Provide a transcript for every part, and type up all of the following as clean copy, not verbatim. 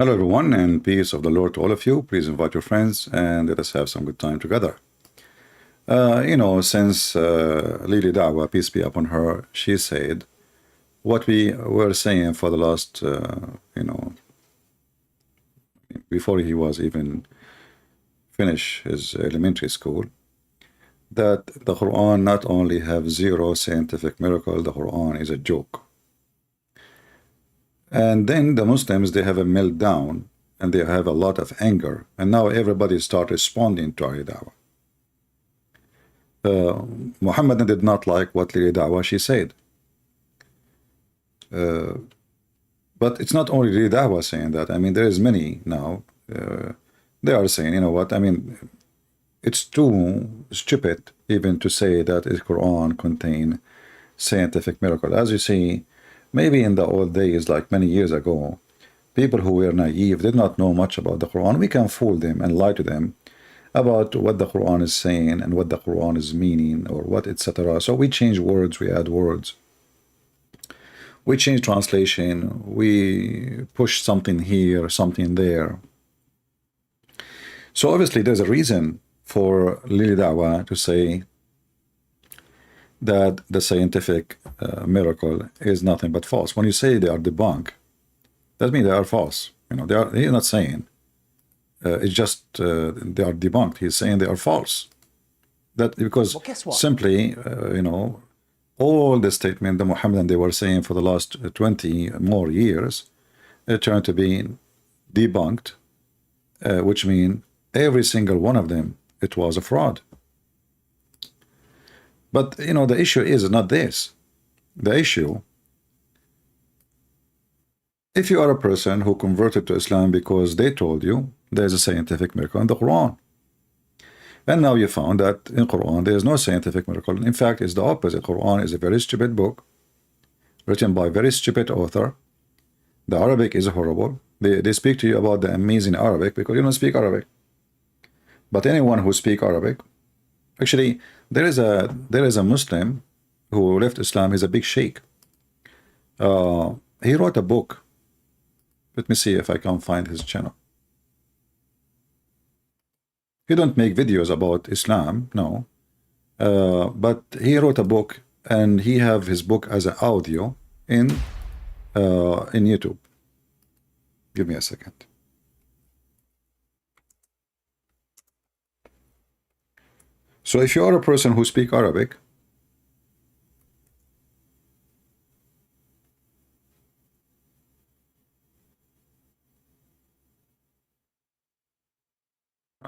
Hello, everyone, and peace of the Lord to all of you. Please invite your friends and let us have some good time together. Since Lily Dawah, peace be upon her, she said what we were saying for the last, before he was even finished his elementary school, that the Quran not only have zero scientific miracle, the Quran is a joke. And then the Muslims, they have a meltdown and they have a lot of anger. And now everybody start responding to Lily Dawah. Muhammad did not like what Lily Dawah she said. But it's not only Lily Dawah saying that. I mean, there is many now. They are saying, you know what, I mean, it's too stupid even to say that the Quran contain scientific miracle. As you see, maybe in the old days, like many years ago, people who were naive, did not know much about the Quran, we can fool them and lie to them about what the Quran is saying and what the Quran is meaning or what, etc. So we change words, we add words, we change translation, we push something here, something there. So obviously there's a reason for Lily Dawah to say that the scientific miracle is nothing but false. When you say they are debunked, that means they are false. You know, he's not saying it's just they are debunked. He's saying they are false. That because simply, all the statement the Muhammadan they were saying for the last 20 more years, it turned to be debunked, which means every single one of them, it was a fraud. But the issue is not this. The issue, if you are a person who converted to Islam because they told you there's a scientific miracle in the Quran, and now you found that in Quran there is no scientific miracle. In fact, it's the opposite. Quran is a very stupid book written by a very stupid author. The Arabic is horrible. They speak to you about the amazing Arabic because you don't speak Arabic. But anyone who speaks Arabic, actually, there is a Muslim who left Islam. He's a big sheikh. He wrote a book. Let me see if I can find his channel. He don't make videos about Islam, no. But he wrote a book, and he have his book as an audio in YouTube. Give me a second. So if you are a person who speaks Arabic,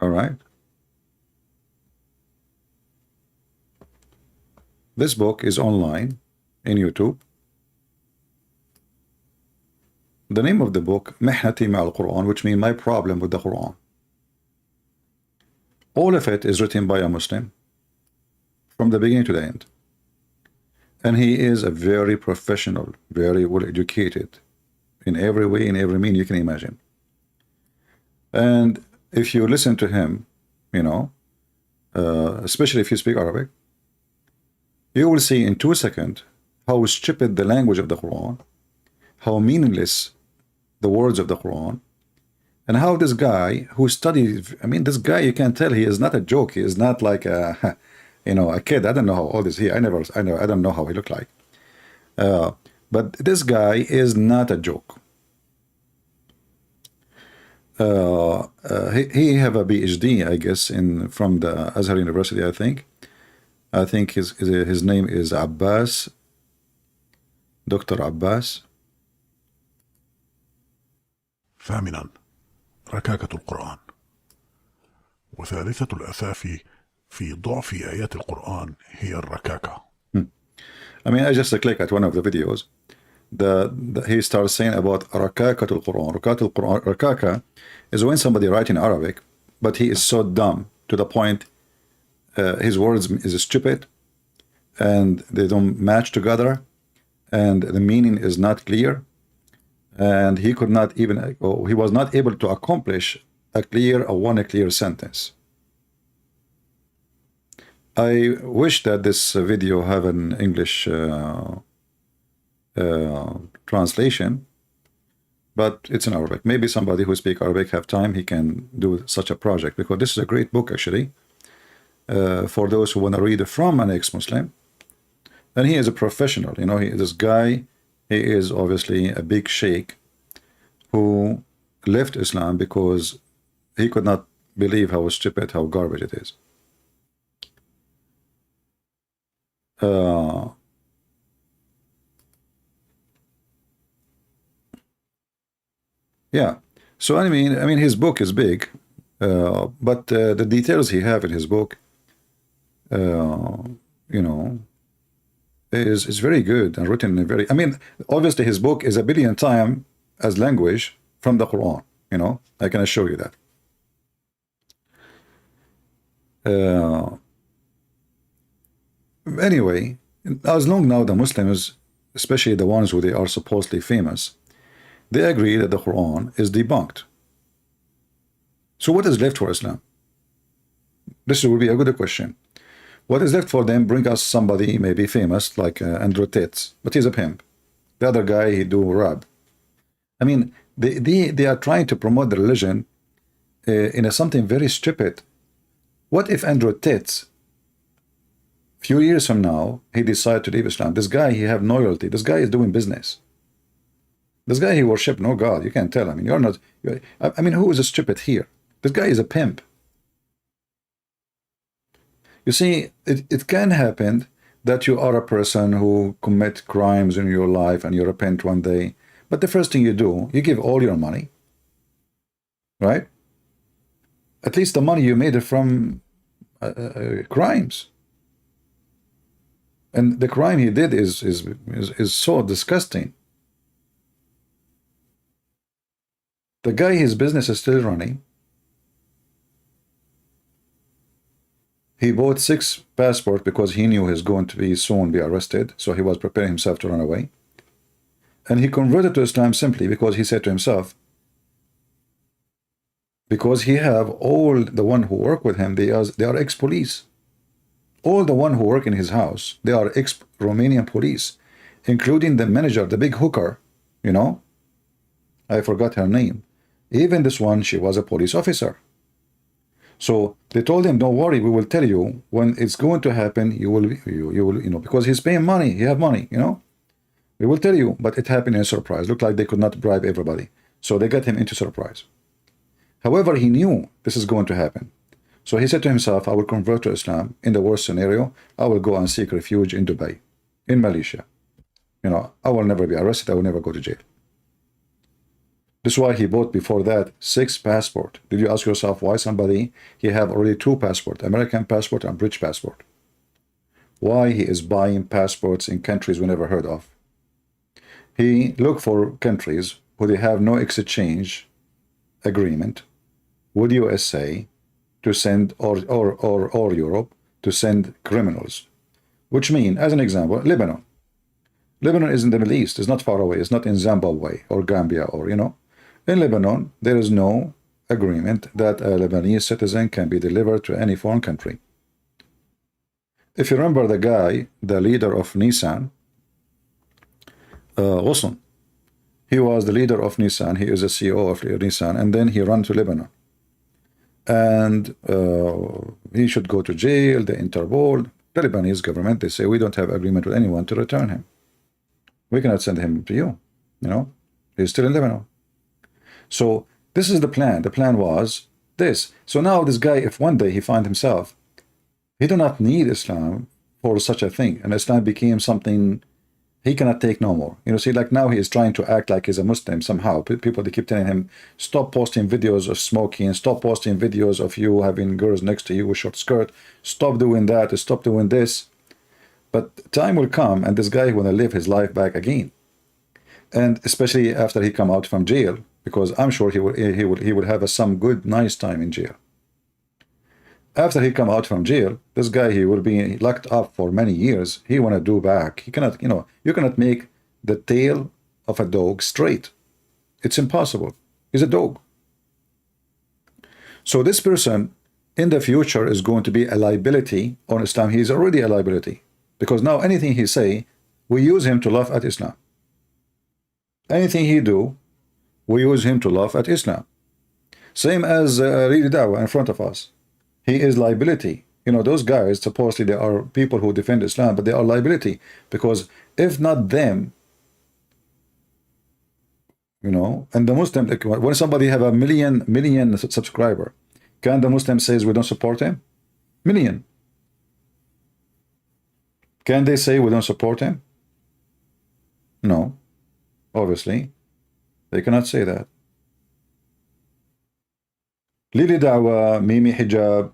all right, this book is online in YouTube. The name of the book, Mihnati Ma'al Quran, which means my problem with the Quran. All of it is written by a Muslim from the beginning to the end. And he is a very professional, very well educated in every way, in every mean you can imagine. And if you listen to him, especially if you speak Arabic, you will see in 2 seconds how stupid the language of the Quran, how meaningless the words of the Quran, and how this guy who studies, I mean, this guy, you can tell he is not a joke. He is not like a, a kid. I don't know how old is he. I don't know how he looked like. But this guy is not a joke. He have a PhD, I guess, from the Azhar University, I think. I think his name is Abbas, Dr. Abbas. ثامنا، ركاكة القرآن. وثالثة الأثاف في ضعف آيات القرآن هي الركاكة. I mean, I just click at one of the videos. He starts saying about ركاكة القرآن. Rakaka is when somebody writes in Arabic, but he is so dumb to the point his words is stupid and they don't match together and the meaning is not clear. And he could not even, he was not able to accomplish one clear sentence. I wish that this video have an English translation, but it's in Arabic. Maybe somebody who speaks Arabic have time, he can do such a project, because this is a great book actually, for those who want to read it from an ex-Muslim. And he is a professional, you know, this guy, he is obviously a big sheikh who left Islam because he could not believe how stupid, how garbage it is. Yeah. So I mean, his book is big, but the details he have in his book, you know, is very good and written in a very. I mean, obviously his book is a billion times as language from the Quran. You know, I can assure you that. Anyway, as long now the Muslims, especially the ones who they are supposedly famous, they agree that the Quran is debunked. So what is left for Islam? This will be a good question. What is left for them? Bring us somebody maybe famous like Andrew Tate, but he's a pimp. The other guy, he do rap. I mean, they are trying to promote the religion in something very stupid. What if Andrew Tate, few years from now, he decided to leave Islam? This guy, he have loyalty. This guy is doing business. This guy, he worship no God. You can't tell. I mean, I mean, who is stupid here? This guy is a pimp. You see, it can happen that you are a person who commit crimes in your life and you repent one day. But the first thing you do, you give all your money, right? At least the money you made it from crimes. And the crime he did is so disgusting. The guy, his business is still running. He bought 6 passports because he knew he's going to be soon be arrested. So he was preparing himself to run away. And he converted to Islam simply because he said to himself, because he have all the one who work with him, they are ex-police. All the one who work in his house, they are ex-Romanian police, including the manager, the big hooker, you know. I forgot her name. Even this one, she was a police officer. So they told him, don't worry, we will tell you when it's going to happen. You will, you know, because he's paying money, he have money, you know. We will tell you, but it happened in a surprise. Looked like they could not bribe everybody. So they got him into surprise. However, he knew this is going to happen. So he said to himself, I will convert to Islam. In the worst scenario, I will go and seek refuge in Dubai, in Malaysia. You know, I will never be arrested. I will never go to jail. This is why he bought before that 6 passports. Did you ask yourself why somebody, he have already 2 passports, American passport and British passport? Why he is buying passports in countries we never heard of? He looked for countries where they have no exchange agreement with USA to send, or Europe, to send criminals. Which mean, as an example, Lebanon. Lebanon is in the Middle East. It's not far away. It's not in Zimbabwe or Gambia or, you know. In Lebanon, there is no agreement that a Lebanese citizen can be delivered to any foreign country. If you remember the guy, the leader of Nissan, Ghosn, he was the leader of Nissan. He is the CEO of Nissan, and then he ran to Lebanon. And he should go to jail, the Interpol, the Lebanese government, they say, we don't have agreement with anyone to return him. We cannot send him to you, you know. He's still in Lebanon. So this is the plan. The plan was this. So now this guy, if one day he find himself, he do not need Islam for such a thing, and Islam became something he cannot take no more. You know, see, like now he is trying to act like he's a Muslim somehow. People, they keep telling him, stop posting videos of smoking, stop posting videos of you having girls next to you with short skirt, stop doing that, stop doing this. But time will come, and this guy will live his life back again. And especially after he come out from jail, because I'm sure he would have some good, nice time in jail. After he come out from jail, this guy, he will be locked up for many years. He want to do back. He cannot, you know, you cannot make the tail of a dog straight. It's impossible. He's a dog. So this person in the future is going to be a liability on Islam. He is already a liability, because now anything he say, we use him to laugh at Islam. Anything he do, We use him to laugh at Islam. Same as Read Dawah in front of us. He is liability. You know, those guys, supposedly they are people who defend Islam, but they are liability. Because if not them, you know, and the Muslim, like, when somebody have a million subscriber, can the Muslim says we don't support him? Million. Can they say we don't support him? No. Obviously. They cannot say that. Lili Dawa, Mimi Hijab,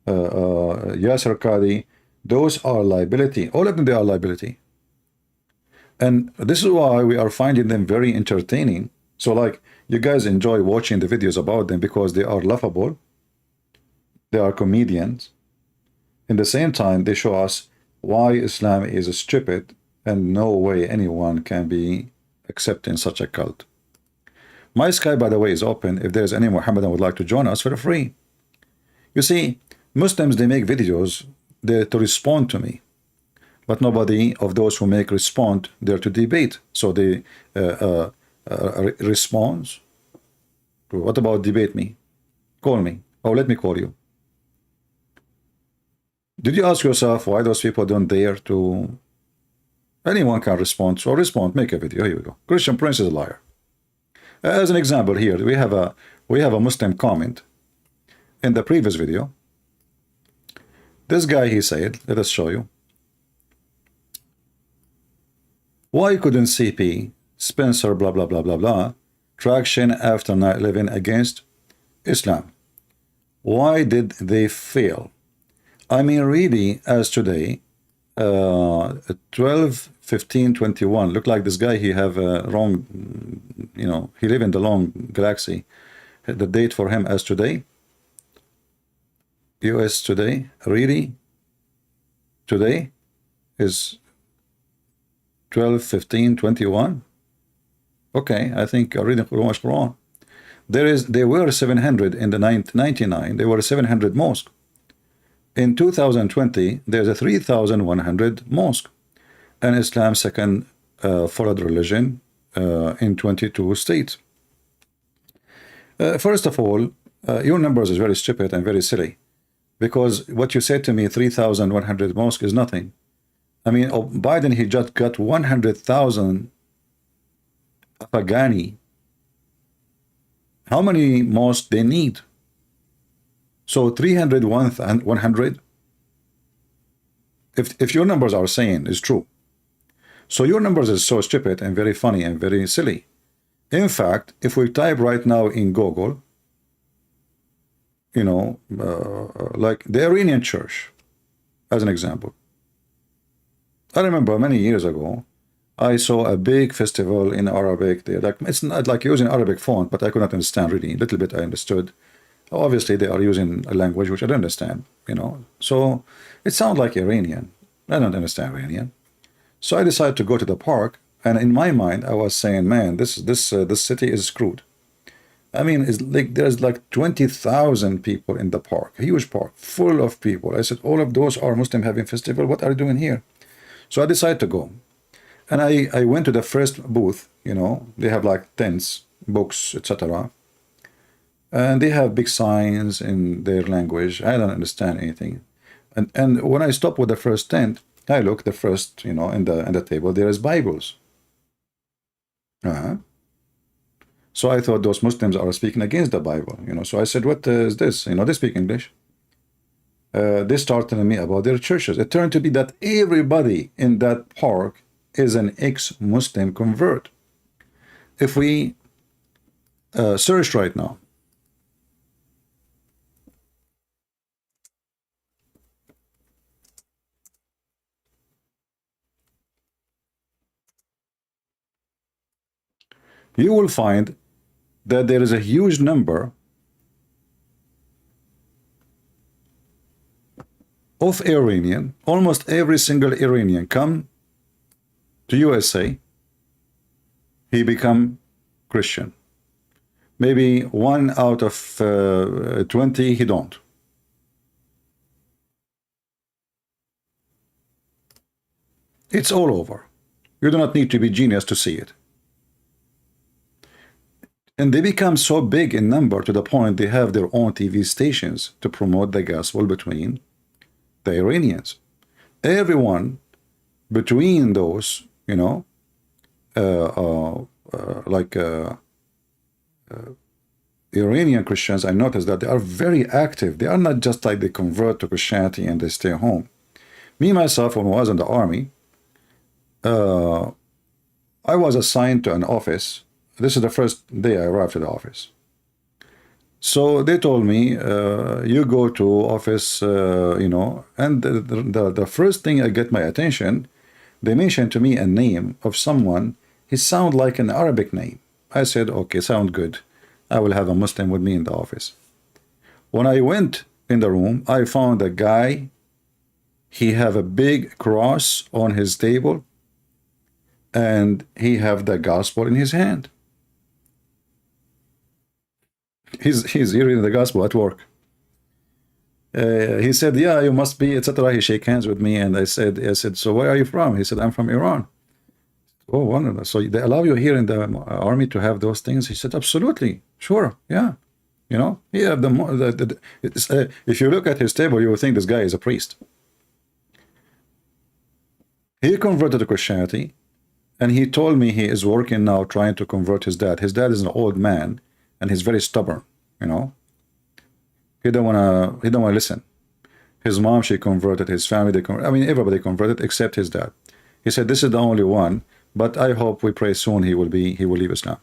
Yasser Qadi, those are liability. All of them, they are liability. And this is why we are finding them very entertaining. So like, you guys enjoy watching the videos about them because they are laughable. They are comedians. In the same time, they show us why Islam is stupid and no way anyone can be accepting such a cult. My Skype, by the way, is open. If there's any Muhammadan would like to join us, feel free. You see, Muslims, they make videos there to respond to me. But nobody of those who make respond there to debate. So they responds. What about debate me? Call me. Oh, let me call you. Did you ask yourself why those people don't dare to? Anyone can respond. So respond. Make a video. Here we go. Christian Prince is a liar. As an example, here we have a Muslim comment in the previous video. This guy, he said, let us show you. Why couldn't CP, Spencer, blah, blah, blah, blah, blah, traction after 9/11 against Islam? Why did they fail? I mean, really, as today, 12/15/21, look like this guy, he have a wrong, you know, he live in the long galaxy. The date for him as today, US today, really, today is 12/15/21. Okay, I think reading Quran. There were 700 in the 99. There were 700 mosques. In 2020, there's a 3,100 mosque, and Islam's second followed religion in 22 states. First of all, your numbers is very stupid and very silly, because what you said to me, 3,100 mosque is nothing. I mean, Biden, he just got 100,000 Afghani. How many mosques they need? So 300, 100, if your numbers are saying is true, so your numbers is so stupid and very funny and very silly. In fact, if we type right now in Google, you know, like the Iranian church, as an example. I remember many years ago, I saw a big festival in Arabic. They like, it's not like using Arabic font, but I could not understand really. A little bit I understood. Obviously, they are using a language which I don't understand, you know. So it sounds like Iranian. I don't understand Iranian. So I decided to go to the park, and in my mind, I was saying, man, this city is screwed. I mean, it's like there's like 20,000 people in the park, a huge park, full of people. I said, all of those are Muslim having festival. What are you doing here? So I decided to go, and I went to the first booth. You know, they have like tents, books, etc. And they have big signs in their language. I don't understand anything. And when I stopped with the first tent, I look the first, you know, in the table there is Bibles. So I thought those Muslims are speaking against the Bible, you know. So I said, what is this? You know, they speak English. They start telling me about their churches. It turned to be that everybody in that park is an ex-Muslim convert. If we search right now, you will find that there is a huge number of Iranian, almost every single Iranian come to USA, he become Christian. Maybe 1 out of 20, he don't. It's all over. You do not need to be genius to see it. And they become so big in number to the point they have their own TV stations to promote the gospel between the Iranians. Everyone between those, you know, like Iranian Christians, I noticed that they are very active. They are not just like they convert to Christianity and they stay home. Me, myself, when I was in the army, I was assigned to an office. This is the first day I arrived to the office. So they told me, you go to office, you know, and the first thing I get my attention, they mentioned to me a name of someone. He sounded like an Arabic name. I said, okay, sound good. I will have a Muslim with me in the office. When I went in the room, I found a guy. He have a big cross on his table, and he have the gospel in his hand. He's hearing the gospel at work. He said, yeah, you must be, etc. He shake hands with me, and I said, so where are you from? He said, I'm from Iran. Oh, wonderful. So they allow you here in the army to have those things? He said, absolutely, sure, yeah. You know, yeah. If you look at his table, you will think this guy is a priest. He converted to Christianity, and he told me he is working now trying to convert his dad. His dad is an old man, and he's very stubborn, you know. He don't wanna listen. His mom, she converted. His family, I mean, everybody converted except his dad. He said, this is the only one, but I hope, we pray soon he will leave Islam.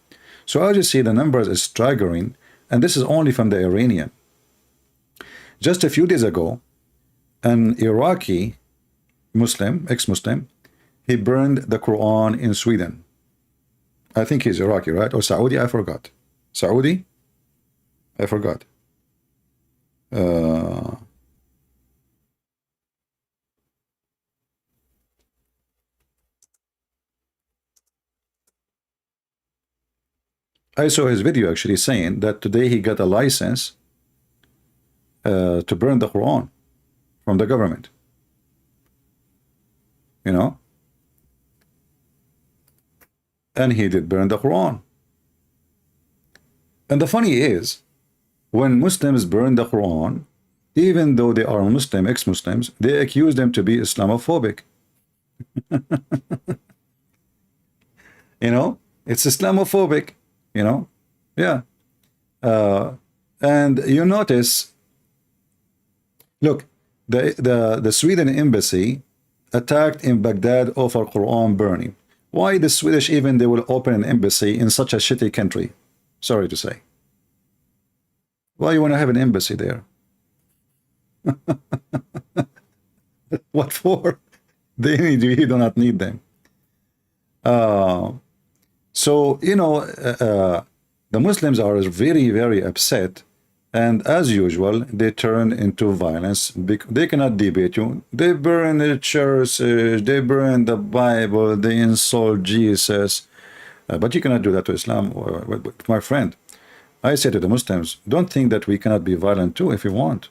So I just see the numbers is staggering, and this is only from the Iranian. Just a few days ago, an Iraqi Muslim, ex-Muslim, he burned the Quran in Sweden. I think he's Iraqi, right? Or Saudi, I forgot. Saudi? I forgot. I saw his video actually saying that today he got a license to burn the Quran from the government. You know? And he did burn the Quran. And the funny is, when Muslims burn the Quran, even though they are Muslim, ex-Muslims, they accuse them to be Islamophobic. You know? It's Islamophobic. You know, yeah. And you notice, look, the Sweden embassy attacked in Baghdad over Quran burning. Why the Swedish even they will open an embassy in such a shitty country? Sorry to say. Why you want to have an embassy there? What for? They need you. You do not need them. So, you know, the Muslims are very, very upset. And as usual, they turn into violence. They cannot debate you. They burn the churches, they burn the Bible, they insult Jesus. But you cannot do that to Islam. My friend, I say to the Muslims, don't think that we cannot be violent too if you want.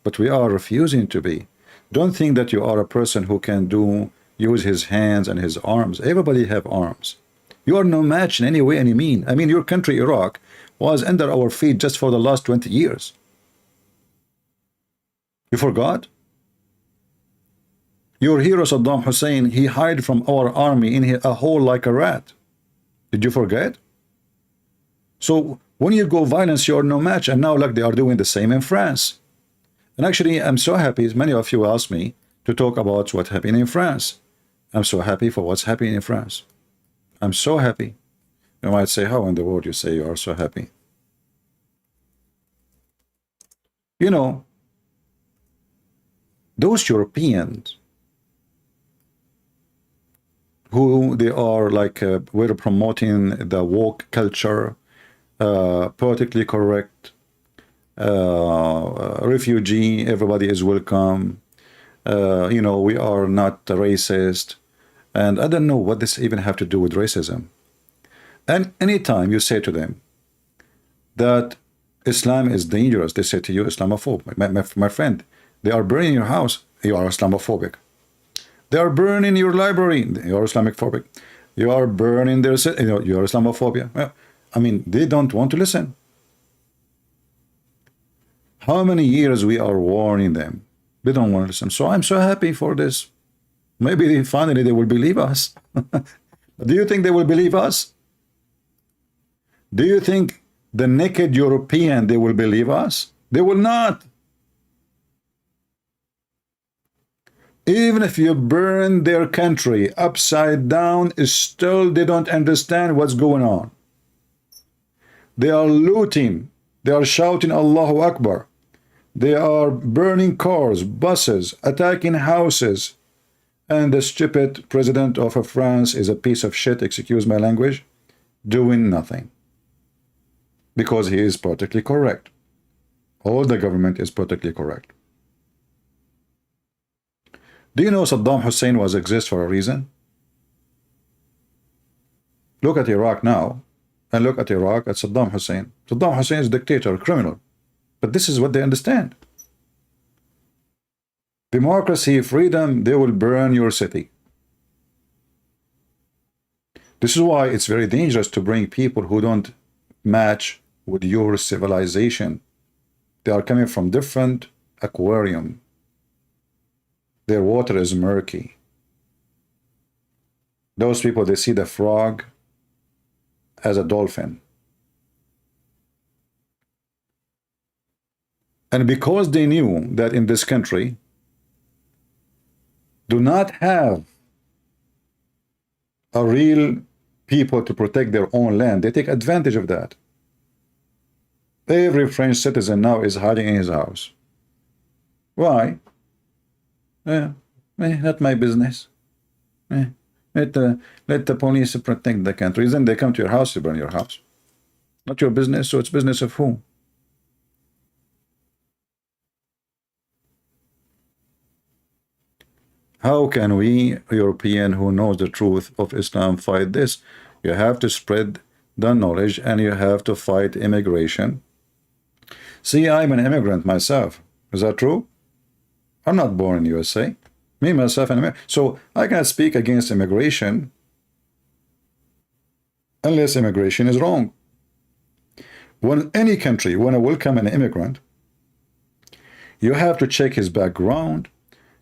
But we are refusing to be. Don't think that you are a person who can use his hands and his arms. Everybody have arms. You are no match in any way, any mean. I mean, your country, Iraq, was under our feet just for the last 20 years. You forgot? Your hero, Saddam Hussein, he hid from our army in a hole like a rat. Did you forget? So when you go violence, you are no match. And now, like, they are doing the same in France. And actually, I'm so happy. Many of you asked me to talk about what's happening in France. I'm so happy for what's happening in France. I'm so happy. You might say, how in the world you say you are so happy? You know, those Europeans who they are like, we're promoting the woke culture, politically correct, refugee, everybody is welcome, you know, we are not racist. And I don't know what this even have to do with racism. And anytime you say to them that Islam is dangerous, they say to you, Islamophobe. My friend, they are burning your house, you are Islamophobic. They are burning your library, you are Islamophobic. You are burning their, you know, you are Islamophobia. Well, I mean, they don't want to listen. How many years we are warning them? They don't want to listen. So I'm so happy for this. Maybe finally they will believe us. Do you think they will believe us? Do you think the naked European, they will believe us? They will not. Even if you burn their country upside down, still they don't understand what's going on. They are looting. They are shouting Allahu Akbar. They are burning cars, buses, attacking houses. And the stupid president of France is a piece of shit, excuse my language, doing nothing. Because he is politically correct. All the government is politically correct. Do you know Saddam Hussein was exist for a reason? Look at Iraq now, and look at Iraq at Saddam Hussein. Saddam Hussein is a dictator, a criminal. But this is what they understand. Democracy, freedom, they will burn your city. This is why it's very dangerous to bring people who don't match with your civilization. They are coming from different aquarium. Their water is murky. Those people, they see the frog as a dolphin. And because they knew that in this country do not have a real people to protect their own land, they take advantage of that. Every French citizen now is hiding in his house. Why? Not my business. Let the police protect the country. Then they come to your house to burn your house. Not your business, so it's business of who? How can we, European who knows the truth of Islam, fight this? You have to spread the knowledge and you have to fight immigration. See, I'm an immigrant myself. Is that true? I'm not born in USA. Me, myself, and America. So I cannot speak against immigration unless immigration is wrong. When any country want to welcome an immigrant, you have to check his background.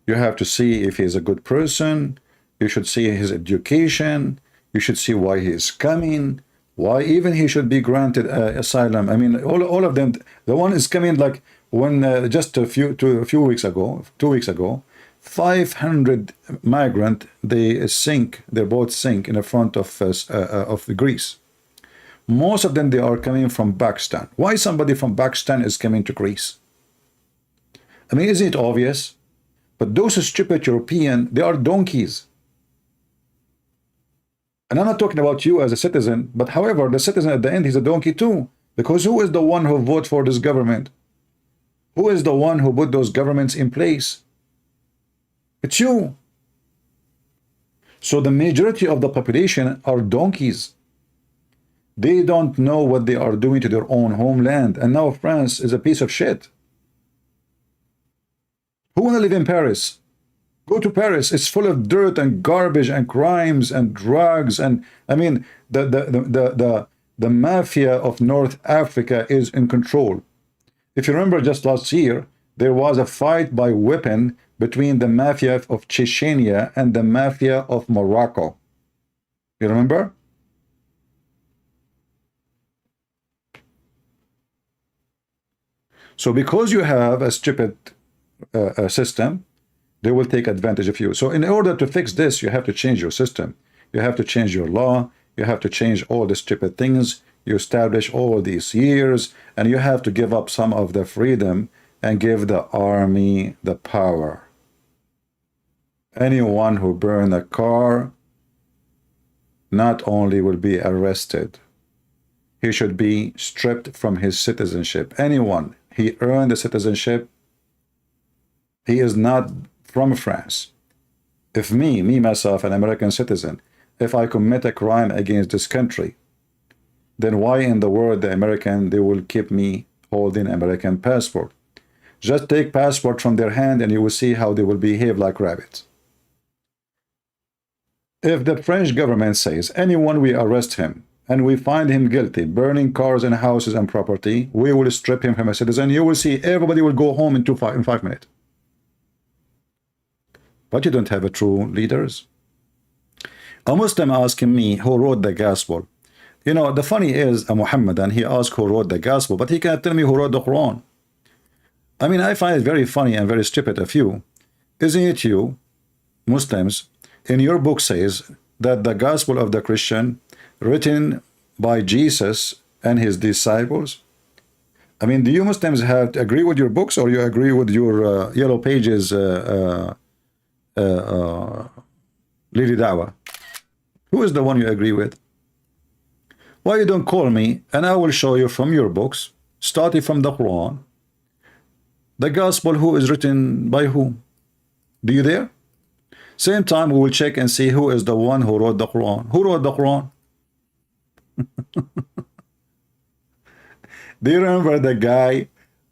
You have to see if he's a good person. You should see his education. You should see why he is coming. Why even he should be granted asylum. I mean, all of them. The one is coming like when just a few 2 weeks ago, 2 weeks ago, 500 migrant their boats sink in the front of Greece. Most of them, they are coming from Pakistan. Why somebody from Pakistan is coming to Greece? I mean, isn't it obvious? But those stupid European, they are donkeys. And I'm not talking about you as a citizen, but however, the citizen at the end, he's a donkey too. Because who is the one who voted for this government? Who is the one who put those governments in place? It's you. So the majority of the population are donkeys. They don't know what they are doing to their own homeland. And now France is a piece of shit. Who want to live in Paris? Go to Paris. It's full of dirt and garbage and crimes and drugs. And I mean, the mafia of North Africa is in control. If you remember just last year, there was a fight by weapon between the mafia of Chechnya and the mafia of Morocco. You remember? So because you have a stupid system, they will take advantage of you. So in order to fix this, you have to change your system. You have to change your law. You have to change all the stupid things you establish all these years, and you have to give up some of the freedom and give the army the power. Anyone who burn a car not only will be arrested, he should be stripped from his citizenship. Anyone, he earned the citizenship, he is not from France. If myself, an American citizen, if I commit a crime against this country, then why in the world the American, they will keep me holding American passport? Just take passport from their hand and you will see how they will behave like rabbits. If the French government says anyone we arrest him and we find him guilty, burning cars and houses and property, we will strip him from a citizen. You will see everybody will go home in 5 minutes. But you don't have a true leaders. A Muslim asking me who wrote the gospel. You know, the funny is a Muhammadan, he asked who wrote the gospel, but he can't tell me who wrote the Quran. I mean, I find it very funny and very stupid of you. Isn't it you, Muslims, in your book says that the gospel of the Christian written by Jesus and his disciples? I mean, do you Muslims have to agree with your books, or you agree with your yellow pages Lady Dawah? Who is the one you agree with? Why you don't call me and I will show you from your books, starting from the Quran, the gospel who is written by whom? Do you there? Same time we will check and see who is the one who wrote the Quran. Who wrote the Quran? Do you remember the guy,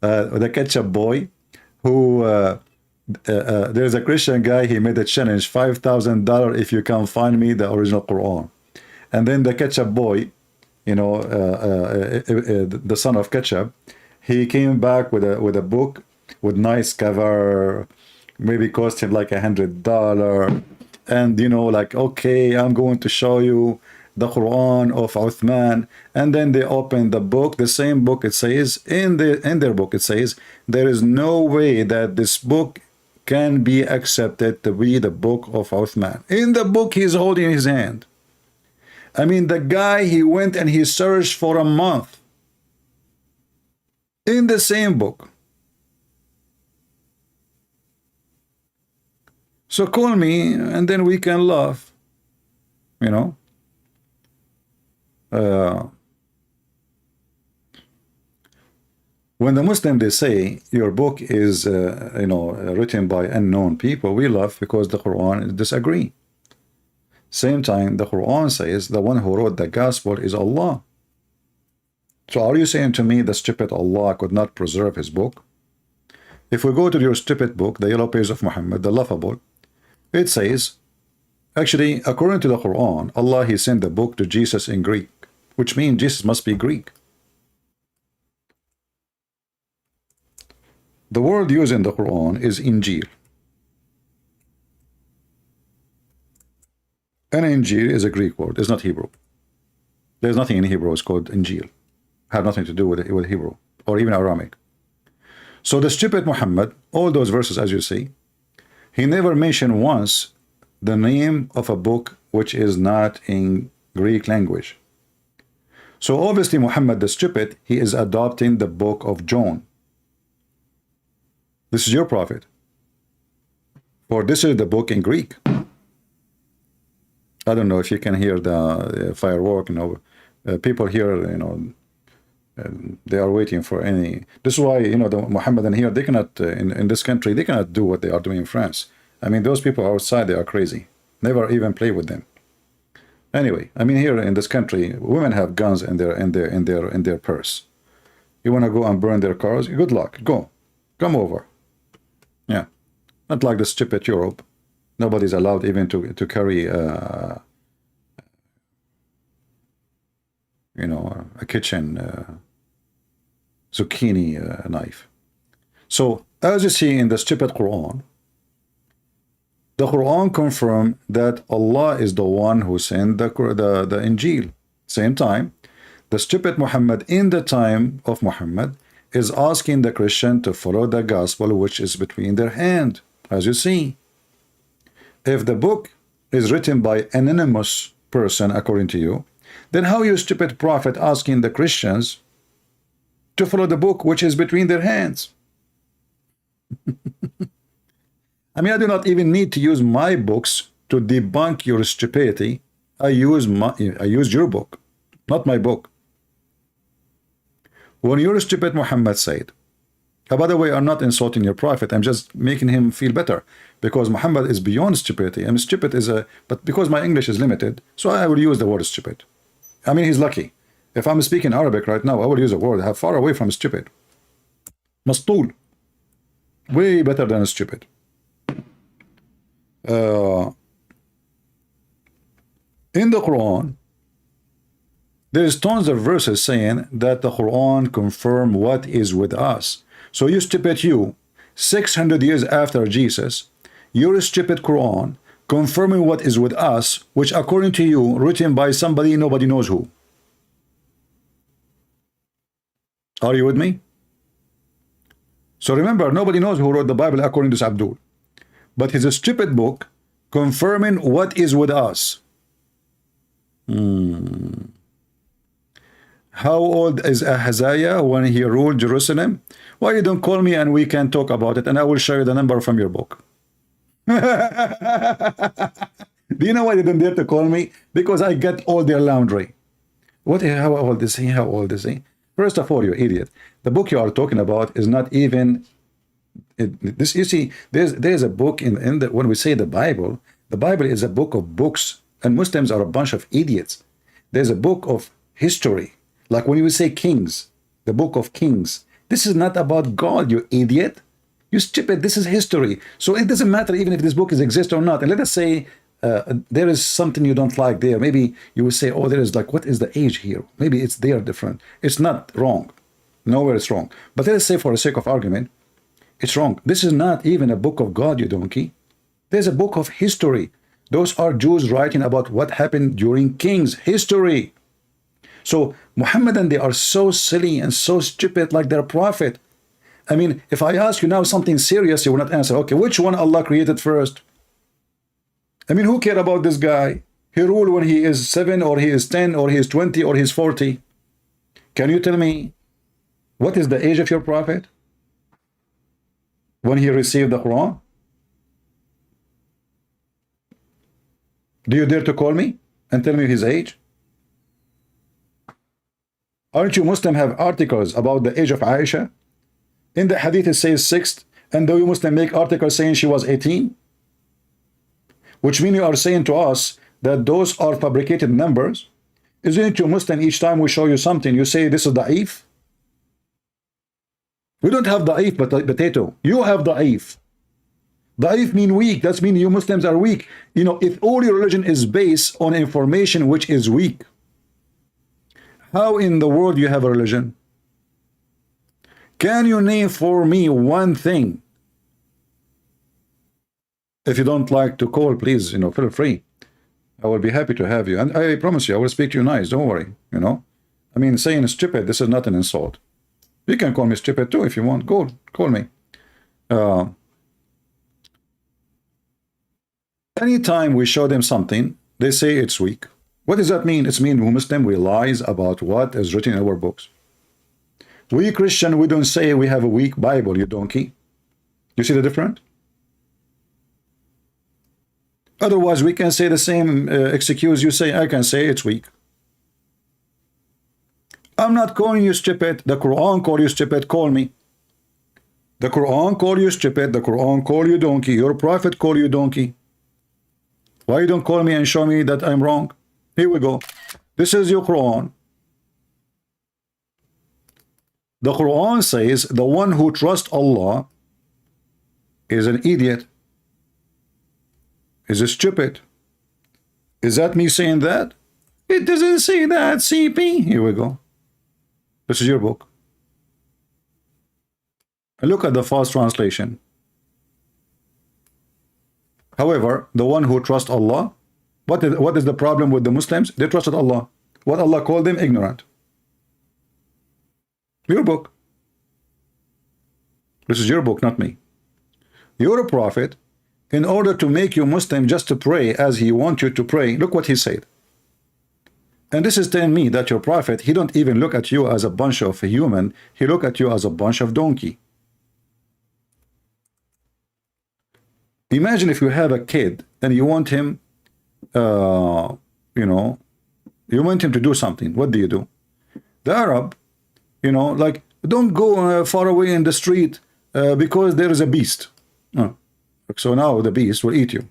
the ketchup boy, who there's a Christian guy, he made a challenge, $5,000 if you can find me the original Quran. And then the ketchup boy, you know, the son of ketchup, he came back with a book with nice cover, maybe cost him like $100, and you know, like, okay, I'm going to show you the Quran of Uthman. And then they open the book, the same book, it says in their book, it says there is no way that this book can be accepted to be the book of Uthman. In the book he's holding in his hand. I mean, the guy, he went and he searched for a month in the same book. So call me and then we can laugh, you know. When the Muslim, they say your book is you know, written by unknown people, we laugh because the Quran disagree. Same time the Quran says the one who wrote the gospel is Allah. So are you saying to me the stupid Allah could not preserve his book? If we go to your stupid book, the yellow page of Muhammad, the laughable, it says, actually, according to the Quran, Allah, he sent the book to Jesus in Greek, which means Jesus must be Greek. The word used in the Quran is Injil. And Injil is a Greek word, it's not Hebrew. There's nothing in Hebrew, it's called Injil. Have nothing to do with Hebrew, or even Aramaic. So the stupid Muhammad, all those verses as you see, he never mentioned once the name of a book which is not in Greek language. So obviously Muhammad the stupid, he is adopting the book of John. This is your prophet. For this is the book in Greek. I don't know if you can hear the firework, you know, people here, you know, they are waiting for any. This is why, you know, the Mohammedan here, they cannot, in this country, they cannot do what they are doing in France. I mean, those people outside, they are crazy. Never even play with them. Anyway, I mean, here in this country, women have guns in their purse. You want to go and burn their cars? Good luck. Go. Come over. Yeah. Not like the stupid Europe. Nobody's allowed even to carry, you know, a kitchen zucchini knife. So, as you see in the stupid Quran, the Quran confirmed that Allah is the one who sent the Injil. Same time, the stupid Muhammad in the time of Muhammad is asking the Christian to follow the gospel which is between their hand, as you see. If the book is written by an anonymous person, according to you, then how you stupid prophet asking the Christians to follow the book which is between their hands? I mean, I do not even need to use my books to debunk your stupidity. I use your book, not my book. When your stupid Muhammad said, by the way, I'm not insulting your prophet, I'm just making him feel better, because Muhammad is beyond stupidity. I mean, stupid is but because my English is limited, so I will use the word stupid. I mean, he's lucky. If I'm speaking Arabic right now, I will use a word far away from stupid. Mastul. Way better than stupid. In the Quran, There's tons of verses saying that the Quran confirm what is with us. So you stupid you, 600 years after Jesus, your stupid Quran confirming what is with us, which according to you, written by somebody nobody knows who. Are you with me? So remember, nobody knows who wrote the Bible according to Abdul. But his stupid book confirming what is with us. How old is Ahaziah when he ruled Jerusalem? Why you don't call me and we can talk about it and I will show you the number from your book. Do you know why they don't dare to call me? Because I get all their laundry. What? How old is he? How old is he? First of all, you idiot. The book you are talking about is not even this. You see, there's a book in the, when we say the Bible is a book of books, and Muslims are a bunch of idiots. There's a book of history, like when you say Kings, the book of Kings. This is not about God, you idiot. You stupid. This is history. So it doesn't matter even if this book exists or not. And let us say there is something you don't like there. Maybe you will say, oh, there is like, what is the age here? Maybe it's there different. It's not wrong. Nowhere it's wrong. But let us say for the sake of argument, it's wrong. This is not even a book of God, you donkey. There's a book of history. Those are Jews writing about what happened during Kings. History. So Muhammadan, they are so silly and so stupid like their prophet. I mean, if I ask you now something serious, you will not answer. Okay, which one Allah created first? I mean, who cares about this guy? He ruled when he is 7 or he is 10 or he is 20 or he is 40. Can you tell me what is the age of your prophet when he received the Quran? Do you dare to call me and tell me his age? Aren't you Muslim have articles about the age of Aisha? In the hadith it says 6, and though you Muslim make articles saying she was 18, which means you are saying to us that those are fabricated numbers. Isn't it you Muslim, each time we show you something, you say this is da'if? We don't have da'if, but potato. You have da'if. Da'if mean weak. That means you Muslims are weak. You know, if all your religion is based on information which is weak, how in the world you have a religion? Can you name for me one thing? If you don't like to call, please, you know, feel free. I will be happy to have you. And I promise you, I will speak to you nice. Don't worry, you know. I mean, saying stupid, this is not an insult. You can call me stupid too if you want. Call me. Anytime we show them something, they say it's weak. What does that mean? It means we Muslim, we lies about what is written in our books. We Christian, we don't say we have a weak Bible, you donkey. You see the difference? Otherwise, we can say the same excuse you say. I can say it's weak. I'm not calling you stupid. The Quran call you stupid. Call me. The Quran call you stupid. The Quran call you donkey. Your prophet call you donkey. Why you don't call me and show me that I'm wrong? Here we go. This is your Quran. The Quran says the one who trusts Allah is an idiot, is stupid. Is that me saying that? It doesn't say that, CP. Here we go. This is your book. And look at the false translation. However, the one who trusts Allah, what is the problem with the Muslims? They trusted Allah. What Allah called them? Ignorant. Your book. This is your book, not me. You're a prophet. In order to make you Muslim just to pray as he wants you to pray, look what he said. And this is telling me that your prophet, he don't even look at you as a bunch of human, he look at you as a bunch of donkey. Imagine if you have a kid and you want him, you know, you want him to do something. What do? The Arab, you know, like, don't go far away in the street because there is a beast. So now the beast will eat you.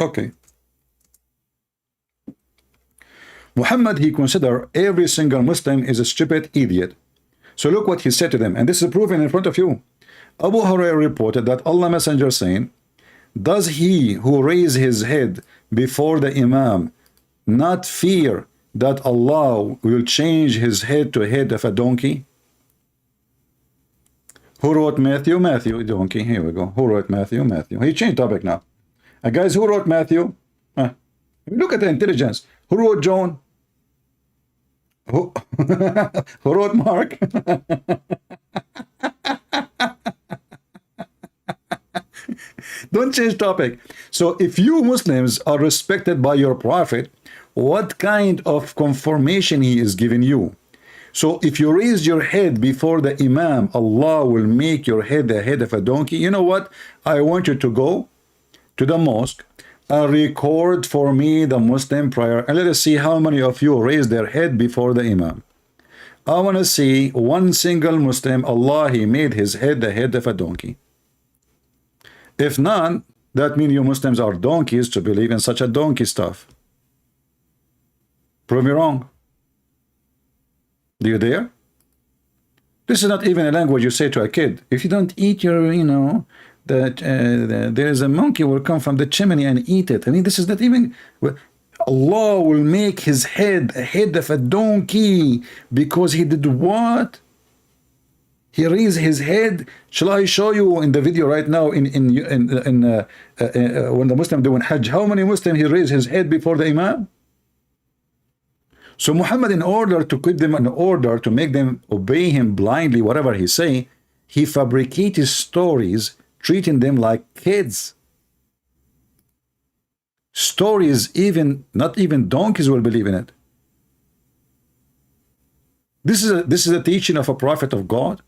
Okay. Muhammad, he considered every single Muslim is a stupid idiot. So look what he said to them, and this is proven in front of you. Abu Hurairah reported that Allah Messenger saying, does he who raise his head before the Imam not fear that Allah will change his head to head of a donkey? Who wrote Matthew? Matthew, donkey. Here we go. Who wrote Matthew? Matthew. He changed topic now. Guys, who wrote Matthew? Look at the intelligence. Who wrote John? Who, who wrote Mark? Don't change topic. So if you Muslims are respected by your prophet, what kind of confirmation he is giving you? So if you raise your head before the Imam, Allah will make your head the head of a donkey. You know what? I want you to go to the mosque and record for me the Muslim prayer, and let us see how many of you raise their head before the Imam. I want to see one single Muslim, Allah, he made his head the head of a donkey. If not, that means you Muslims are donkeys to believe in such a donkey stuff. Prove me wrong. Do you dare? This is not even a language you say to a kid. If you don't eat your, you know, that there is a monkey will come from the chimney and eat it. I mean, this is not even. Allah will make his head a head of a donkey because he did what? He raised his head. Shall I show you in the video right now? When the Muslim doing Hajj, how many Muslims he raised his head before the Imam? So Muhammad, in order to keep them in order to make them obey him blindly, whatever he say, he fabricated stories, treating them like kids. Stories, even not even donkeys will believe in it. This is a teaching of a prophet of God.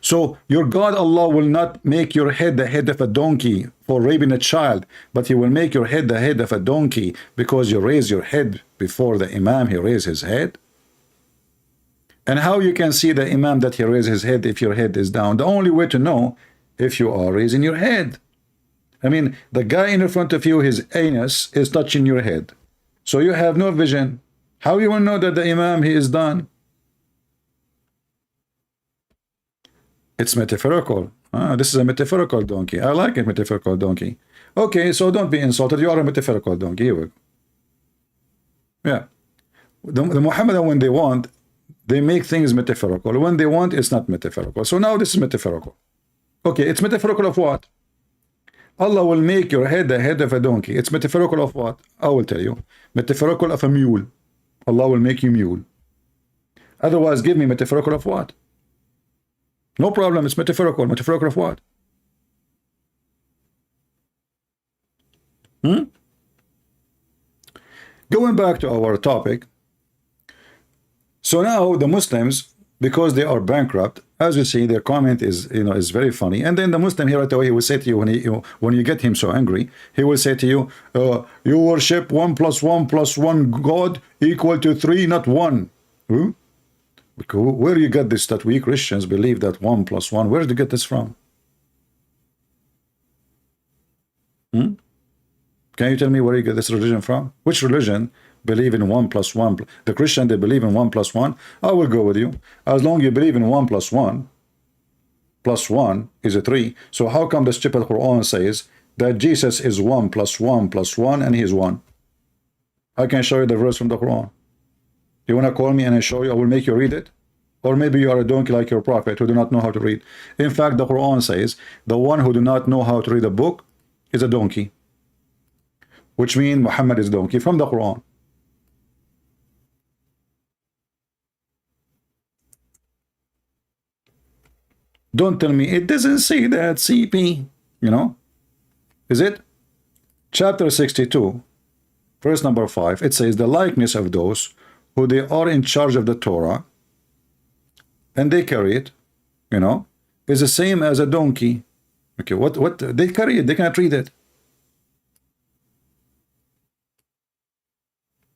So your God Allah will not make your head the head of a donkey for raping a child, but he will make your head the head of a donkey because you raise your head before the Imam, he raised his head. And how you can see the Imam that he raised his head if your head is down? The only way to know if you are raising your head. I mean, the guy in front of you, his anus is touching your head. So you have no vision. How you will know that the Imam, he is done? It's metaphorical. This is a metaphorical donkey. I like a metaphorical donkey. Okay, so don't be insulted. You are a metaphorical donkey. Here we go. Yeah. The Muhammadan, when they want, they make things metaphorical. When they want, it's not metaphorical. So now this is metaphorical. Okay, it's metaphorical of what? Allah will make your head the head of a donkey. It's metaphorical of what? I will tell you. Metaphorical of a mule. Allah will make you mule. Otherwise, give me metaphorical of what? No problem, it's metaphorical. Metaphorical of what? Going back to our topic. So now the Muslims, because they are bankrupt, as you see, their comment is, you know, is very funny. And then the Muslim here right away, he will say to you, when you get him so angry, he will say to you, you worship 1 + 1 + 1 God equal to 3, not 1. Where you get this, that we Christians believe that 1 + 1? Where did you get this from? Can you tell me where you get this religion from? Which religion believe in 1 + 1? The Christian, they believe in 1 + 1. I will go with you. As long as you believe in 1 + 1 + 1 is a 3. So how come the stupid Quran says that Jesus is 1 + 1 + 1 and he is 1? I can show you the verse from the Quran. You want to call me and I show you? I will make you read it. Or maybe you are a donkey like your prophet who do not know how to read. In fact, the Quran says the one who do not know how to read a book is a donkey, which means Muhammad is donkey from the Quran. Don't tell me it doesn't say that, CP. You know, is it? Chapter 62, verse number 5. It says the likeness of those who they are in charge of the Torah and they carry it, you know, is the same as a donkey. Okay, what they carry it, they cannot read it.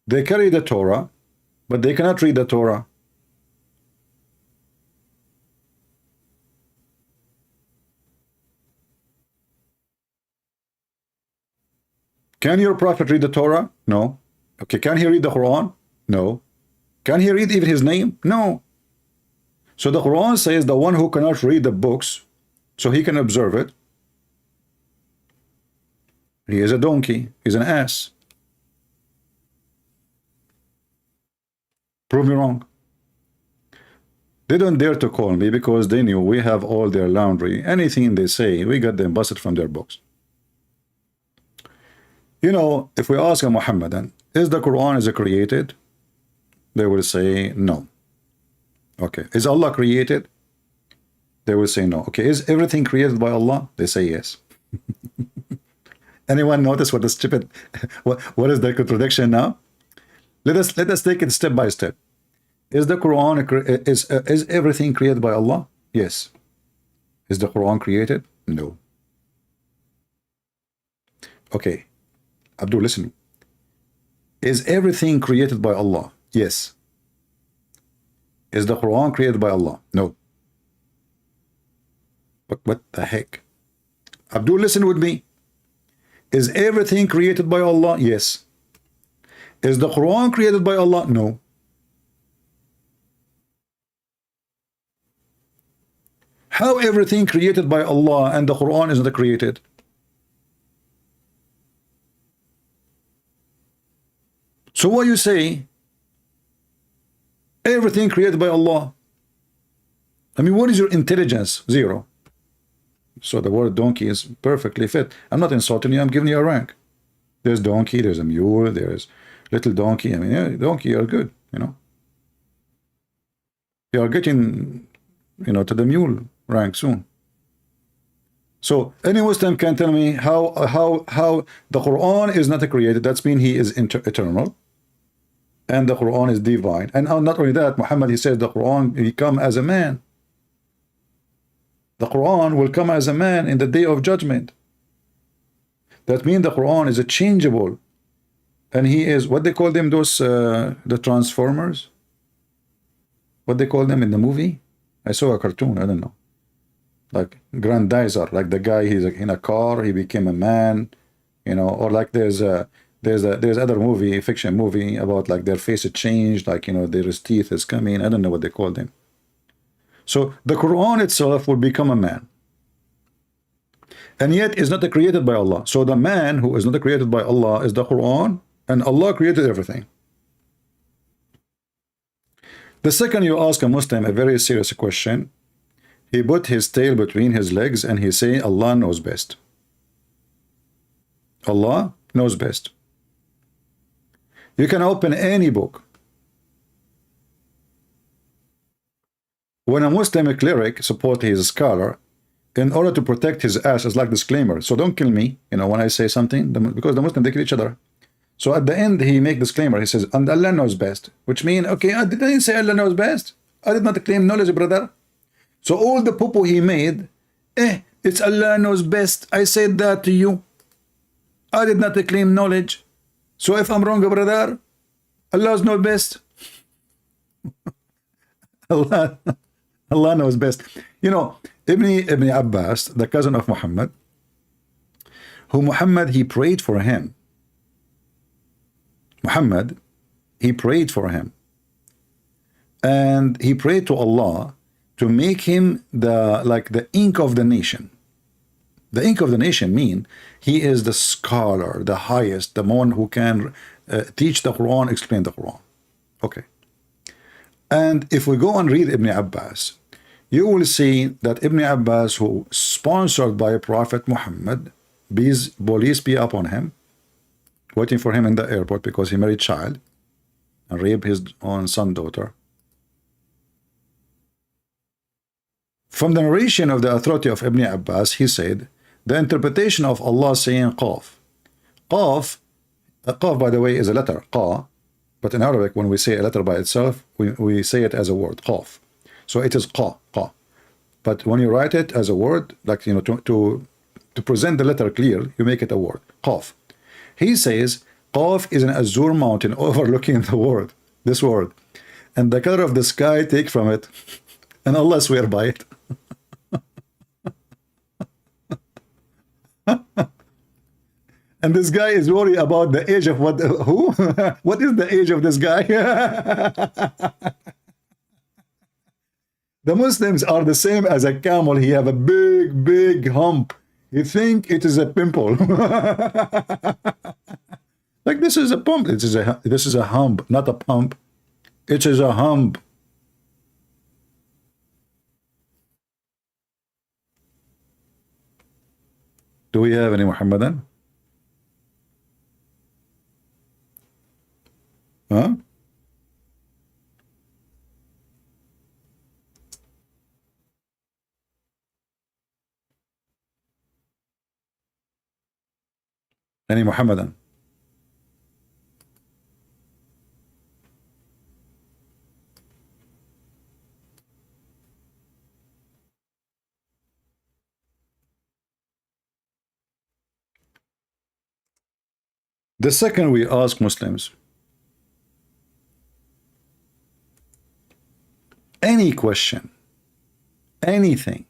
They carry the Torah, but they cannot read the Torah. Can your prophet read the Torah? No. Okay, can he read the Quran? No. Can he read even his name? No. So the Quran says the one who cannot read the books, so he can observe it, he is a donkey, he's an ass. Prove me wrong. They don't dare to call me because they knew we have all their laundry. Anything they say, we got them busted from their books. You know, if we ask a Muhammadan, is the Quran is it created? They will say no. Okay. Is Allah created? They will say no. Okay. Is everything created by Allah? They say yes. Anyone notice what the stupid, what is the contradiction now? Let us take it step by step. Is the Quran, is everything created by Allah? Yes. Is the Quran created? No. Okay. Abdul, listen. Is everything created by Allah? Yes. Is the Quran created by Allah? No. But what the heck? Abdul, listen with me. Is everything created by Allah? Yes. Is the Quran created by Allah? No. How everything created by Allah and the Quran is not created? So what you say? Everything created by Allah. I mean, what is your intelligence? Zero. So the word donkey is perfectly fit. I'm not insulting you, I'm giving you a rank. There's donkey, there's a mule, there's little donkey. I mean, yeah, donkey, you're good, you know. You are getting, you know, to the mule rank soon. So any Muslim can tell me how the Quran is not created. That's mean he is eternal. And the Quran is divine. And not only that, Muhammad, he says the Quran will come as a man. The Quran will come as a man in the day of judgment. That means the Quran is a changeable. And he is, what they call them, those, the Transformers? What they call them in the movie? I saw a cartoon, I don't know. Like grandizer, like the guy, he's in a car, he became a man, you know, or like there's other movie, fiction movie about like their face changed, like, you know, their teeth is coming. I don't know what they call them. So the Quran itself will become a man. And yet is not created by Allah. So the man who is not created by Allah is the Quran, and Allah created everything. The second you ask a Muslim a very serious question, he put his tail between his legs and he say Allah knows best. Allah knows best. You can open any book. When a Muslim cleric support his scholar, in order to protect his ass, is like disclaimer. So don't kill me, you know, when I say something, because the Muslims, they kill each other. So at the end, he make disclaimer. He says, and Allah knows best, which means, okay, I didn't say Allah knows best. I did not claim knowledge, brother. So all the poo-poo he made, it's Allah knows best. I said that to you. I did not claim knowledge. So if I'm wrong, brother, Allah knows best. Allah knows best. You know, Ibn Abbas, the cousin of Muhammad, who Muhammad, he prayed for him. Muhammad, he prayed for him. And he prayed to Allah to make him the ink of the nation. The ink of the nation mean he is the scholar, the highest, the one who can teach the Quran, explain the Quran. Okay. And if we go and read Ibn Abbas, you will see that Ibn Abbas, who sponsored by Prophet Muhammad, police be upon him, waiting for him in the airport because he married child and raped his own son daughter. From the narration of the authority of Ibn Abbas, he said, the interpretation of Allah saying Qaf. Qaf, by the way, is a letter, Qa, but in Arabic, when we say a letter by itself, we say it as a word, Qaf. So it is Qa. But when you write it as a word, like, you know, to present the letter clear, you make it a word, Qaf. He says, Qaf is an azure mountain overlooking the world, this world. And the color of the sky take from it, and Allah swear by it. And this guy is worried about the age of what? Who? What is the age of this guy? The Muslims are the same as a camel. He have a big hump. You think it is a pimple. Like this is a pump. This is a hump, not a pump. It is a hump. Do we have any Muhammadan? Huh? Any Muhammadan? The second we ask Muslims any question, anything,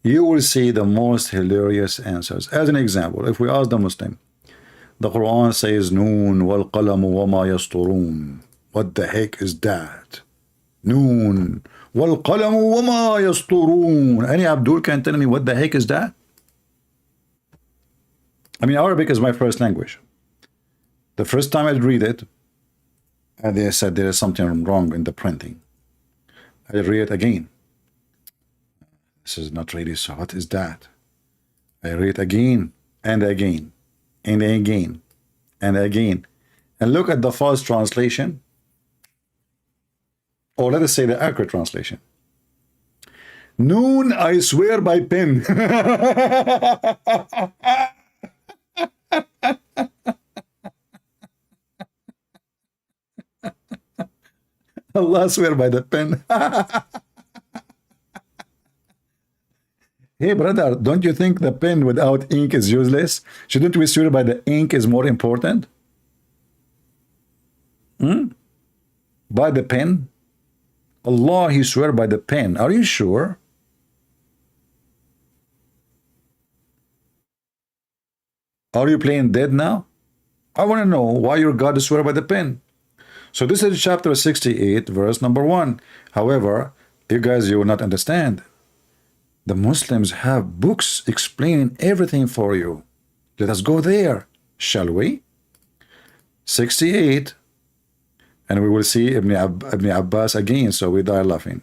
you will see the most hilarious answers. As an example, if we ask the Muslim, the Quran says, Noon wal qalamu wa ma yasturun. What the heck is that? Noon wal qalamu wa ma yasturun. Any Abdul can tell me what the heck is that? I mean, Arabic is my first language. The first time I'd read it, and they said there is something wrong in the printing. I read it again. This is not really so. What is that? I read again and again and again and again. And look at the false translation. Or let us say the accurate translation. Noon, I swear by pen. Allah swear by the pen. Hey brother, don't you think the pen without ink is useless? Shouldn't we swear by the ink is more important? By the pen? Allah, he swear by the pen. Are you sure? Are you playing dead now? I want to know why your God swear by the pen. So this is chapter 68, verse number 1. However, you guys, you will not understand. The Muslims have books explaining everything for you. Let us go there, shall we? 68, and we will see Ibn Abbas again, so we die laughing.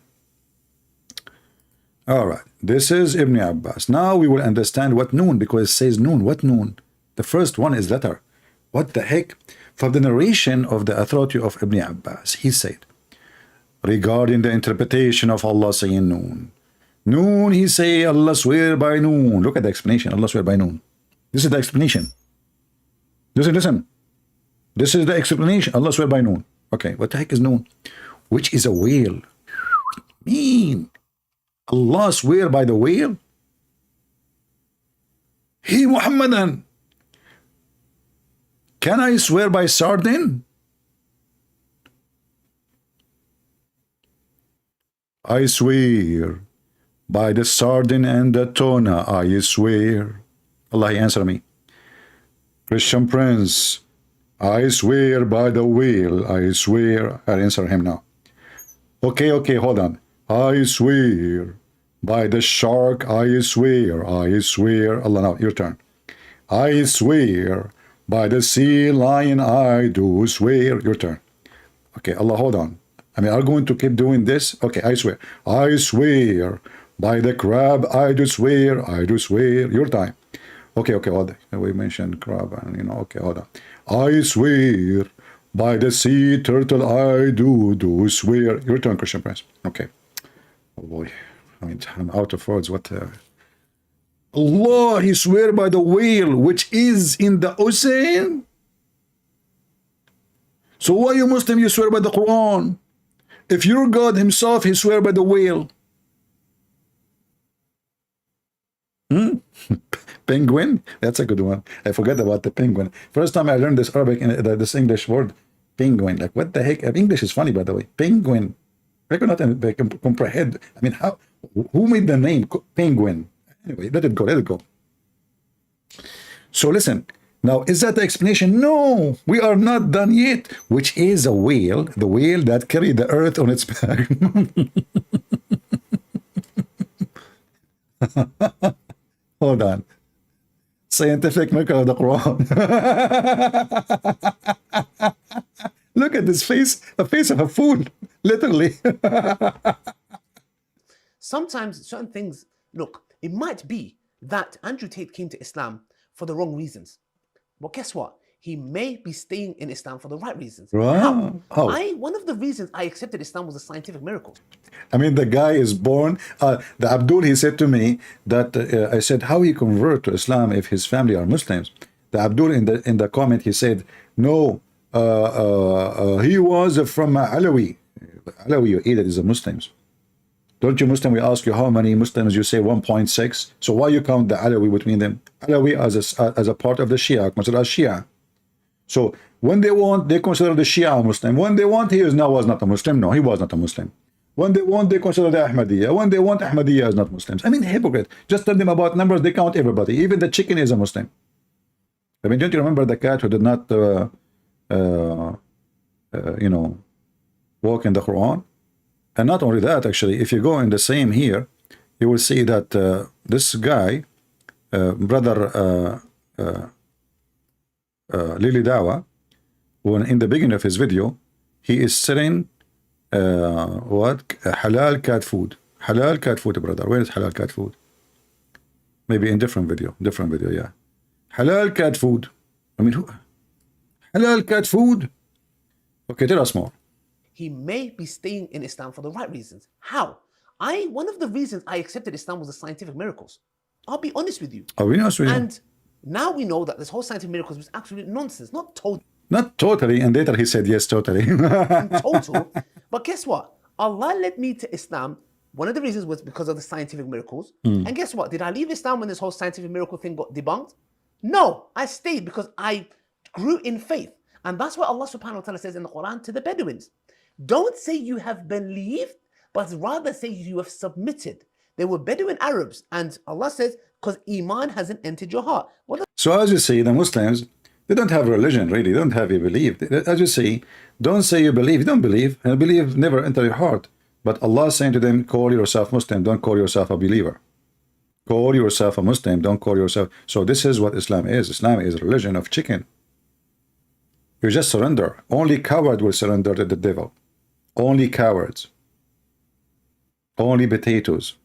All right, this is Ibn Abbas. Now we will understand what noon, because it says noon. What noon? The first one is letter. What the heck? From the narration of the authority of Ibn Abbas, he said, regarding the interpretation of Allah saying noon. Noon, he say, Allah swear by noon. Look at the explanation. Allah swear by noon. This is the explanation. Listen. This is the explanation. Allah swear by noon. Okay, what the heck is noon? Which is a whale. Mean. Allah swear by the whale? He Muhammadan. Can I swear by sardine? I swear by the sardine and the tuna, I swear. Allah, answer me. Christian Prince, I swear by the whale, I swear. I'll answer him now. Okay, hold on. I swear by the shark, I swear. Allah, now, your turn. I swear by the sea lion, I do swear. Your turn. Okay, Allah, hold on. I mean, are you going to keep doing this? Okay, I swear. I swear by the crab, I do swear. Your time. Okay, hold on. We mentioned crab, and okay, hold on. I swear by the sea turtle, I do swear. Your turn, Christian Prince. Okay. Oh boy. I mean, I'm out of words. What? Allah, he swear by the whale, which is in the ocean. So why you Muslim, you swear by the Quran? If your God himself, he swear by the whale. Penguin? That's a good one. I forgot about the penguin. First time I learned this Arabic, this English word, penguin. Like, what the heck? English is funny, by the way. Penguin. I cannot comprehend. I mean, how? Who made the name penguin? Anyway, let it go. So listen. Now, is that the explanation? No, we are not done yet. Which is a whale, the whale that carried the earth on its back. Hold on. Scientific miracle of the Quran. Look at this face, a face of a fool, literally. Sometimes certain things, look, it might be that Andrew Tate came to Islam for the wrong reasons. But guess what? He may be staying in Islam for the right reasons. Wow. How? How? One of the reasons I accepted Islam was a scientific miracle. I mean, the guy is born. The Abdul, he said to me that I said, how he convert to Islam if his family are Muslims? The Abdul in the comment, he said, no, he was from Alawi. Alawi, you eat it, is a Muslims. Don't you Muslim? We ask you how many Muslims, you say 1.6. So why you count the Alawi between them? Alawi as a part of the Shia, considered as Shia. So when they want, they consider the Shia a Muslim. When they want, was not a Muslim. No, he was not a Muslim. When they want, they consider the Ahmadiyya. When they want, Ahmadiyya is not Muslims. I mean, hypocrite. Just tell them about numbers, they count everybody. Even the chicken is a Muslim. I mean, don't you remember the cat who did not, you know, walk in the Quran? And not only that, actually, if you go in the same here, you will see that this guy, brother Lily DAWAH, when in the beginning of his video, he is selling halal cat food. Halal cat food, brother. Where is halal cat food? Maybe in different video, yeah. Halal cat food. I mean, who? Halal cat food. Okay, tell us more. He may be staying in Islam for the right reasons. How? One of the reasons I accepted Islam was the scientific miracles. I'll be honest with you. Are we honest with you? And now we know that this whole scientific miracles was absolute nonsense. Not totally. And later he said, yes, totally. total. But guess what? Allah led me to Islam. One of the reasons was because of the scientific miracles. And guess what? Did I leave Islam when this whole scientific miracle thing got debunked? No, I stayed because I grew in faith. And that's what Allah subhanahu wa ta'ala says in the Quran to the Bedouins. Don't say you have believed, but rather say you have submitted. They were Bedouin Arabs, and Allah says, because Iman hasn't entered your heart. So as you see, the Muslims, they don't have religion, really. They don't have a belief. As you see, don't say you believe. You don't believe, and belief never enter your heart. But Allah is saying to them, call yourself Muslim, don't call yourself a believer. Call yourself a Muslim, don't call yourself. So this is what Islam is. Islam is a religion of chicken. You just surrender. Only coward will surrender to the devil. Only cowards. Only potatoes.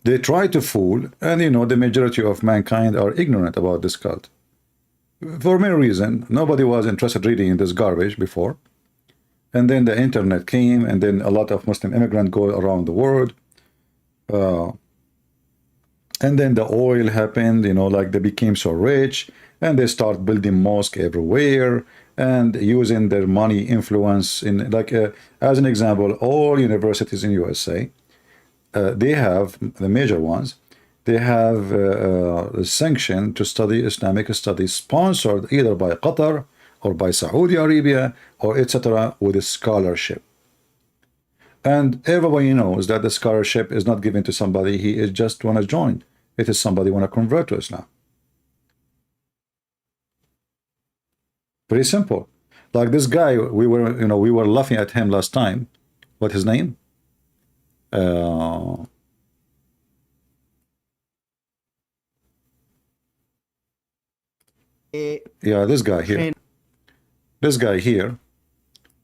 They try to fool, and you know, the majority of mankind are ignorant about this cult. For many reasons, nobody was interested reading in this garbage before. And then the internet came, and then a lot of Muslim immigrants go around the world. And then the oil happened, you know, like they became so rich, and they start building mosques everywhere, and using their money influence in, like, as an example, all universities in USA, they have, the major ones, they have a sanction to study Islamic studies sponsored either by Qatar or by Saudi Arabia or etc. with a scholarship. And everybody knows that the scholarship is not given to somebody he is just want to join. It is somebody want to convert to Islam. Pretty simple. Like this guy, we were laughing at him last time. What's his name? Yeah, this guy here. This guy here,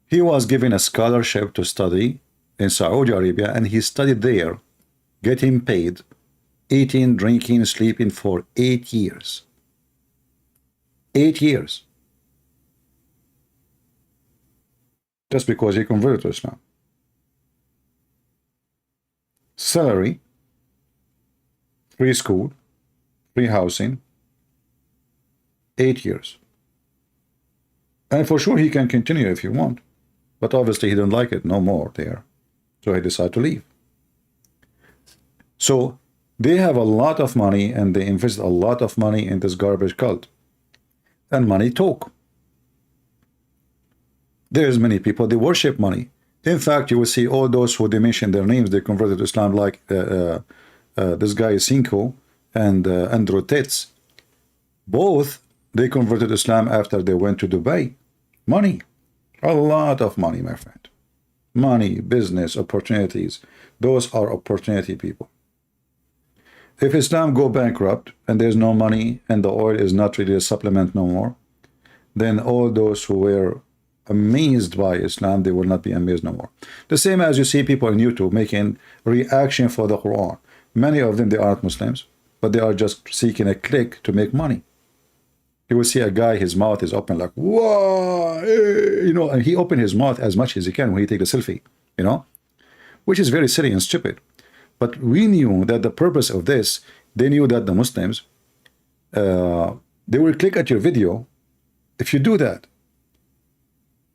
he was given a scholarship to study in Saudi Arabia, and he studied there, getting paid, eating, drinking, sleeping for 8 years. 8 years. Just because he converted to Islam. Salary, free school, free housing, 8 years. And for sure he can continue if you want. But obviously he didn't like it no more there. So he decided to leave. So they have a lot of money, and they invest a lot of money in this garbage cult. And money talk. There's many people, they worship money. In fact, you will see all those who they mention their names, they converted to Islam, like this guy Cinco and Andrew Tate. Both, they converted to Islam after they went to Dubai. Money. A lot of money, my friend. Money, business, opportunities. Those are opportunity people. If Islam go bankrupt and there's no money and the oil is not really a supplement no more, then all those who were amazed by Islam, they will not be amazed no more. The same as you see people on YouTube making reaction for the Quran. Many of them, they aren't Muslims, but they are just seeking a click to make money. You will see a guy, his mouth is open like, whoa, you know, and he opened his mouth as much as he can when he take a selfie, you know, which is very silly and stupid. But we knew that the purpose of this, they knew that the Muslims, they will click at your video if you do that.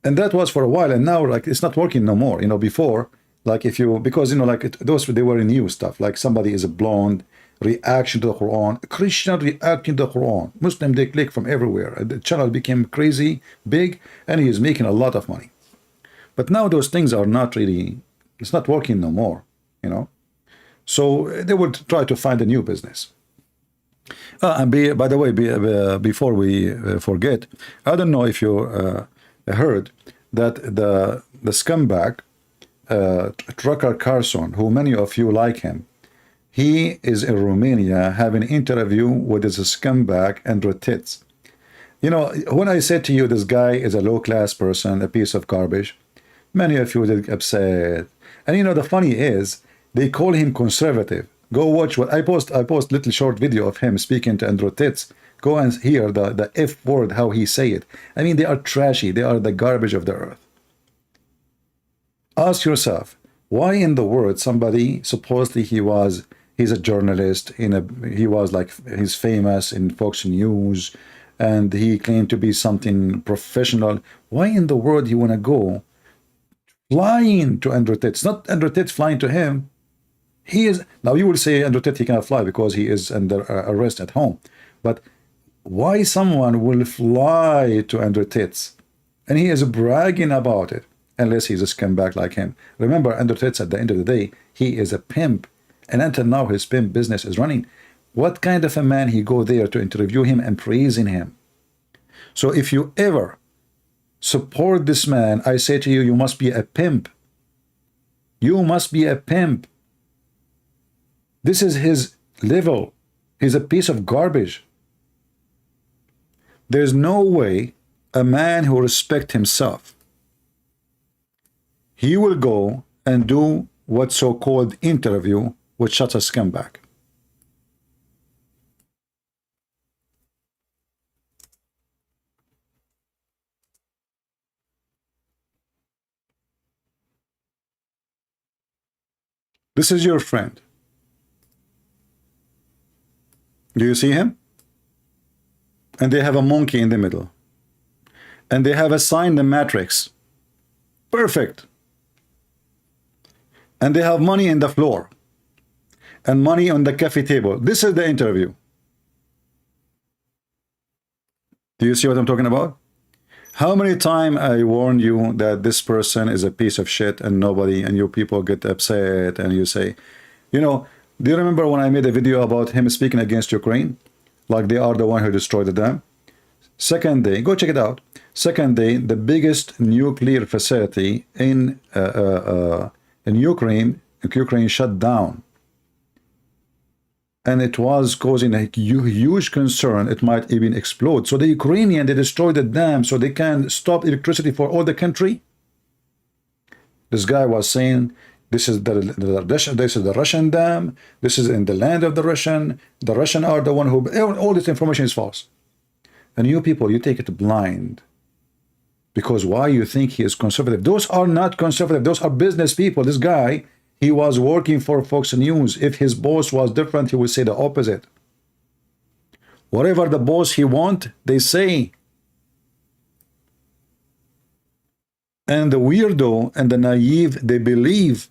And that was for a while, and now like it's not working no more. You know, before, like if you, because you know, like those, they were new stuff, like somebody is a blonde, reaction to the Quran, Christian reacting to the Quran, Muslim, they click from everywhere. The channel became crazy big, and he is making a lot of money. But now those things are not really, it's not working no more, you know. So they would try to find a new business. By the way, before we forget, I don't know if you heard that the scumbag Trucker Carson, who many of you like him, he is in Romania having an interview with his scumbag Andrew Tits. You know, when I said to you this guy is a low-class person, a piece of garbage, many of you get upset. And you know, the funny is, they call him conservative. Go watch what I post little short video of him speaking to Andrew Tits. Go and hear the F word, how he say it. I mean, they are trashy. They are the garbage of the earth. Ask yourself, why in the world somebody, supposedly he's a journalist, he's famous in Fox News, and he claimed to be something professional. Why in the world you want to go flying to Andrew Tits? Not Andrew Tits flying to him. He is, now you will say Andrew Tits, he cannot fly because he is under arrest at home. But why someone will fly to Andrew Tits? And he is bragging about it, unless he's a scumbag like him. Remember, Andrew Tits, at the end of the day, he is a pimp. And until now, his pimp business is running. What kind of a man he go there to interview him and praising him? So if you ever support this man, I say to you, you must be a pimp. You must be a pimp. This is his level. He's a piece of garbage. There's no way a man who respects himself, he will go and do what so-called interview with such a scumbag. This is your friend. Do you see him? And they have a monkey in the middle. And they have assigned the matrix. Perfect. And they have money in the floor. And money on the cafe table. This is the interview. Do you see what I'm talking about? How many times I warned you that this person is a piece of shit and nobody, and you people get upset and you say, you know, do you remember when I made a video about him speaking against Ukraine? Like they are the one who destroyed the dam? Second day, go check it out. Second day, the biggest nuclear facility in Ukraine shut down. And it was causing a huge concern. It might even explode. So the Ukrainian, they destroyed the dam so they can stop electricity for all the country. This guy was saying, this is the Russian dam. This is in the land of the Russian. The Russian are the one who, all this information is false. And you people, you take it blind. Because why you think he is conservative? Those are not conservative. Those are business people. This guy, he was working for Fox News. If his boss was different, he would say the opposite. Whatever the boss he want, they say. And the weirdo and the naive, they believe.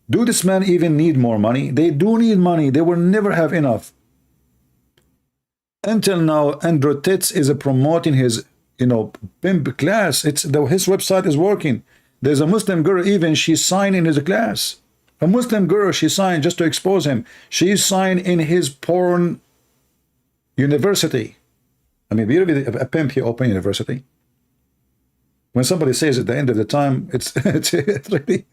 Do this man even need more money? They do need money. They will never have enough. Until now, Andrew Tits is promoting his, pimp class. His website is working. There's a Muslim girl, even she signed in his class. A Muslim girl, she signed just to expose him. She signed in his porn university. I mean, a pimp, he open university. When somebody says at the end of the time, it's really...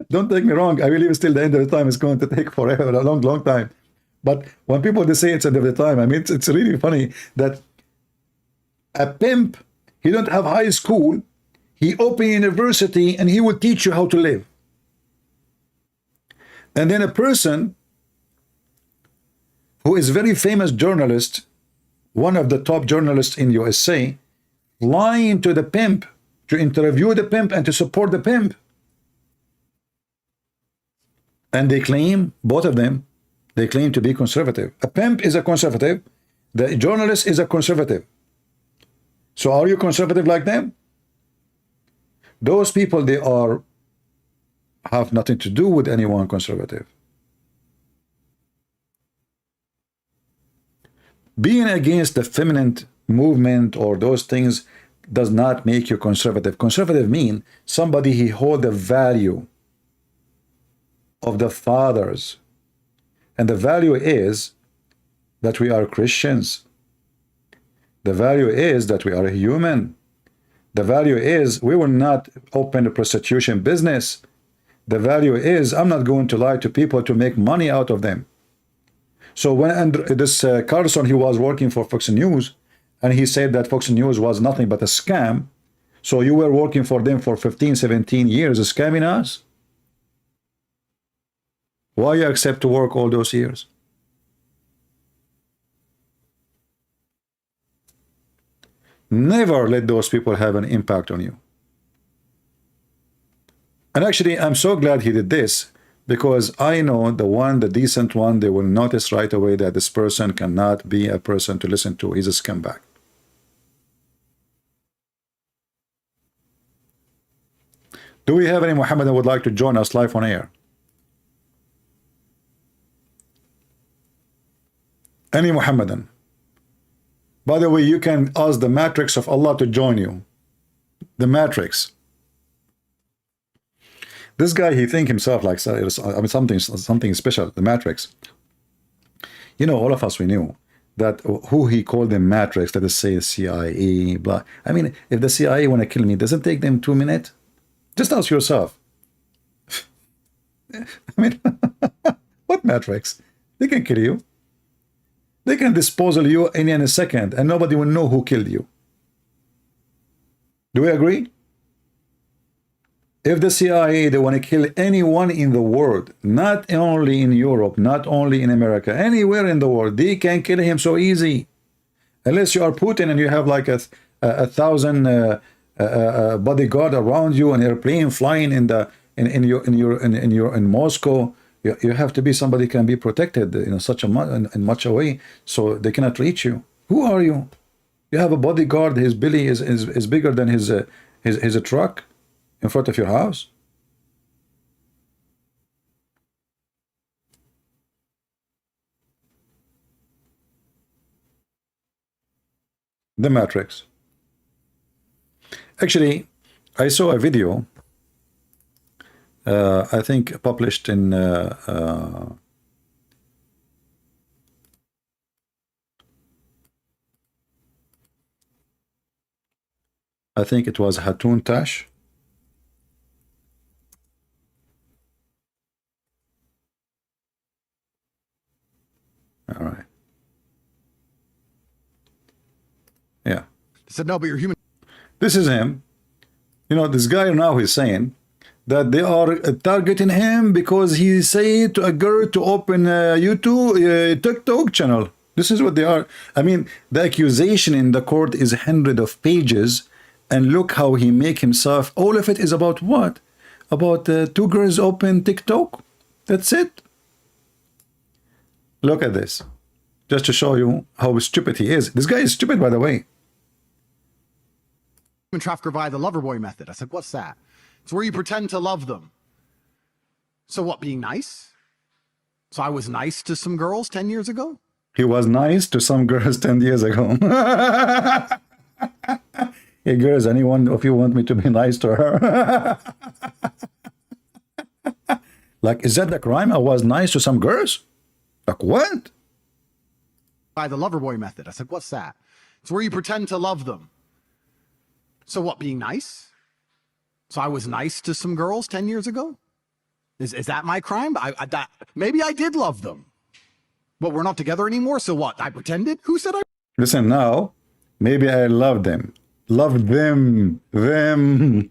Don't take me wrong. I believe still the end of the time is going to take forever, a long, long time. But when people they say it's the end of the time, I mean, it's really funny that A pimp, he don't have high school, he open university, and he will teach you how to live. And then a person who is very famous journalist, one of the top journalists in USA, lying to the pimp to interview the pimp and to support the pimp. And they claim, both of them, they claim to be conservative. A pimp is a conservative. The journalist is a conservative. So are you conservative like them? Those people, they have nothing to do with anyone conservative. Being against the feminine movement or those things does not make you conservative. Conservative mean somebody he hold the value of the fathers. And the value is that we are Christians. The value is that we are human. The value is we will not open a prostitution business. The value is I'm not going to lie to people to make money out of them. So when this Carlson, he was working for Fox News, and he said that Fox News was nothing but a scam. So you were working for them for 15, 17 years, scamming us? Why you accept to work all those years? Never let those people have an impact on you. And actually, I'm so glad he did this, because I know the decent one, they will notice right away that this person cannot be a person to listen to. He's a scumbag. Do we have any Muhammad that would like to join us live on air? Any Muhammadan? By the way, you can ask the matrix of Allah to join you. The matrix. This guy, he think himself like something special. The matrix. You know, all of us, we knew that who he called the matrix. Let us say CIA. Blah. I mean, if the CIA want to kill me, does it take them 2 minutes? Just ask yourself. I mean, what matrix? They can kill you. They can dispose of you in a second, and nobody will know who killed you. Do we agree? If the CIA, they want to kill anyone in the world, not only in Europe, not only in America, anywhere in the world, they can kill him so easy. Unless you are Putin and you have like a 1,000 bodyguard around you, an airplane flying in Moscow. You have to be somebody can be protected in such a much a way, so they cannot reach you. Who are you? You have a bodyguard. His belly is bigger than his truck in front of your house. The Matrix. Actually, I saw a video. I think published in I think it was Hatun Tash. All right. Yeah. I said, no, but you're human. This is him. You know, this guy now is saying that they are targeting him because he said to a girl to open a YouTube, TikTok channel. This is what they are. I mean, the accusation in the court is 100 of pages, and look how he make himself. All of it is about what? About 2 girls open TikTok. That's it. Look at this, just to show you how stupid he is. This guy is stupid, by the way. Human trafficker via the lover boy method. I said, what's that? It's where you pretend to love them. So what, being nice? So I was nice to some girls 10 years ago? He was nice to some girls 10 years ago. Hey girls, anyone of you want me to be nice to her? Like, is that the crime? I was nice to some girls? Like, what? By the lover boy method. I said, what's that? It's where you pretend to love them. So what, being nice? So I was nice to some girls 10 years ago? Is that my crime? Maybe I did love them. But we're not together anymore, so what? I pretended? Who said I... Listen, now Maybe I love them. Love them. Them.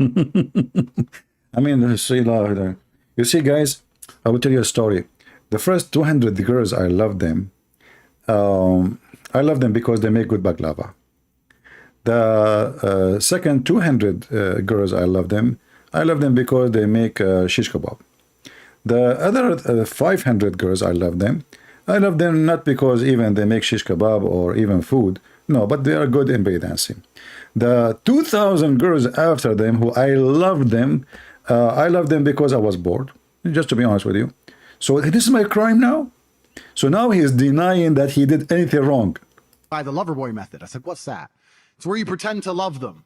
I mean, you see, guys, I will tell you a story. The first 200 girls, I love them. I love them because they make good baklava. The second 200 girls, I love them. I love them because they make shish kebab. The other 500 girls, I love them. I love them not because even they make shish kebab or even food. No, but they are good in belly dancing. The 2,000 girls after them, who I love them because I was bored, just to be honest with you. So this is my crime now? So now he is denying that he did anything wrong. By the lover boy method. I said, what's that? It's where you pretend to love them.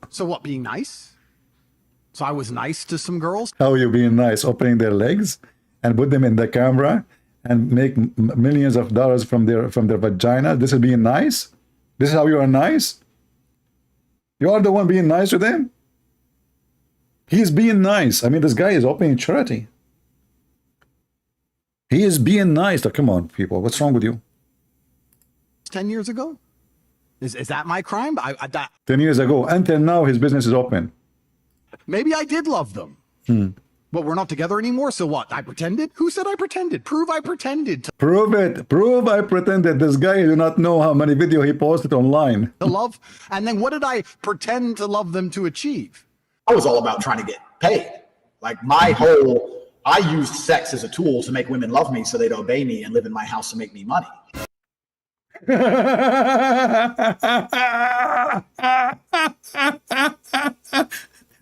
So what, being nice? So I was nice to some girls. How are you being nice? Opening their legs and put them in the camera and make millions of dollars from their vagina? This is being nice? This is how you are nice? You are the one being nice to them? He's being nice. I mean, this guy is opening charity. He is being nice. Come on, people. What's wrong with you? 10 years ago? Is that my crime? 10 years ago. Until now, his business is open. Maybe I did love them. But we're not together anymore, so what? I pretended? Who said I pretended? Prove I pretended to Prove it. Prove I pretended. This guy, you do not know how many videos he posted online. love. And then what did I pretend to love them to achieve? I was all about trying to get paid. Like I used sex as a tool to make women love me so they'd obey me and live in my house and make me money.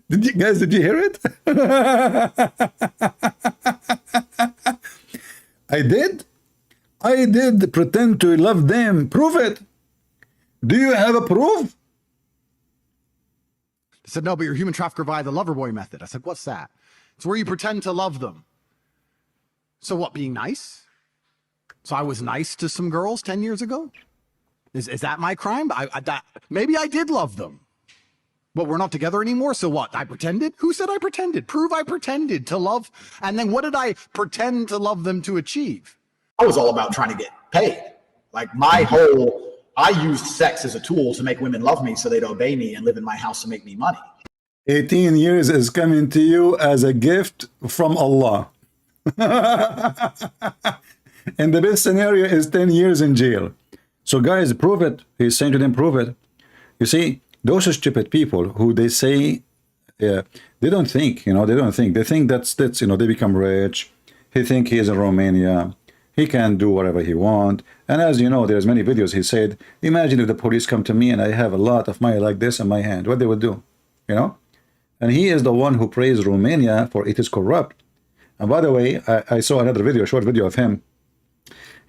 Did you hear it? I did pretend to love them. Prove it. Do you have a proof? They said, no, but you're a human trafficker via the lover boy method. I said, what's that? It's where you pretend to love them. So what, being nice? So I was nice to some girls 10 years ago? Is that my crime? Maybe I did love them. But we're not together anymore, so what? I pretended? Who said I pretended? Prove I pretended to love. And then what did I pretend to love them to achieve? I was all about trying to get paid. Like I used sex as a tool to make women love me so they'd obey me and live in my house and make me money. 18 years is coming to you as a gift from Allah. And the best scenario is 10 years in jail. So guys, prove it. He's saying to them, prove it. You see, those stupid people who they say, they don't think, they don't think. They think that's they become rich. He think he is in Romania. He can do whatever he want. And as you know, there's many videos he said, imagine if the police come to me and I have a lot of money like this in my hand, what they would do, And he is the one who praised Romania for it is corrupt. And by the way, I saw another video, a short video of him.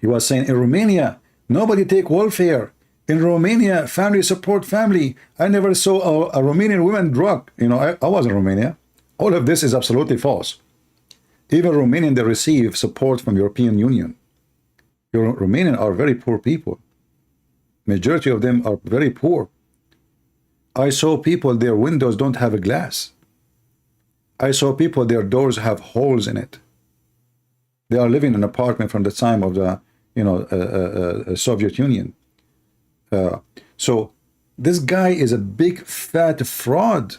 He was saying, in Romania, nobody take welfare. In Romania, family support family. I never saw a Romanian woman drug. I was in Romania. All of this is absolutely false. Even Romanian, they receive support from European Union. Romanian are very poor people. Majority of them are very poor. I saw people, their windows don't have a glass. I saw people, their doors have holes in it. They are living in an apartment from the time of the, Soviet Union. So this guy is a big fat fraud.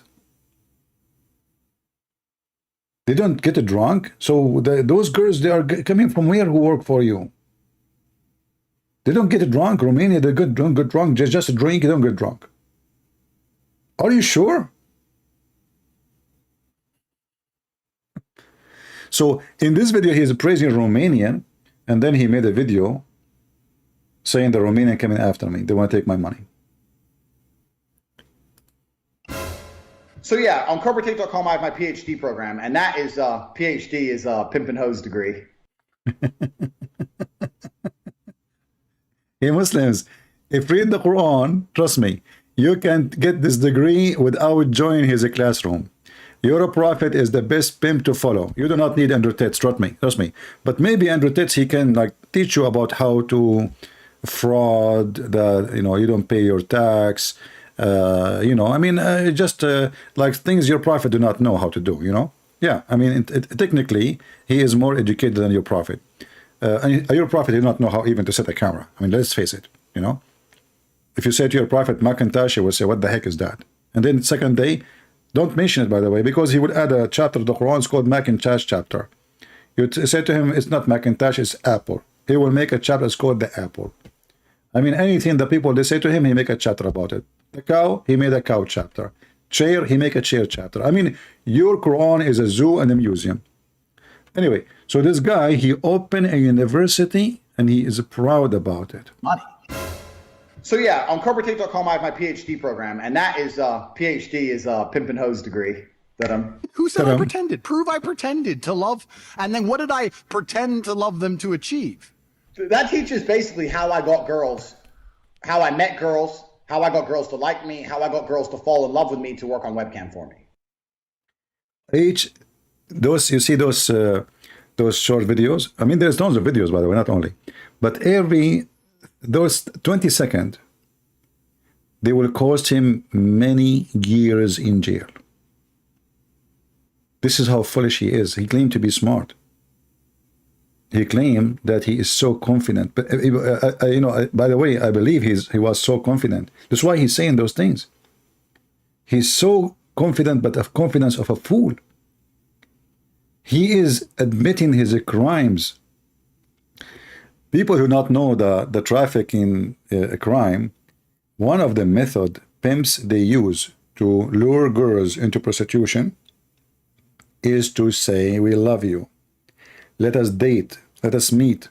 They don't get drunk. So those girls, they are coming from where who work for you? They don't get drunk. Romania, they get drunk. Just a drink, they don't get drunk. Are you sure? So in this video, he is praising Romanian, and then he made a video saying the Romanian coming after me. They want to take my money. So yeah, on corporatetape.com, I have my PhD program, and that is PhD is pimp and hose degree. Hey Muslims, if you read the Quran, trust me, you can get this degree without joining his classroom. Your prophet is the best pimp to follow. You do not need Andrew Tate, trust me. But maybe Andrew Tate, he can teach you about how to fraud, you don't pay your tax, just like things your prophet do not know how to do, Yeah, technically, he is more educated than your prophet. And your prophet did not know how even to set a camera. Let's face it, If you say to your prophet Macintosh, he will say, what the heck is that? And then second day, don't mention it, by the way, because he would add a chapter of the Quran. It's called Macintosh chapter. You say to him, it's not Macintosh, it's Apple. He will make a chapter, it's called the Apple. I mean, anything the people, they say to him, he make a chapter about it. The cow, he made a cow chapter. Chair, he make a chair chapter. I mean, your Quran is a zoo and a museum. Anyway, so this guy, he opened a university and he is proud about it. Money. So yeah, on corporatetape.com, I have my PhD program, and that is PhD is a pimp and hose degree that I'm. Who said I pretended? Prove I pretended to love. And then what did I pretend to love them to achieve? That teaches basically how I got girls, how I met girls, how I got girls to like me, how I got girls to fall in love with me to work on webcam for me. Those, you see those short videos? I mean, there's tons of videos, by the way, not only. But those 20 seconds, they will cost him many years in jail. This is how foolish he is. He claimed to be smart. He claimed that he is so confident. But you know, by the way, I believe he was so confident. That's why he's saying those things. He's so confident, but of confidence of a fool. He is admitting his crimes. People who not know the trafficking crime, one of the method pimps they use to lure girls into prostitution is to say, we love you. Let us date. Let us meet.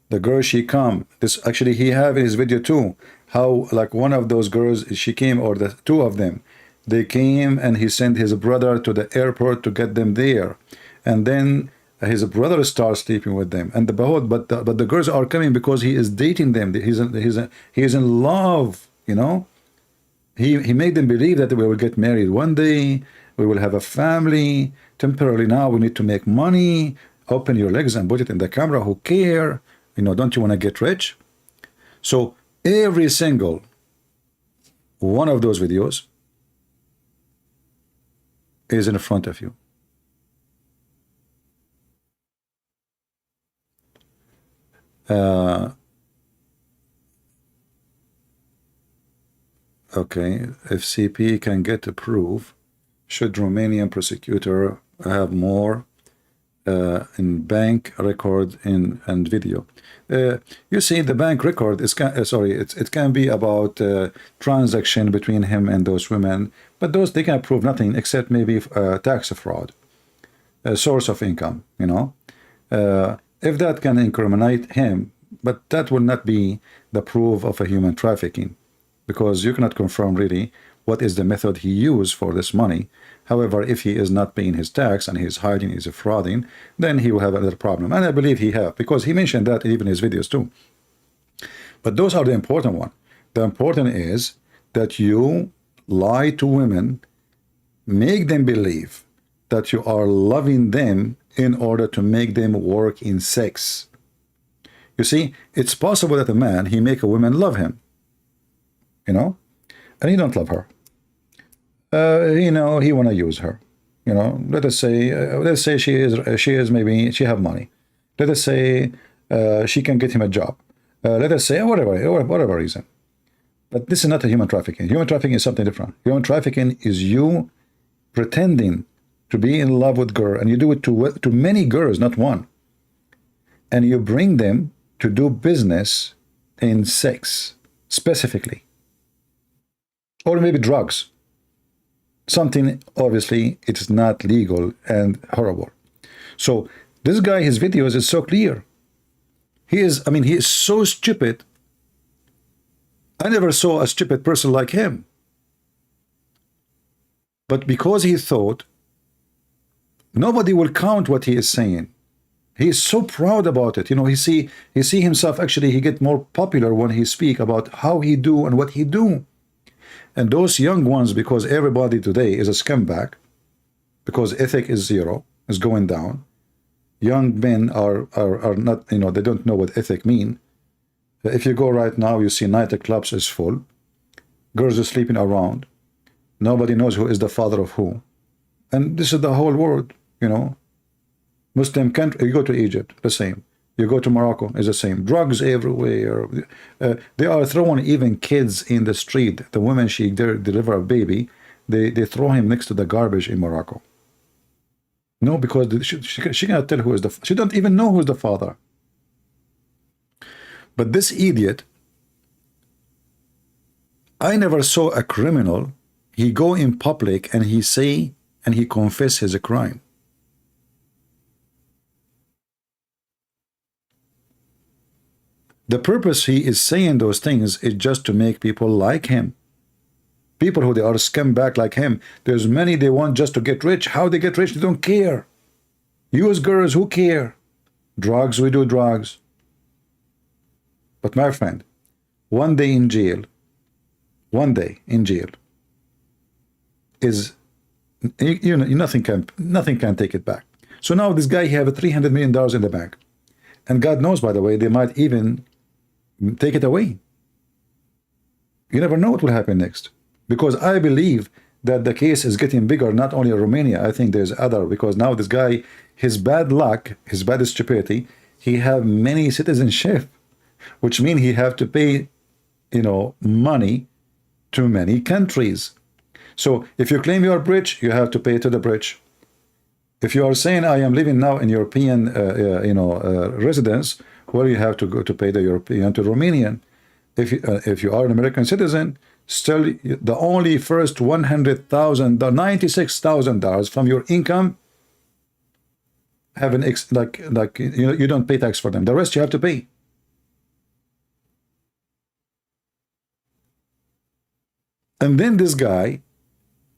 The girl, she come. This actually, he have in his video too, how like one of those girls, she came, or the two of them, they came and he sent his brother to the airport to get them there. And then his brother starts sleeping with them. And but the girls are coming because he is dating them. He is in love, you know. He made them believe that we will get married one day, we will have a family. Temporarily now we need to make money. Open your legs and put it in the camera. Who care? You know, don't you want to get rich? So every single one of those videos is in front of you. Okay, if CP can get a proof, should Romanian prosecutor have more in bank record and video? You see, the bank record is it can be about transaction between him and those women, but those they can prove nothing except maybe tax fraud, a source of income. You know, if that can incriminate him, but that will not be the proof of a human trafficking, because you cannot confirm really what is the method he used for this money. However, if he is not paying his tax and he's hiding, he's frauding, then he will have another problem. And I believe he have, because he mentioned that even in his videos too. But those are the important one. The important is that you lie to women, make them believe that you are loving them in order to make them work in sex. You see, it's possible that a man, he make a woman love him, you know, and he don't love her. You know, he want to use her. You know, let us say she is maybe she have money. Let us say she can get him a job. Let us say whatever reason. But this is not a human trafficking. Human trafficking is something different. Human trafficking is you pretending to be in love with girl, and you do it to many girls, not one. And you bring them to do business in sex specifically, or maybe drugs. Something obviously it is not legal and horrible. So this guy, his videos is so clear. He is so stupid. I never saw a stupid person like him. But because he thought nobody will count what he is saying, he is so proud about it. You know, he see himself, actually he get more popular when he speak about how he do and what he do. And those young ones, because everybody today is a scumbag, because ethic is zero, is going down. Young men are not, you know, they don't know what ethic mean. If you go right now, you see nightclubs is full. Girls are sleeping around. Nobody knows who is the father of who. And this is the whole world, you know. Muslim country, you go to Egypt, the same. You go to Morocco, it's the same. Drugs everywhere. They are throwing even kids in the street. The woman, she deliver a baby, they throw him next to the garbage in Morocco. No, because she cannot tell who is she don't even know who's the father. But this idiot, I never saw a criminal, he go in public and he say and he confess his crime. The purpose he is saying those things is just to make people like him. People who they are scumbag like him. There's many they want just to get rich. How they get rich, they don't care. Use girls, who care? Drugs, we do drugs. But my friend, one day in jail is, you know, nothing can take it back. So now this guy, he have $300 million in the bank. And God knows, by the way, they might even take it away. You never know what will happen next. Because I believe that the case is getting bigger, not only in Romania, I think there's other, because now this guy, his bad luck, his bad stupidity, he have many citizenship, which means he have to pay, you know, money to many countries. So if you claim you are rich, you have to pay to the rich. If you are saying I am living now in European, residence, well, you have to go to pay the European to Romanian. If you are an American citizen, still the only first $100,000, $96,000 from your income have an you don't pay tax for them. The rest you have to pay. And then this guy,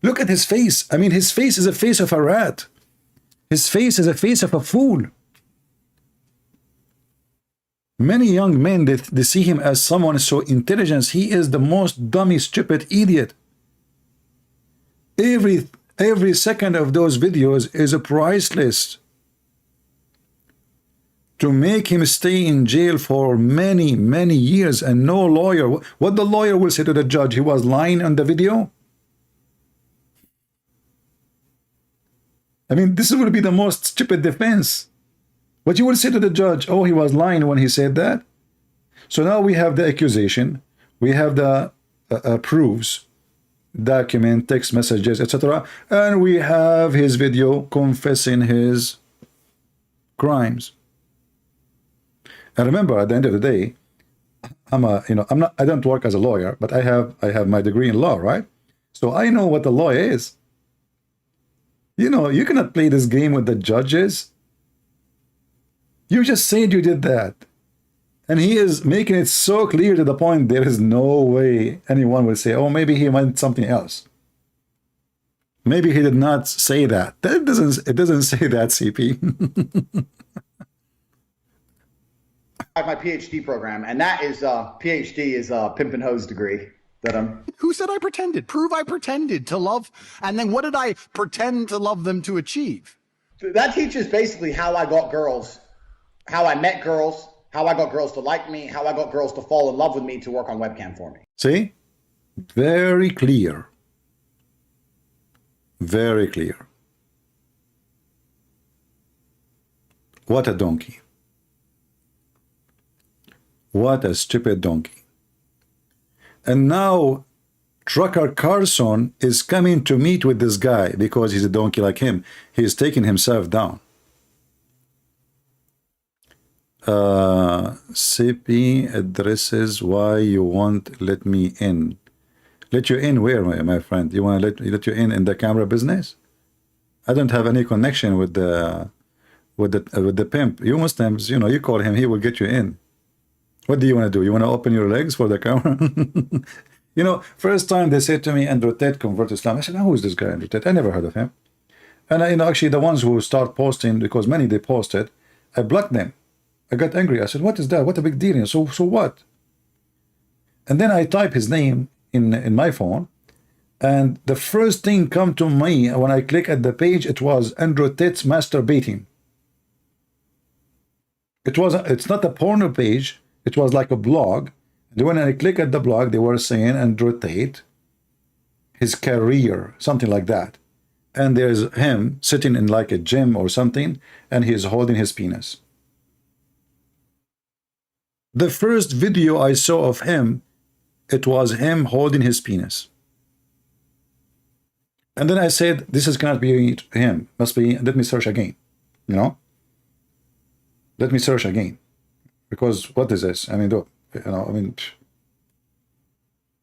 look at his face. I mean, his face is a face of a rat. His face is a face of a fool. Many young men, they see him as someone so intelligent. He is the most dummy, stupid idiot. Every second of those videos is a priceless. To make him stay in jail for many, many years and no lawyer. What the lawyer will say to the judge? He was lying on the video? I mean, this will be the most stupid defense. What you will say to the judge? Oh, he was lying when he said that. So now we have the accusation, we have the proofs, document, text messages, etc., and we have his video confessing his crimes. And remember, at the end of the day, I don't work as a lawyer, but I have my degree in law, right? So I know what the law is. You know, you cannot play this game with the judges. You just said you did that. And he is making it so clear to the point there is no way anyone will say, oh, maybe he meant something else. Maybe he did not say that. It doesn't say that, CP. I have my PhD program, and that is PhD is a pimp and hose degree that I'm. Who said I pretended? Prove I pretended to love. And then what did I pretend to love them to achieve? That teaches basically how I got girls, how I met girls, how I got girls to like me, how I got girls to fall in love with me to work on webcam for me. See? Very clear. Very clear. What a donkey. What a stupid donkey. And now Trucker Carson is coming to meet with this guy because he's a donkey like him. He's taking himself down. CP addresses why you won't let me in. Let you in where, my friend? You want to let you in the camera business? I don't have any connection with the pimp. You Muslims, you know, you call him, he will get you in. What do you want to do? You want to open your legs for the camera? You know, first time they said to me, Andrew Tate convert to Islam. I said, who is this guy, Andrew Tate? I never heard of him. And you know, actually the ones who start posting, because many they posted, I blocked them. I got angry. I said, what is that? What a big deal. So what? And then I type his name in my phone, and the first thing come to me when I click at the page, it was Andrew Tate's masturbating. It's not a porno page. It was like a blog. And when I click at the blog, they were saying Andrew Tate, his career, something like that. And there's him sitting in like a gym or something, and he's holding his penis. The first video I saw of him, it was him holding his penis. And then I said, this is cannot be him. Must be, let me search again. You know? Let me search again. Because what is this? I mean,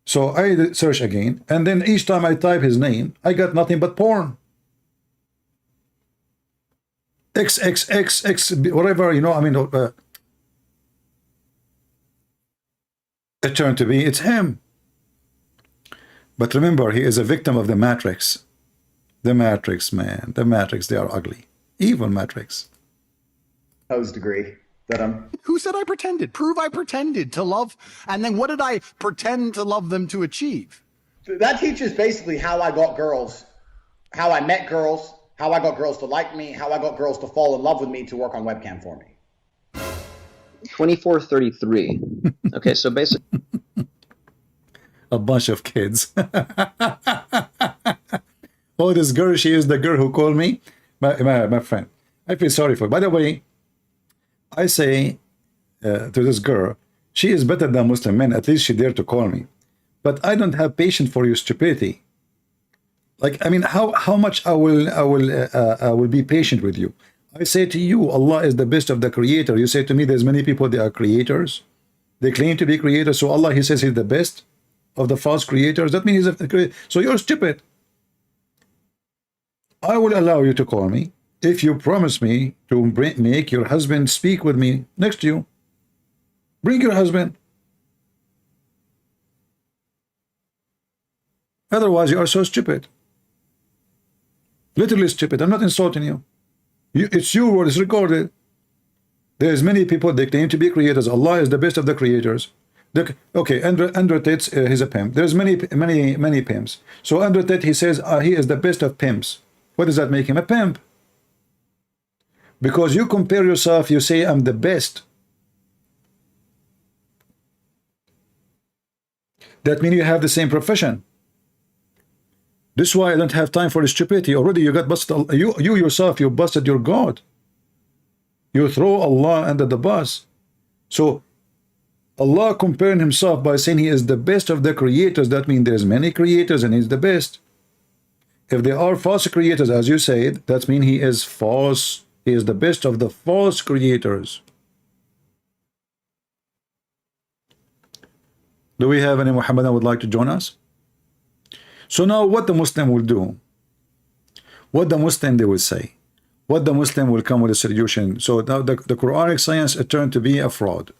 so I search again, and then each time I type his name, I got nothing but porn. XXXX, whatever, it turned to be, it's him. But remember, he is a victim of the Matrix. The Matrix, man. The Matrix, they are ugly. Evil Matrix. Degree that I'm. Who said I pretended? Prove I pretended to love. And then what did I pretend to love them to achieve? That teaches basically how I got girls, how I met girls, how I got girls to like me, how I got girls to fall in love with me to work on webcam for me. 2433. Okay, so basically A bunch of kids. Oh, this girl, she is the girl who called me. My friend. I feel sorry for her. By the way, I say to this girl, she is better than Muslim men. At least she dared to call me. But I don't have patience for your stupidity. Like, I mean, how much I will be patient with you. I say to you, Allah is the best of the creator. You say to me, there's many people, they are creators. They claim to be creators. So Allah, he says he's the best of the false creators. That means he's a creator. So you're stupid. I will allow you to call me if you promise me to make your husband speak with me next to you. Bring your husband. Otherwise, you are so stupid. Literally stupid. I'm not insulting you. It's your word. It's recorded. There's many people, they claim to be creators. Allah is the best of the creators. Okay, Andrew Tate, he's a pimp. There's many pimps. So Andrew Tate, he says he is the best of pimps. What does that make him? A pimp. Because you compare yourself, you say, I'm the best. That means you have the same profession. This is why I don't have time for the stupidity. Already you got busted. You yourself, you busted your God. You throw Allah under the bus. So Allah comparing himself by saying he is the best of the creators. That means there's many creators and he's the best. If there are false creators, as you said, that means he is false. He is the best of the false creators. Do we have any Muhammadan would like to join us? So now what the Muslim will do, what the Muslim they will say, what the Muslim will come with a solution. So now the Quranic science it turned to be a fraud.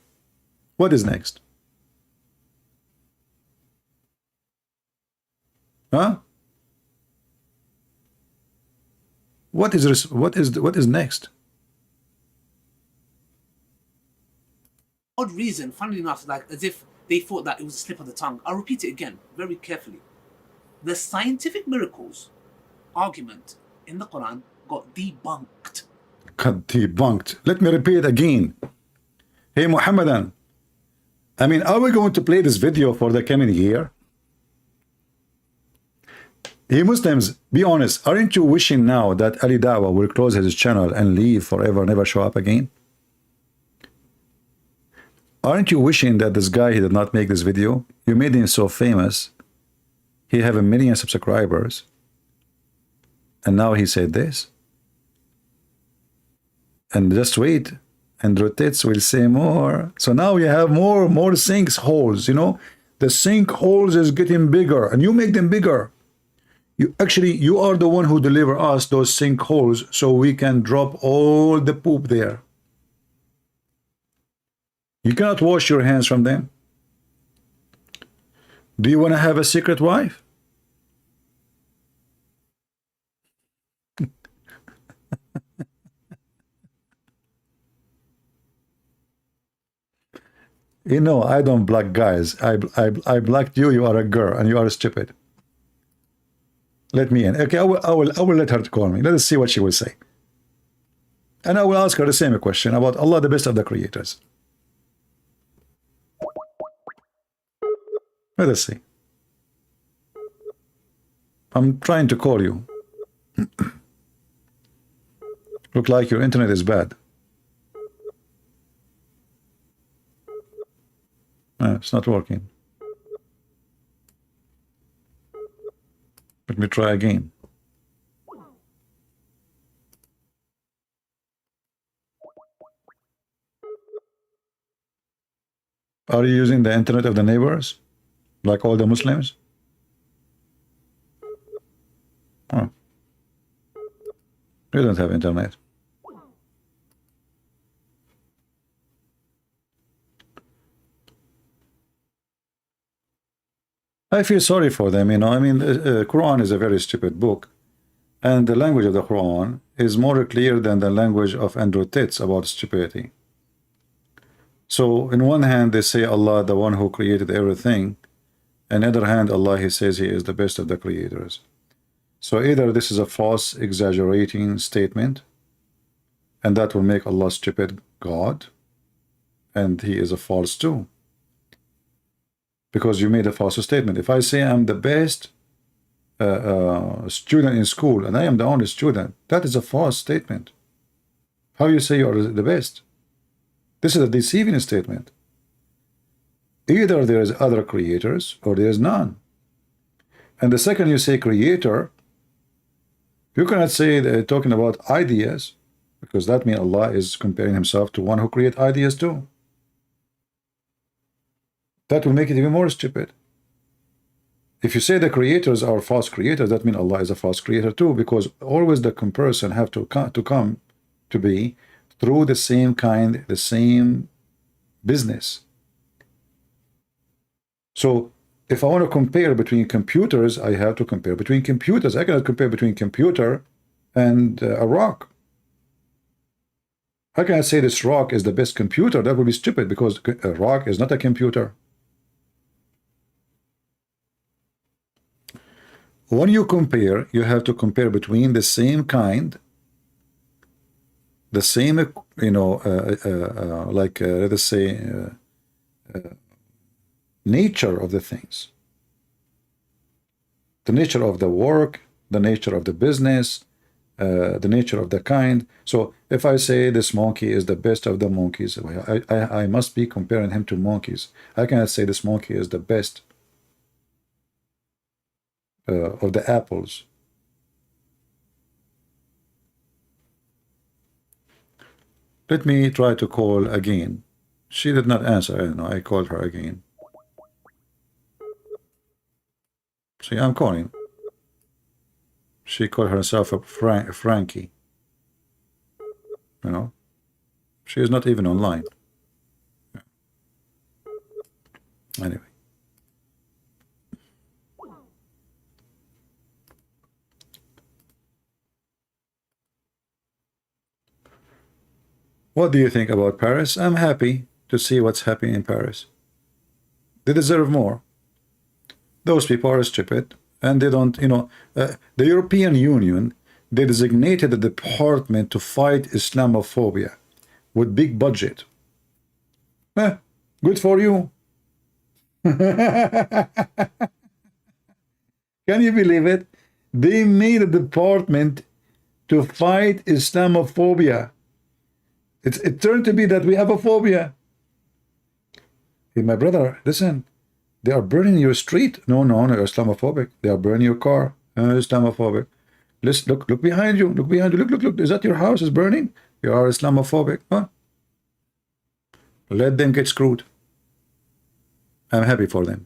What is next? Huh? What is next? Odd reason, funnily enough, like as if they thought that it was a slip of the tongue. I'll repeat it again, very carefully. The scientific miracles argument in the Quran got debunked. Got debunked. Let me repeat it again. Hey Muhammadan, I mean, are we going to play this video for the coming year? Hey Muslims, be honest, aren't you wishing now that Ali Dawah will close his channel and leave forever, never show up again? Aren't you wishing that this guy, he did not make this video? You made him so famous. He have 1 million subscribers. And now he said this. And just wait. And rotates will say more. So now you have more sinkholes, you know. The sinkholes is getting bigger. And you make them bigger. You are the one who deliver us those sinkholes so we can drop all the poop there. You cannot wash your hands from them. Do you want to have a secret wife? You know, I don't block guys. I blocked you. You are a girl and you are stupid. Let me in. Okay, I will let her call me. Let us see what she will say. And I will ask her the same question about Allah, the best of the creators. Let us see. I'm trying to call you. Look like your internet is bad. It's not working. Let me try again. Are you using the internet of the neighbors, like all the Muslims? Oh. You don't have internet. I feel sorry for them, you know. I mean, Quran is a very stupid book, and the language of the Quran is more clear than the language of Andrew Tate about stupidity. So, in one hand, they say Allah, the one who created everything, and on the other hand, Allah, He says He is the best of the creators. So, either this is a false, exaggerating statement, and that will make Allah stupid God, and He is a false too, because you made a false statement. If I say I'm the best student in school, and I am the only student, that is a false statement. How you say you are the best? This is a deceiving statement. Either there is other creators or there is none. And the second you say creator, you cannot say they're talking about ideas, because that means Allah is comparing Himself to one who creates ideas too. That will make it even more stupid. If you say the creators are false creators, that means Allah is a false creator too, because always the comparison have to come to be through the same kind, the same business. So if I want to compare between computers, I have to compare between computers. I cannot compare between computer and a rock. I cannot say this rock is the best computer. That would be stupid, because a rock is not a computer. When you compare, you have to compare between the same kind, the same, you know, like let us say, nature of the things, the nature of the work, the nature of the business, the nature of the kind. So if I say this monkey is the best of the monkeys, I must be comparing him to monkeys. I cannot say this monkey is the best of the apples. Let me try to call again. She did not answer. I don't know. I called her again. See, I'm calling. She called herself a Frankie. You know, she is not even online. Anyway. What do you think about Paris? I'm happy to see what's happening in Paris. They deserve more. Those people are stupid, and they don't, you know, the European Union, they designated a department to fight Islamophobia with big budget. Good for you. Can you believe it? They made a department to fight Islamophobia. It turned to be that we have a phobia. Hey, my brother, listen. They are burning your street. No, you're Islamophobic. They are burning your car. Islamophobic. Listen, look behind you. Look behind you. Look. Is that your house is burning? You are Islamophobic. Huh? Let them get screwed. I'm happy for them.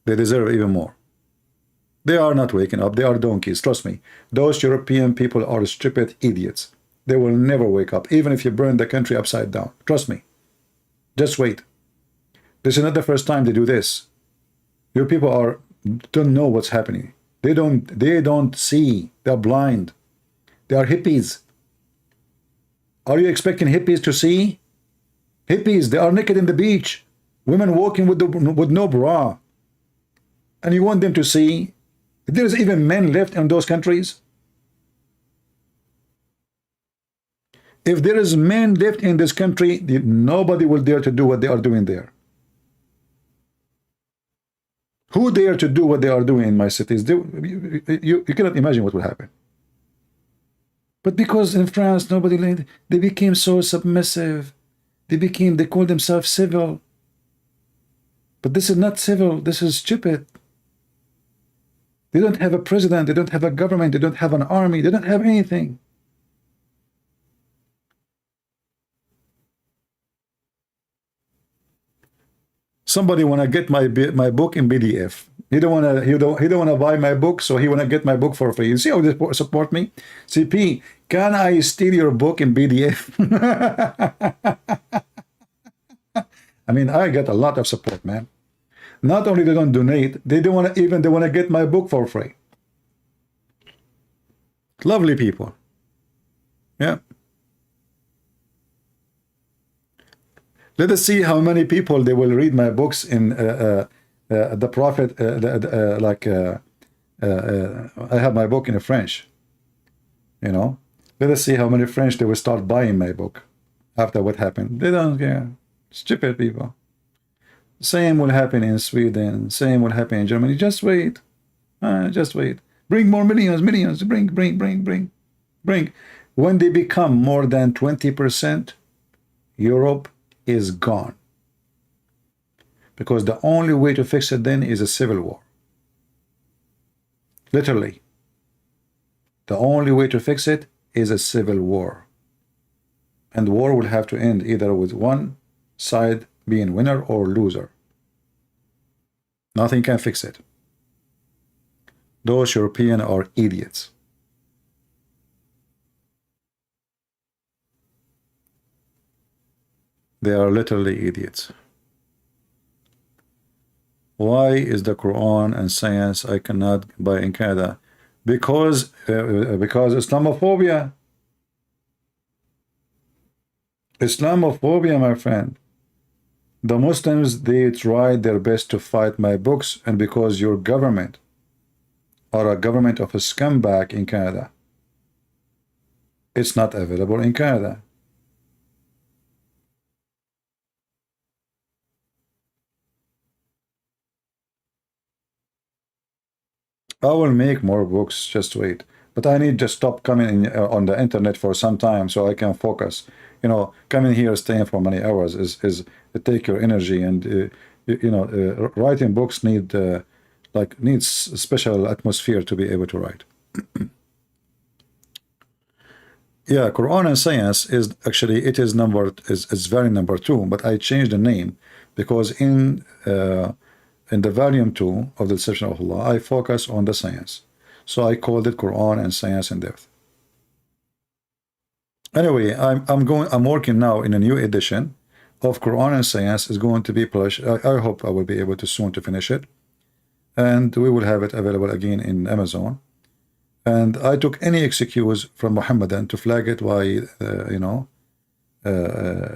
They deserve even more. They are not waking up. They are donkeys. Trust me. Those European people are stupid idiots. They will never wake up, even if you burn the country upside down. Trust me. Just wait. This is not the first time they do this. Your people don't know what's happening. They don't see. They're blind. They are hippies. Are you expecting hippies to see? Hippies, they are naked in the beach. Women walking with no bra. And you want them to see? There's even men left in those countries. If there is men left in this country, nobody will dare to do what they are doing there. Who dare to do what they are doing in my cities? You cannot imagine what will happen. But because in France, they became so submissive. They call themselves civil. But this is not civil. This is stupid. They don't have a president. They don't have a government. They don't have an army. They don't have anything. Somebody wanna get my book in PDF. He don't wanna buy my book, so he wanna get my book for free. You see how they support me? CP, can I steal your book in PDF? I mean, I get a lot of support, man. Not only they don't donate, they don't want to even, they want to get my book for free. Lovely people. Yeah. Let us see how many people they will read my books in the Prophet. I have my book in French. You know, let us see how many French they will start buying my book after what happened. They don't care. Stupid people. Same will happen in Sweden. Same will happen in Germany. Just wait. Just wait. Bring more millions. Bring. When they become more than 20%, Europe is gone. Because the only way to fix it then is a civil war. Literally. The only way to fix it is a civil war. And war will have to end either with one side being winner or loser. Nothing can fix it. Those Europeans are idiots. They are literally idiots. Why is the Quran and science I cannot buy in Canada? Because Islamophobia. Islamophobia, my friend. The Muslims, they tried their best to fight my books, and because your government are a government of a scumbag in Canada, it's not available in Canada. I will make more books, just wait. But I need to stop coming in, on the internet for some time so I can focus. You know, coming here, staying for many hours is take your energy, and writing books needs a special atmosphere to be able to write. Yeah, Quran and science is actually, it is very number 2, but I changed the name because in the volume 2 of the Deception of Allah, I focus on the science. So I called it Quran and Science in Depth. Anyway, I'm working now in a new edition of Quran and Science. Is going to be published. I hope I will be able to soon to finish it. And we will have it available again in Amazon. And I took any excuse from Muhammadan to flag it by,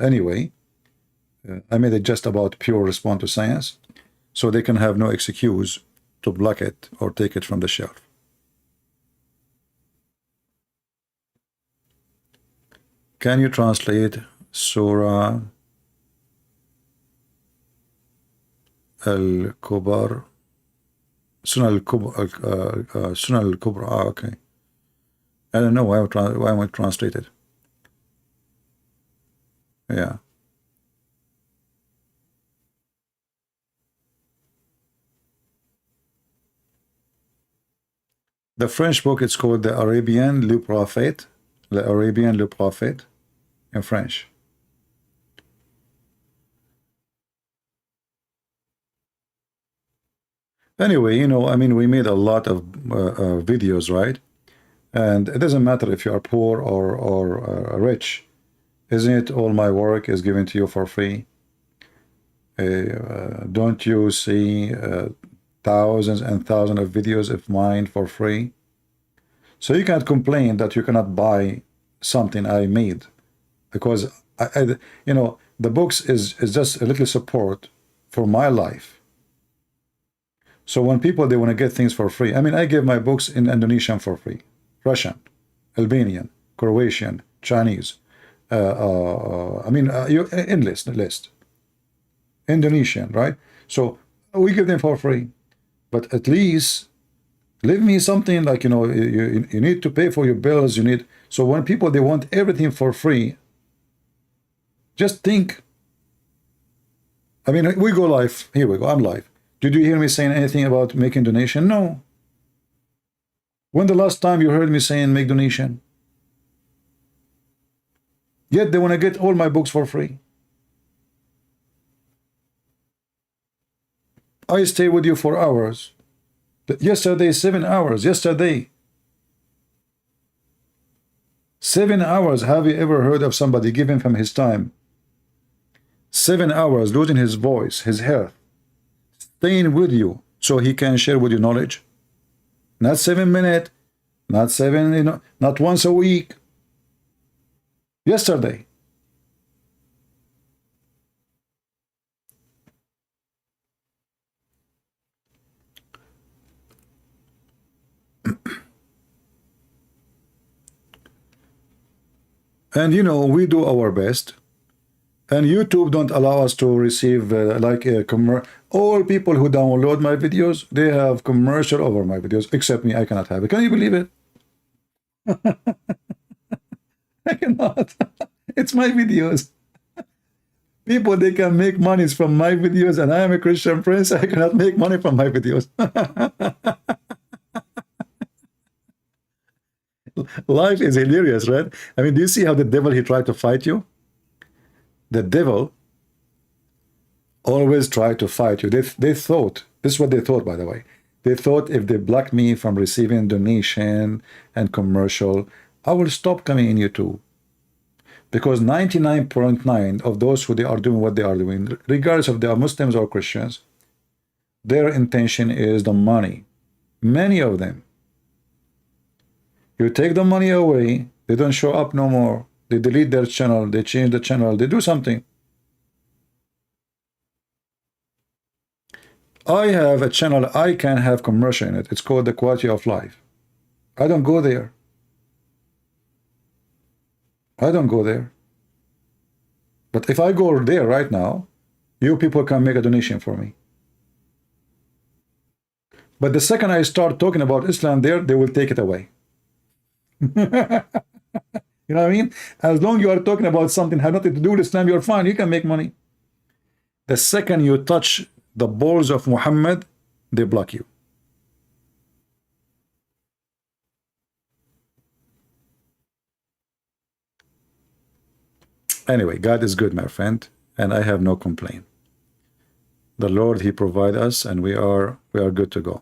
anyway. I made it just about pure response to science, so they can have no excuse to block it or take it from the shelf. Can you translate Surah Al-Kubar? Sunan Al-Kubra, okay. I don't know why I would translate it. Yeah. The French book, it's called The Arabian Le Prophète. The Arabian Le Prophète in French. Anyway, I mean, we made a lot of videos, right? And it doesn't matter if you are poor or rich. Isn't it all my work is given to you for free? Don't you see thousands and thousands of videos of mine for free? So you can't complain that you cannot buy something I made, because the books is just a little support for my life. So when people, they want to get things for free, I mean, I give my books in Indonesian for free, Russian, Albanian, Croatian, Chinese, endless list, Indonesian, right? So we give them for free, but at least leave me something like, you need to pay for your bills, so when people, they want everything for free, just think I mean, we go live. Here we go. I'm live. Did you hear me saying anything about making donation? No. When the last time you heard me saying make donation? Yet they want to get all my books for free. I stay with you for hours. Yesterday, 7 hours. Yesterday. 7 hours. Have you ever heard of somebody giving from his time? 7 hours, losing his voice, his health, staying with you so he can share with you knowledge. Not 7 minutes, not 7, not once a week. Yesterday. And we do our best. And YouTube don't allow us to receive all people who download my videos, they have commercial over my videos, except me. I cannot have it. Can you believe it? I cannot. It's my videos. People, they can make monies from my videos, and I am a Christian prince. I cannot make money from my videos. Life is hilarious, right? I mean, do you see how the devil, he tried to fight you? The devil always tried to fight you. They thought, this is what they thought, by the way. They thought if they block me from receiving donation and commercial, I will stop coming in YouTube. Because 99.9 of those who they are doing what they are doing, regardless if they are Muslims or Christians, their intention is the money. Many of them. You take the money away, they don't show up no more. They delete their channel, they change the channel, they do something. I have a channel, I can have commercial in it. It's called The Quality of Life. I don't go there. I don't go there. But if I go there right now, you people can make a donation for me. But the second I start talking about Islam there, they will take it away. You know what I mean? As long as you are talking about something have nothing to do with Islam, you're fine. You can make money. The second you touch the balls of Muhammad, they block you. Anyway, God is good, my friend, and I have no complaint. The Lord, He provide us, and we are good to go.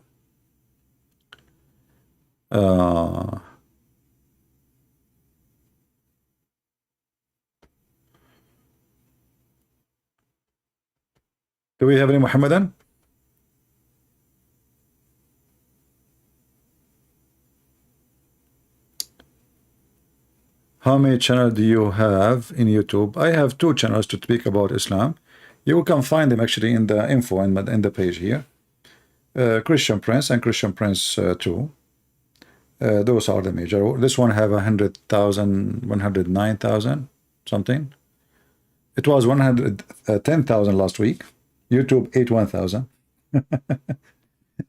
Do we have any Muhammadan? How many channels do you have in YouTube? I have 2 channels to speak about Islam. You can find them actually in the info and in the page here. Christian Prince and Christian Prince 2. Those are the major. This one have 100,000, 109,000 something. It was 110,000 last week. YouTube 81,000. The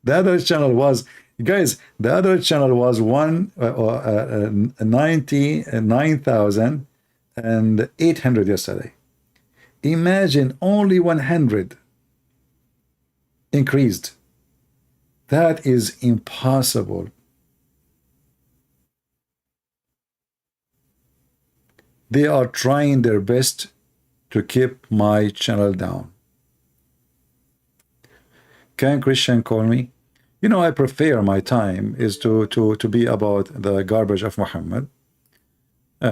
other channel was, guys, the other channel was 99,800 yesterday. Imagine only 100 increased. That is impossible. They are trying their best to keep my channel down. Can Christian call me? I prefer my time is to be about the garbage of Muhammad.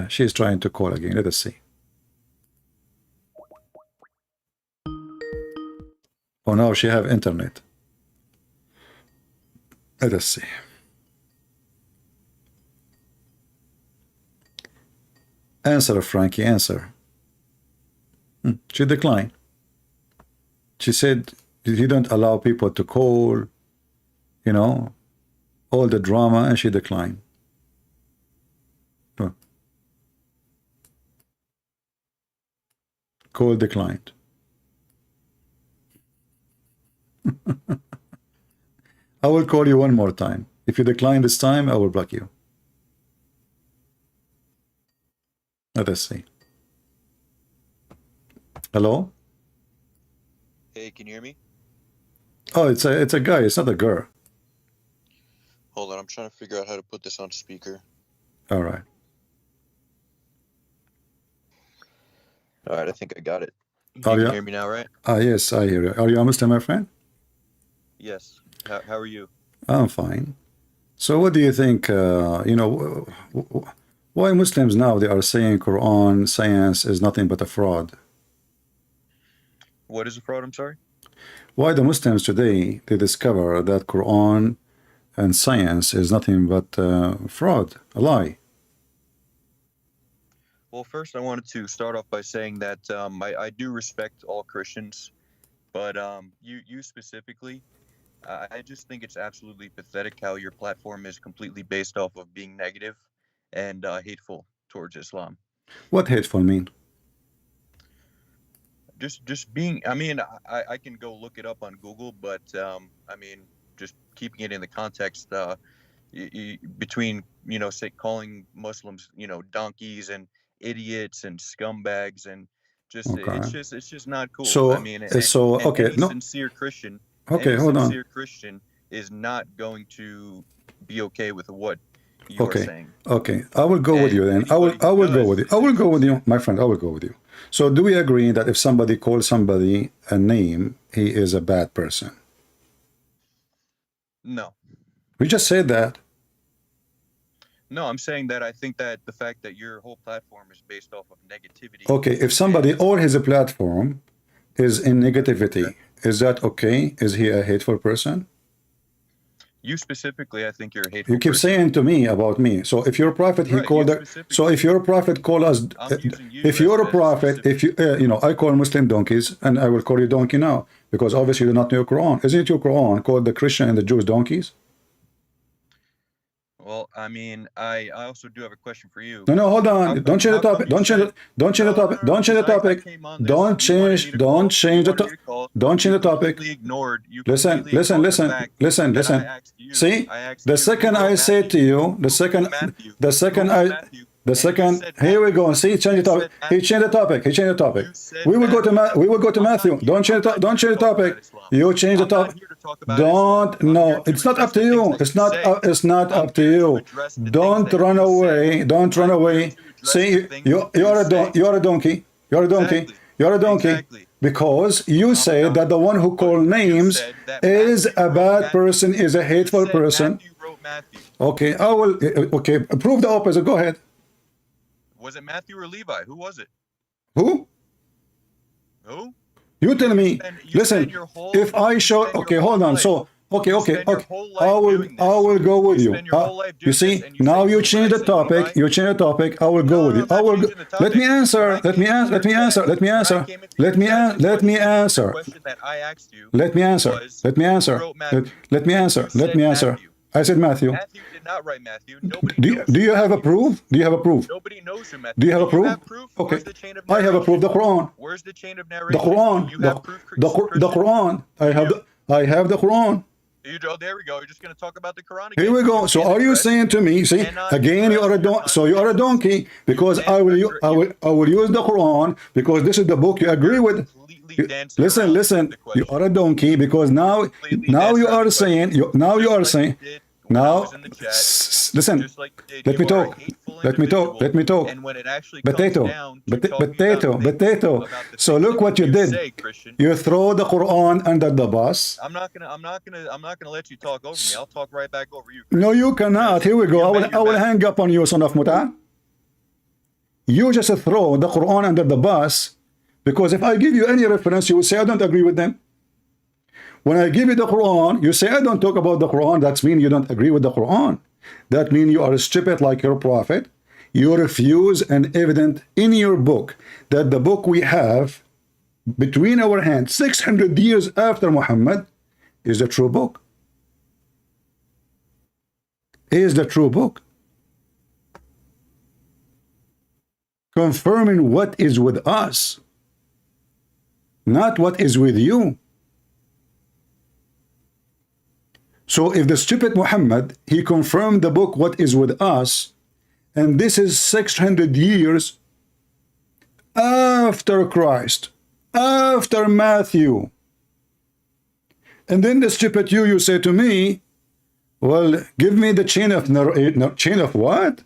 She's trying to call again. Let us see. Oh, now she have internet. Let us see. Answer, Frankie, answer. She declined. She said he don't allow people to call, all the drama, and she declined. Call declined. I will call you one more time. If you decline this time, I will block you. Let us see. Hello? Hey, can you hear me? Oh, it's a guy. It's not a girl. Hold on, I'm trying to figure out how to put this on speaker. All right. All right, I think I got it. You Are can you? hear me now, right? Yes, I hear you. Are you a Muslim, my friend? Yes. How are you? I'm fine. So, what do you think? Why Muslims now they are saying Quran science is nothing but a fraud? What is a fraud? I'm sorry. Why the Muslims today they discover that Quran and science is nothing but fraud, a lie? Well, first I wanted to start off by saying that I do respect all Christians, but you specifically, I just think it's absolutely pathetic how your platform is completely based off of being negative and hateful towards Islam. What hateful mean? Just being, I mean, I can go look it up on Google, but I mean, just keeping it in the context between, say calling Muslims, donkeys and idiots and scumbags and just Okay. it's just not cool. So, I mean, okay, any no, sincere Christian, okay, hold on. sincere Christian is not going to be okay with what you are saying. Okay, I will go with you then. I will go with you. I will go with you, my friend. I will go with you. So, do we agree that if somebody calls somebody a name, he is a bad person? No. We just said that. No, I'm saying that I think that the fact that your whole platform is based off of negativity. Okay, if somebody or his platform is in negativity, is that okay? Is he a hateful person? You specifically, I think you're a hateful You keep person. saying to me about me. So if you're a prophet, he Right, called you it. So specifically. if you're a prophet, call us. I'm using you If you're as a prophet, if you I call Muslim donkeys, and I will call you donkey now because obviously you do not know your Quran. Isn't it your Quran called the Christian and the Jews donkeys? Well, I mean, I also do have a question for you. No, hold on. Don't change the topic. Don't change it. Don't change the topic. Don't change the topic. Don't change. Don't change the topic. Don't change the topic. Listen. See, the second I say to you, here we go. See, change the topic. He changed the topic. We will go to Matthew. Don't change the topic. You change the topic. Don't. No, it's not up to you. It's not up to you. Don't run away. Don't run away. See, you're a donkey. You're a donkey. You're a donkey. Because you say that the one who called names is a bad person, is a hateful person. Okay, I will. Okay, prove the opposite. Go ahead. Was it Matthew or Levi? Who was it? Who? Who? You tell me. Listen, if I show. Okay, hold on. So. Okay. I will go with you. You see, now you change the topic. I will go with you. Let me answer. Let me answer. I said Matthew. Matthew did not write Matthew. Do you have a proof? Nobody knows who Matthew. Do you have a proof? Okay. I have a proof. The Quran. Where's the chain of narration? The Quran. You have proof, The Quran. I have the Quran. There we go. You're just going to talk about the Quran again. Here we go. So are you saying to me? See, again, you are a donkey because I will use the Quran because this is the book you agree with. Listen. You are a donkey because now you are saying. Now, listen. Let me talk. And when it actually comes down to Potato. So look what you did. You throw the Quran under the bus. I'm not gonna let you talk over me. I'll talk right back over you. No, you cannot. Here we go. I will hang up on you, son of Muta. You just throw the Quran under the bus because if I give you any reference, you will say I don't agree with them. When I give you the Quran, you say I don't talk about the Quran. That means you don't agree with the Quran. That means you are stupid like your prophet. You refuse an evidence in your book that the book we have between our hands 600 years after Muhammad is the true book. Is the true book. Confirming what is with us, not what is with you. So if the stupid Muhammad, he confirmed the book what is with us, and this is 600 years after Christ, after Matthew, And then the stupid you say to me, well, give me the chain of chain of what?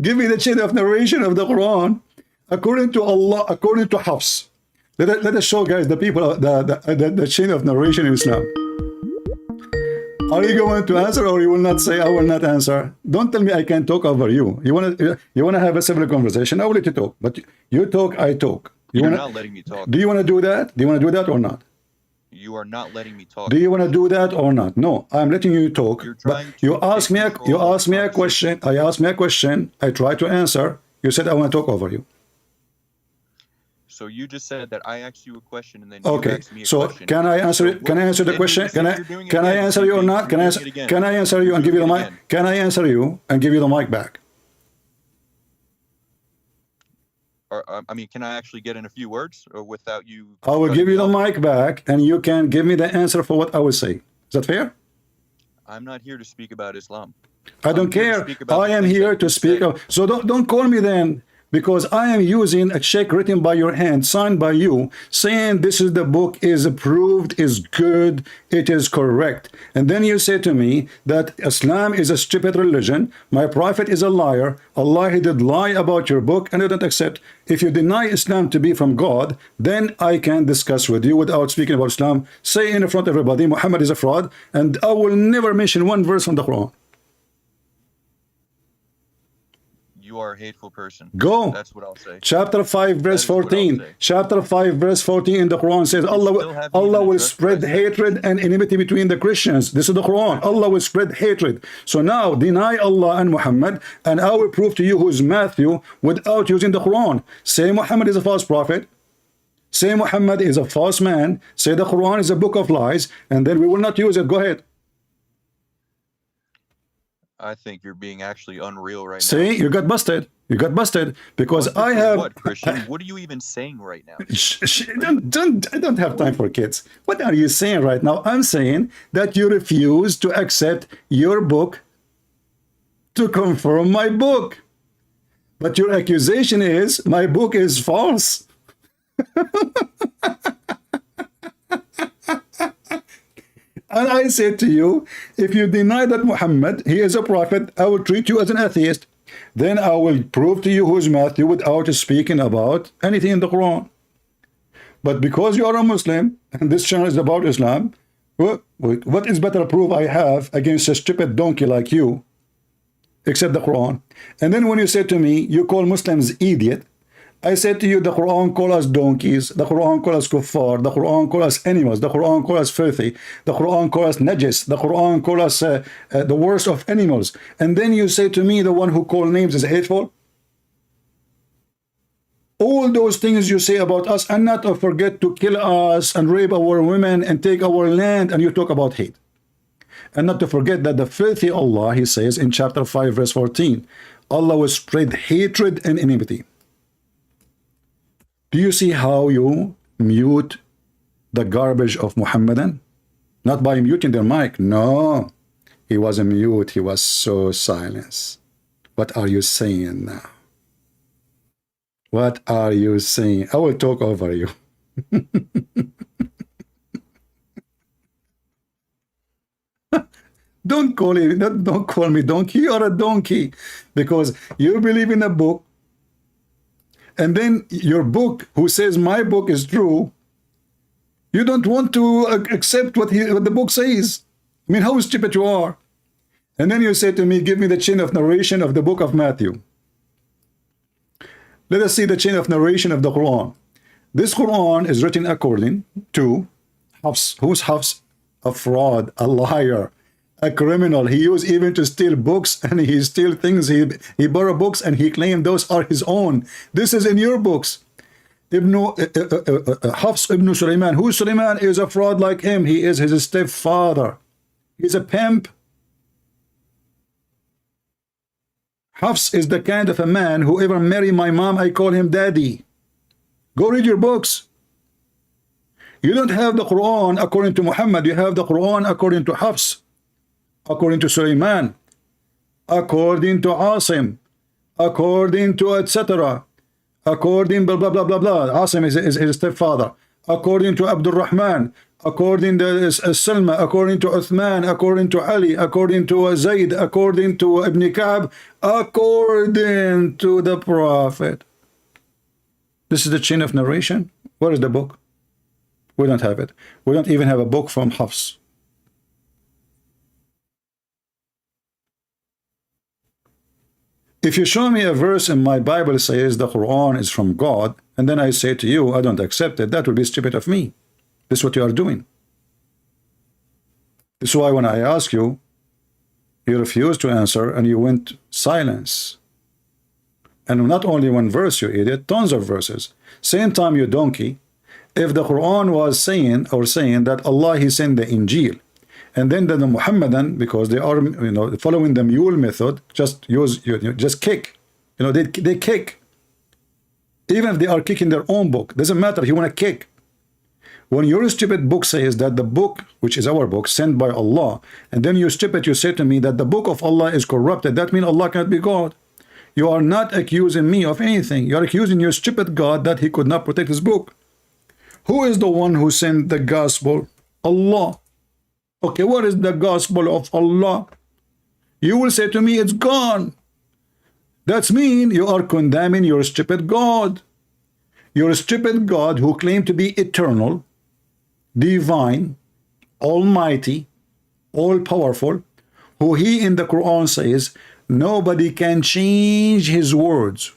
Give me the chain of narration of the Quran according to Allah, according to Hafs. Let us show, guys, the people the chain of narration in Islam. Are you going to answer, or you will not say I will not answer? Don't tell me I can talk over you. You wanna have a civil conversation? I will let you talk, but you talk, I talk. You're not letting me talk. Do you want to do that? Do you want to do that or not? You are not letting me talk. Do you want to do that or not? No, I'm letting you talk. But you ask me a question. I asked me a question. I try to answer. You said I want to talk over you. So you just said that I asked you a question and then okay. You asked me a so question. Can I answer? So can I answer the question? Can I answer you or not? Can I answer you and give you the mic? Can I answer you and give you the mic back? Or, I mean, can I actually get in a few words, or without you? I will give you the mic back, and you can give me the answer for what I will say. Is that fair? I'm not here to speak about Islam. I don't care. I am here to speak. So don't call me then, because I am using a check written by your hand, signed by you, saying this is the book is approved, is good, it is correct. And then you say to me that Islam is a stupid religion, my prophet is a liar, Allah, he did lie about your book, and I don't accept. If you deny Islam to be from God, then I can discuss with you without speaking about Islam. Say in front of everybody, Muhammad is a fraud, and I will never mention one verse from the Quran. You are a hateful person. Go. That's what I'll say. Chapter 5 verse 14. Chapter 5 verse 14 in the Quran says Allah will spread hatred and enmity between the Christians. This is the Quran. Allah will spread hatred. So now deny Allah and Muhammad, and I will prove to you who is Matthew without using the Quran. Say Muhammad is a false prophet. Say Muhammad is a false man. Say the Quran is a book of lies, and then we will not use it. Go ahead. I think you're being actually unreal right now. See, you got busted. You got busted because I have. What, Christian? What are you even saying right now? I don't have time for kids. What are you saying right now? I'm saying that you refuse to accept your book to confirm my book. But your accusation is my book is false. And I said to you, if you deny that Muhammad, he is a prophet, I will treat you as an atheist. Then I will prove to you who is Matthew without speaking about anything in the Quran. But because you are a Muslim, and this channel is about Islam, what is better proof I have against a stupid donkey like you, except the Quran? And then when you say to me, you call Muslims idiot, I said to you, the Quran call us donkeys, the Quran call us kuffar, the Quran call us animals, the Quran call us filthy, the Quran call us najis, the Quran call us the worst of animals. And then you say to me, the one who call names is hateful. All those things you say about us, and not to forget to kill us and rape our women and take our land, and you talk about hate. And not to forget that the filthy Allah, he says in chapter 5 verse 14, Allah will spread hatred and enmity. Do you see how you mute the garbage of Muhammadan? Not by muting their mic. No, he wasn't mute. He was so silenced. What are you saying now? What are you saying? I will talk over you. Don't call me donkey. You are a donkey because you believe in a book. And then your book, who says my book is true, you don't want to accept what the book says. I mean, how stupid you are. And then you say to me, give me the chain of narration of the book of Matthew. Let us see the chain of narration of the Quran. This Quran is written according to Hafs. Who's Hafs? A fraud, a liar, a criminal. He used even to steal books, and he steal things. He borrow books and he claimed those are his own. This is in your books. Hafs ibn Sulaiman. Who Sulaiman is a fraud like him. He is his stepfather. He's a pimp. Hafs is the kind of a man who ever marry my mom, I call him daddy. Go read your books. You don't have the Quran according to Muhammad. You have the Quran according to Hafs, according to Sulaiman, according to Asim, according to etc. According blah blah blah blah blah. Asim is his stepfather. According to Abdul Rahman. According to Salma. According to Uthman. According to Ali. According to Zayd. According to Ibn Ka'b. According to the Prophet. This is the chain of narration. Where is the book? We don't have it. We don't even have a book from Hafs. If you show me a verse in my Bible that says the Quran is from God, and then I say to you, I don't accept it, that would be stupid of me. This is what you are doing. This is why when I ask you, you refused to answer and you went silence. And not only one verse, you idiot, tons of verses. Same time, you donkey. If the Quran was saying that Allah, he sent the Injil, and then the Muhammadan, because they are, following the mule method, just kick. They kick. Even if they are kicking their own book, doesn't matter. You want to kick. When your stupid book says that the book, which is our book, sent by Allah, and then you stupid, you say to me that the book of Allah is corrupted, that means Allah cannot be God. You are not accusing me of anything. You are accusing your stupid God that he could not protect his book. Who is the one who sent the gospel? Allah. Okay, what is the gospel of Allah? You will say to me, it's gone. That means you are condemning your stupid God. Your stupid God who claimed to be eternal, divine, almighty, all-powerful, who he in the Quran says, nobody can change his words.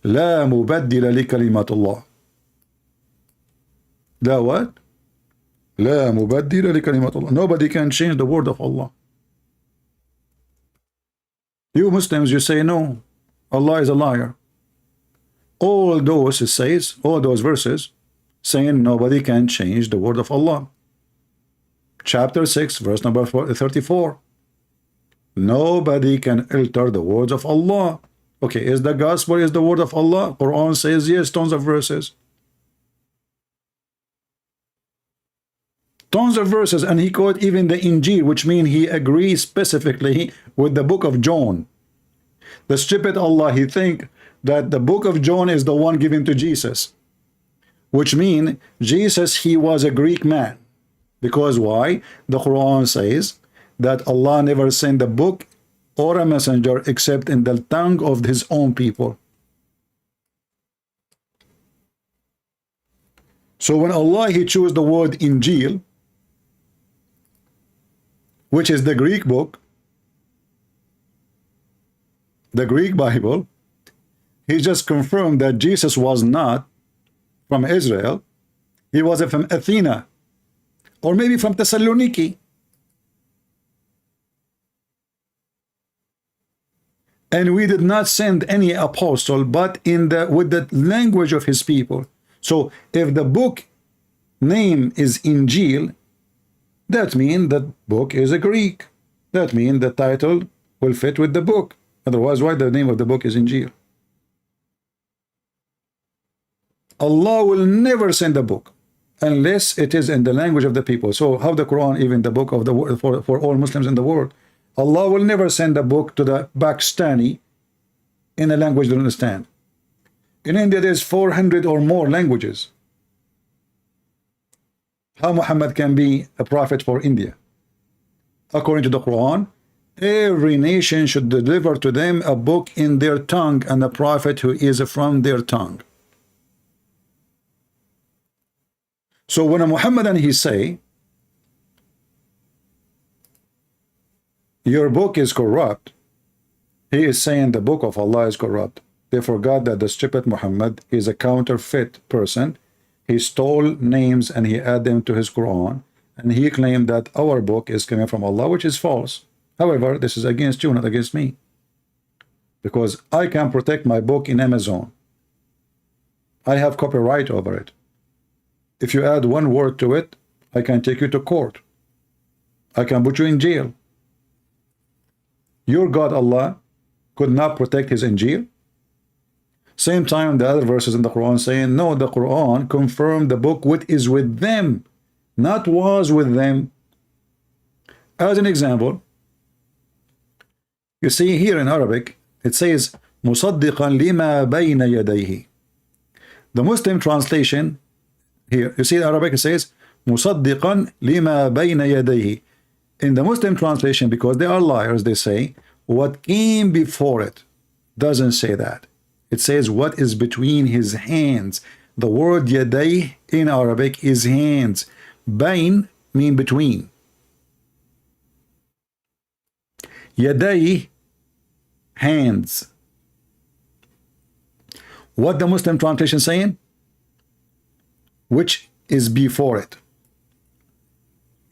لا مبدل لكلمات الله. The what? لا مبدل لكلمات الله. Nobody can change the word of Allah. You Muslims, you say no, Allah is a liar. All those verses saying nobody can change the word of Allah. Chapter 6, verse number 34. Nobody can alter the words of Allah. Okay, is the gospel is the word of Allah? Quran says yes, tons of verses. Tons of verses, and he quote even the Injil, which means he agrees specifically with the book of John. The stupid Allah, he think that the book of John is the one given to Jesus, which means Jesus, he was a Greek man. Because why? The Quran says that Allah never sent a book or a messenger except in the tongue of his own people. So when Allah, he chose the word Injil, which is the Greek book, the Greek Bible, he just confirmed that Jesus was not from Israel. He was from Athena, or maybe from Thessaloniki. And we did not send any apostle, but with the language of his people. So if the book name is Injil, that means that book is a Greek. That means the title will fit with the book. Otherwise, why the name of the book is Injil? Allah will never send a book unless it is in the language of the people. So how the Quran, even the book of the world for all Muslims in the world, Allah will never send a book to the Pakistani in a language they don't understand. In India, there's 400 or more languages. How Muhammad can be a prophet for India? According to the Quran, every nation should deliver to them a book in their tongue and a prophet who is from their tongue. So when a Muhammadan he say, your book is corrupt, he is saying the book of Allah is corrupt. They forgot that the stupid Muhammad is a counterfeit person. He stole names and he added them to his Quran, and he claimed that our book is coming from Allah, which is false. However, this is against you, not against me, because I can protect my book in Amazon. I have copyright over it. If you add one word to it, I can take you to court. I can put you in jail. Your God Allah could not protect his Injil. Same time, the other verses in the Quran saying, no, the Quran confirmed the book which is with them, not was with them. As an example, you see here in Arabic, it says, مصدقا لما بين يديه. The Muslim translation here, you see in Arabic it says مصدقا لما بين يديه. In the Muslim translation, because they are liars, they say what came before it. Doesn't say that. It says what is between his hands. The word يديه in Arabic is hands. بين mean between. يديه hands. What the Muslim translation saying? Which is before it.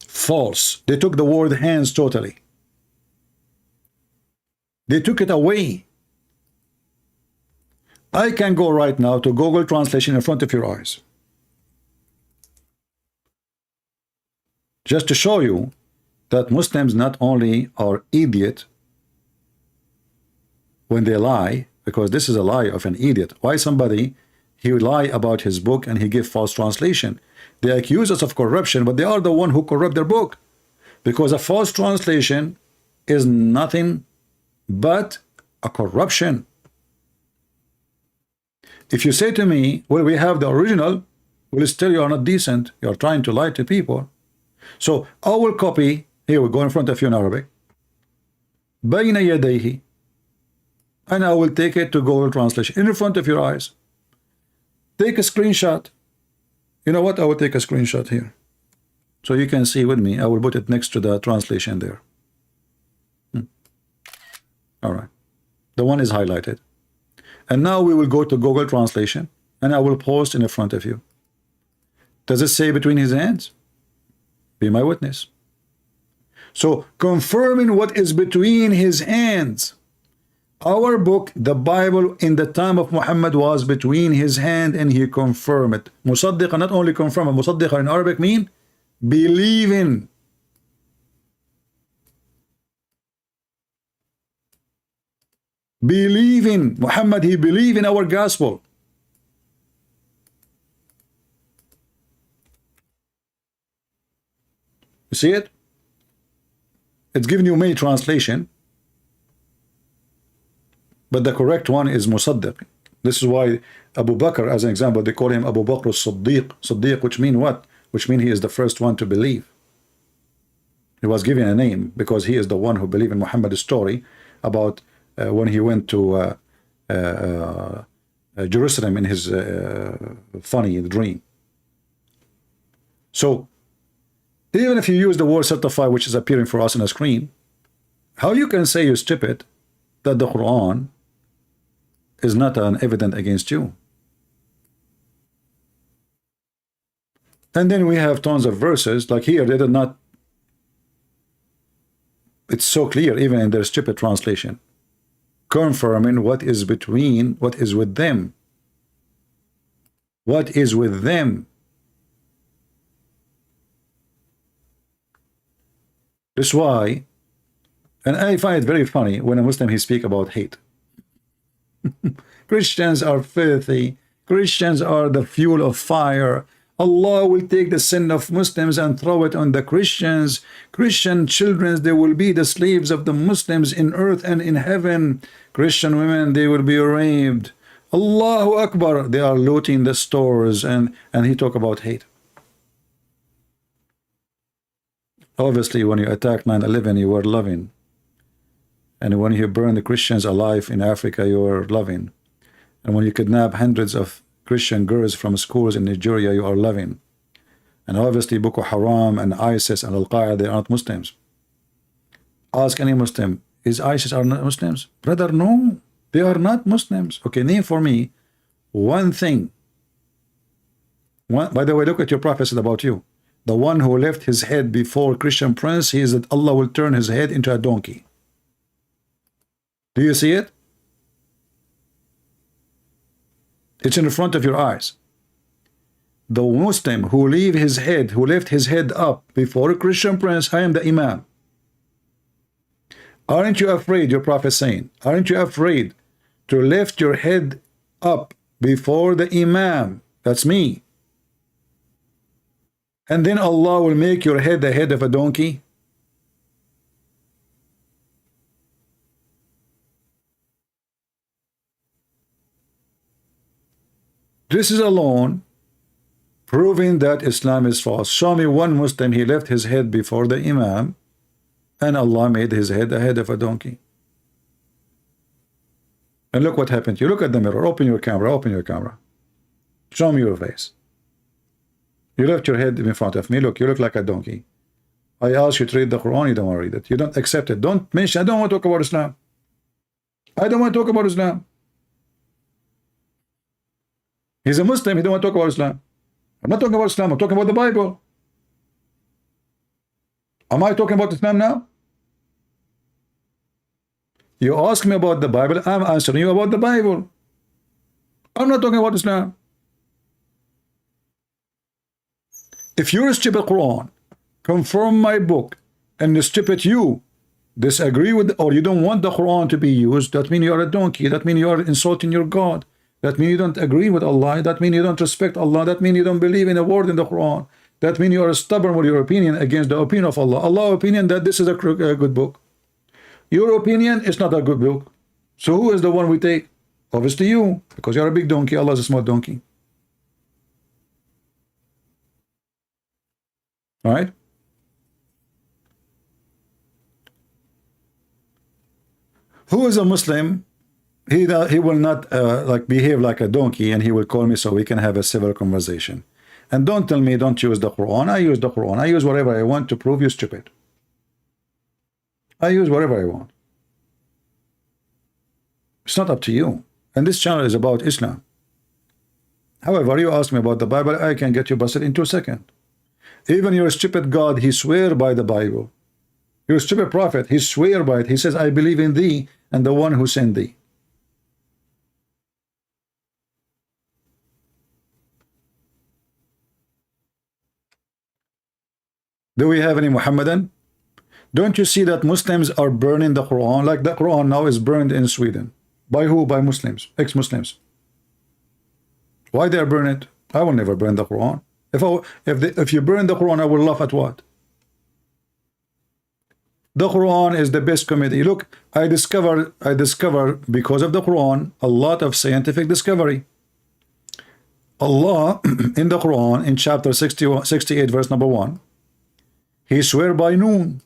False. They took the word hands totally. They took it away. I can go right now to Google Translation in front of your eyes. Just to show you that Muslims not only are idiot when they lie, because this is a lie of an idiot. Why somebody, he would lie about his book and he give false translation. They accuse us of corruption, but they are the one who corrupt their book. Because a false translation is nothing but a corruption. If you say to me, well, we have the original, well, still you are not decent. You are trying to lie to people. So I will copy, here we go in front of you in Arabic, بين يديه, and I will take it to Google Translation in front of your eyes. Take a screenshot. You know what? I will take a screenshot here. So you can see with me. I will put it next to the translation there. All right. The one is highlighted. And now we will go to Google Translation and I will post in front of you. Does it say between his hands? Be my witness. So confirming what is between his hands. Our book, the Bible, in the time of Muhammad was between his hand and he confirmed it. Musaddiqa, not only confirm, Musaddiqa in Arabic mean believe in. Believe in. Muhammad, he believed in our gospel. You see it? It's giving you many translation. But the correct one is Musaddiq. This is why Abu Bakr, as an example, they call him Abu Bakr as-Siddiq. Siddiq, which mean what? Which mean he is the first one to believe. He was given a name because he is the one who believed in Muhammad's story about when he went to Jerusalem in his funny dream. So, even if you use the word certify, which is appearing for us on the screen, how you can say, you stupid, that the Quran is not an evidence against you? And then we have tons of verses, like here, they did not, it's so clear, even in their stupid translation, confirming what is between, what is with them. What is with them? That's why, and I find it very funny when a Muslim he speak about hate. Christians are filthy. Christians are the fuel of fire. Allah will take the sin of Muslims and throw it on the Christians. Christian children, they will be the slaves of the Muslims in earth and in heaven. Christian women, they will be raped. Allahu Akbar. They are looting the stores, and he talk about hate. Obviously, when you attack 9/11, you were loving. And when you burn the Christians alive in Africa, you are loving. And when you kidnap hundreds of Christian girls from schools in Nigeria, you are loving. And obviously, Boko Haram and ISIS and Al-Qaeda, they are not Muslims. Ask any Muslim, is ISIS are not Muslims? Brother, no, they are not Muslims. Okay, name for me one thing. One, by the way, look at your prophet said about you. The one who left his head before Christian prince, he is that Allah will turn his head into a donkey. Do you see it? It's in front of your eyes. The Muslim who leave his head, who left his head up before a Christian prince, I am the Imam. Aren't you afraid, your prophet saying, aren't you afraid to lift your head up before the Imam? That's me. And then Allah will make your head the head of a donkey? This is alone proving that Islam is false. Show me one Muslim, he left his head before the Imam, and Allah made his head the head of a donkey. And look what happened to you. Look at the mirror. Open your camera. Open your camera. Show me your face. You left your head in front of me. Look, you look like a donkey. I asked you to read the Quran. You don't want to read it. You don't accept it. Don't mention. I don't want to talk about Islam. I don't want to talk about Islam. He's a Muslim. He don't want to talk about Islam. I'm not talking about Islam. I'm talking about the Bible. Am I talking about Islam now? You ask me about the Bible. I'm answering you about the Bible. I'm not talking about Islam. If you're a stupid Quran, confirm my book, and the stupid you disagree with, or you don't want the Quran to be used, that means you are a donkey. That means you are insulting your God. That means you don't agree with Allah. That means you don't respect Allah. That means you don't believe in a word in the Quran. That means you are stubborn with your opinion against the opinion of Allah. Allah's opinion that this is a good book. Your opinion is not a good book. So who is the one we take? Obviously you, because you're a big donkey. Allah is a small donkey. All right? Who is a Muslim? He will not like behave like a donkey, and he will call me so we can have a civil conversation. And don't tell me don't use the Quran. I use the Quran. I use whatever I want to prove you stupid. I use whatever I want. It's not up to you. And this channel is about Islam. However, you ask me about the Bible, I can get you busted in 2 seconds. Even your stupid God, he swear by the Bible. Your stupid prophet, he swear by it. He says, I believe in thee and the one who sent thee. Do we have any Muhammadan? Don't you see that Muslims are burning the Quran? Like the Quran now is burned in Sweden. By who? By Muslims, ex-Muslims. Why they are burning it? I will never burn the Quran. If you burn the Quran, I will laugh at what? The Quran is the best comedy. Look, I discover because of the Quran a lot of scientific discovery. Allah in the Quran in chapter 68 verse number 1, he swear by Noon.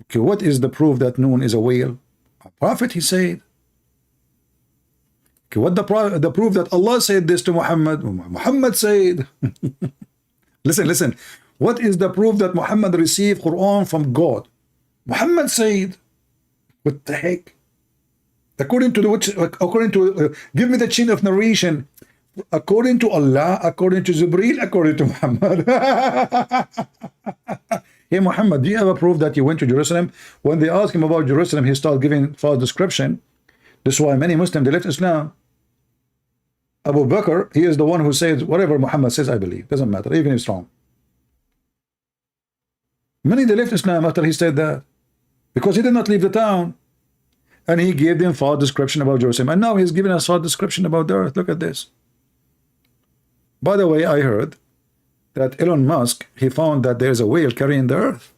Okay, what is the proof that Noon is a whale? A prophet, he said. Okay, what the proof that Allah said this to Muhammad? Muhammad said. Listen. What is the proof that Muhammad received Quran from God? Muhammad said. What the heck? According to give me the chain of narration. According to Allah, according to Jibreel, according to Muhammad. Hey Muhammad, do you have a proof that you went to Jerusalem? When they asked him about Jerusalem, he started giving false description. This is why many Muslims, they left Islam. Abu Bakr, he is the one who says, whatever Muhammad says, I believe. Doesn't matter, even if it's wrong. Many, they left Islam after he said that. Because he did not leave the town. And he gave them false description about Jerusalem. And now he's giving us false description about the earth. Look at this. By the way, I heard that Elon Musk, he found that there's a whale carrying the earth.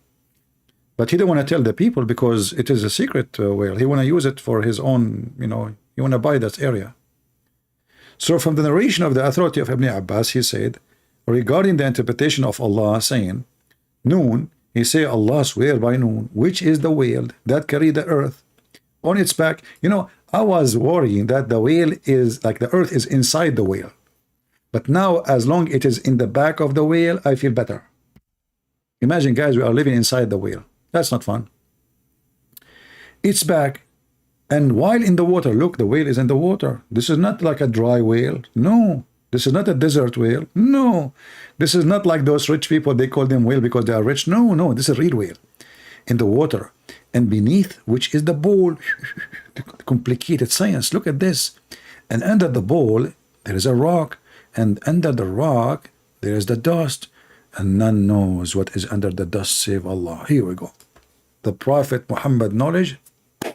But he didn't want to tell the people because it is a secret whale. He want to use it for his own, he want to buy that area. So from the narration of the authority of Ibn Abbas, he said, regarding the interpretation of Allah saying, Noon, he say Allah swear by Noon, which is the whale that carried the earth on its back. I was worrying that the whale is like the earth is inside the whale. But now, as long it is in the back of the whale, I feel better. Imagine, guys, we are living inside the whale. That's not fun. It's back. And while in the water, look, the whale is in the water. This is not like a dry whale. No. This is not a desert whale. No. This is not like those rich people, they call them whale because they are rich. No. This is a real whale. In the water. And beneath, which is the bowl. Complicated science. Look at this. And under the bowl, there is a rock. And under the rock, there is the dust, and none knows what is under the dust save Allah. Here we go. The Prophet Muhammad knowledge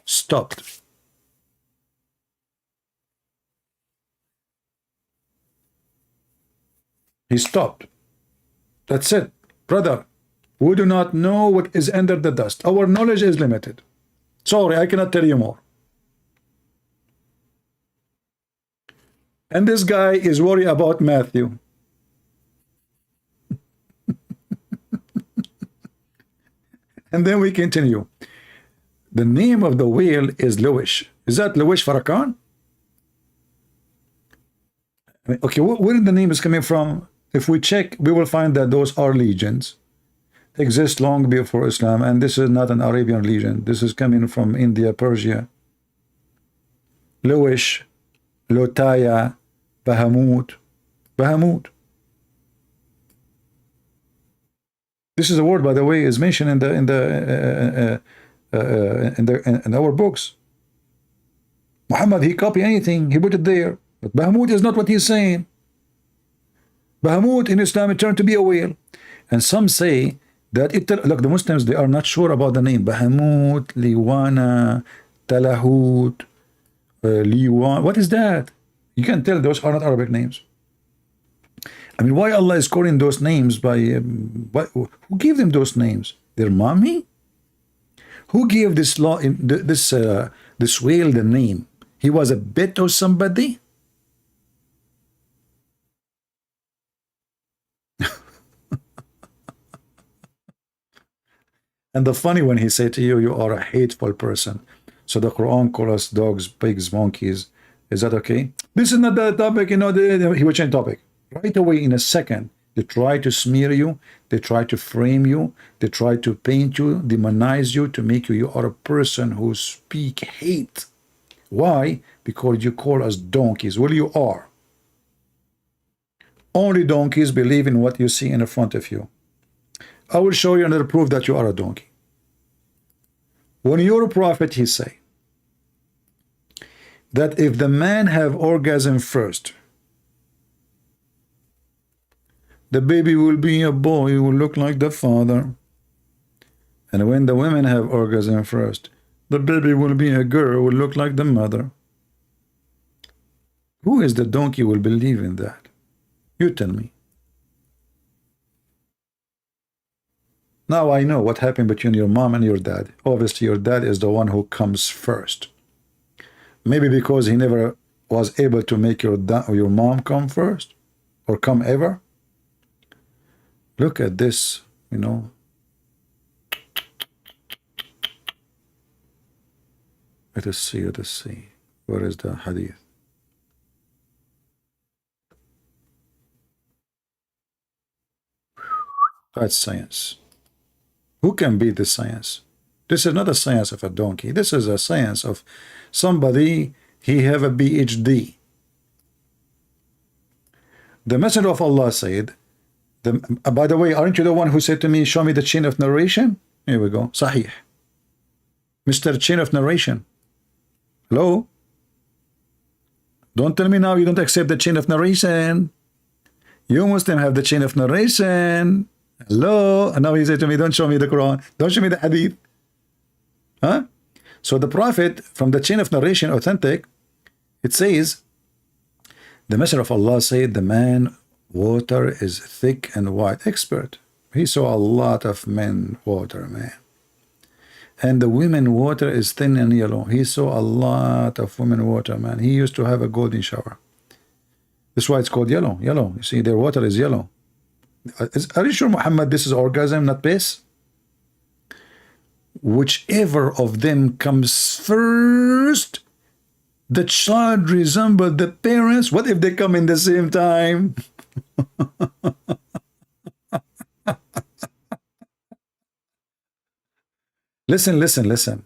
stopped. He stopped. That's it. Brother, we do not know what is under the dust. Our knowledge is limited. Sorry, I cannot tell you more. And this guy is worried about Matthew. And then we continue. The name of the whale is Lewish. Is that Lewish Farrakhan? Okay, where the name is coming from? If we check, we will find that those are legions. Exist long before Islam, and this is not an Arabian legion. This is coming from India, Persia. Lewish, Lotaya, Bahamut. Bahamut. This is a word, by the way, is mentioned in our books. Muhammad, he copied anything, he put it there. But Bahamut is not what he's saying. Bahamut in Islam it turned to be a whale. And some say that look, the Muslims, they are not sure about the name. Bahamut, Liwana, Talahut, Liwan. What is that? You can tell those are not Arabic names. I mean, why Allah is calling those names by who gave them those names? Their mommy? Who gave this this whale the name? He was a bit or somebody? And the funny when he said to you, you are a hateful person. So the Quran calls us dogs, pigs, monkeys. Is that okay? This is not the topic, you know, he will change topic. Right away in a second, they try to smear you, they try to frame you, they try to paint you, demonize you, to make you are a person who speak hate. Why? Because you call us donkeys. Well, you are. Only donkeys believe in what you see in front of you. I will show you another proof that you are a donkey. When your prophet, he say that if the man have orgasm first, the baby will be a boy, he will look like the father. And when the women have orgasm first, the baby will be a girl, will look like the mother. Who is the donkey will believe in that? You tell me. Now I know what happened between your mom and your dad. Obviously, your dad is the one who comes first. Maybe because he never was able to make your mom come first or come ever. Look at this, you know. Let us see, let us see. Where is the hadith? That's science. Who can beat this science? This is not a science of a donkey. This is a science of somebody, he have a PhD. The Messenger of Allah said, by the way, aren't you the one who said to me, show me the chain of narration? Here we go. Sahih. Mr. Chain of narration. Hello? Don't tell me now you don't accept the chain of narration. You Muslim have the chain of narration. Hello? And now he said to me, don't show me the Quran. Don't show me the hadith. Huh? So the Prophet, from the chain of narration, authentic, it says, the Messenger of Allah said, the man water is thick and white. Expert. He saw a lot of men water, man. And the women water is thin and yellow. He saw a lot of women water, man. He used to have a golden shower. That's why it's called yellow. Yellow. You see, their water is yellow. Are you sure, Muhammad, this is orgasm, not piss? Whichever of them comes first, the child resembles the parents. What if they come in the same time? Listen, listen, listen.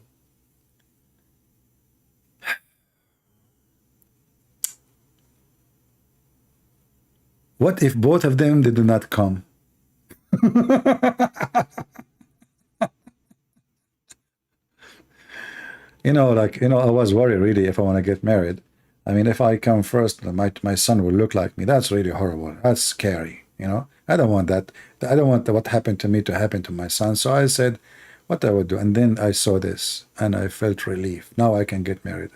What if both of them, they do not come? You know, like, you know, I was worried really if I want to get married. I mean, if I come first, my son will look like me. That's really horrible. That's scary, you know. I don't want that. I don't want what happened to me to happen to my son. So I said, what I would do. And then I saw this and I felt relief. Now I can get married.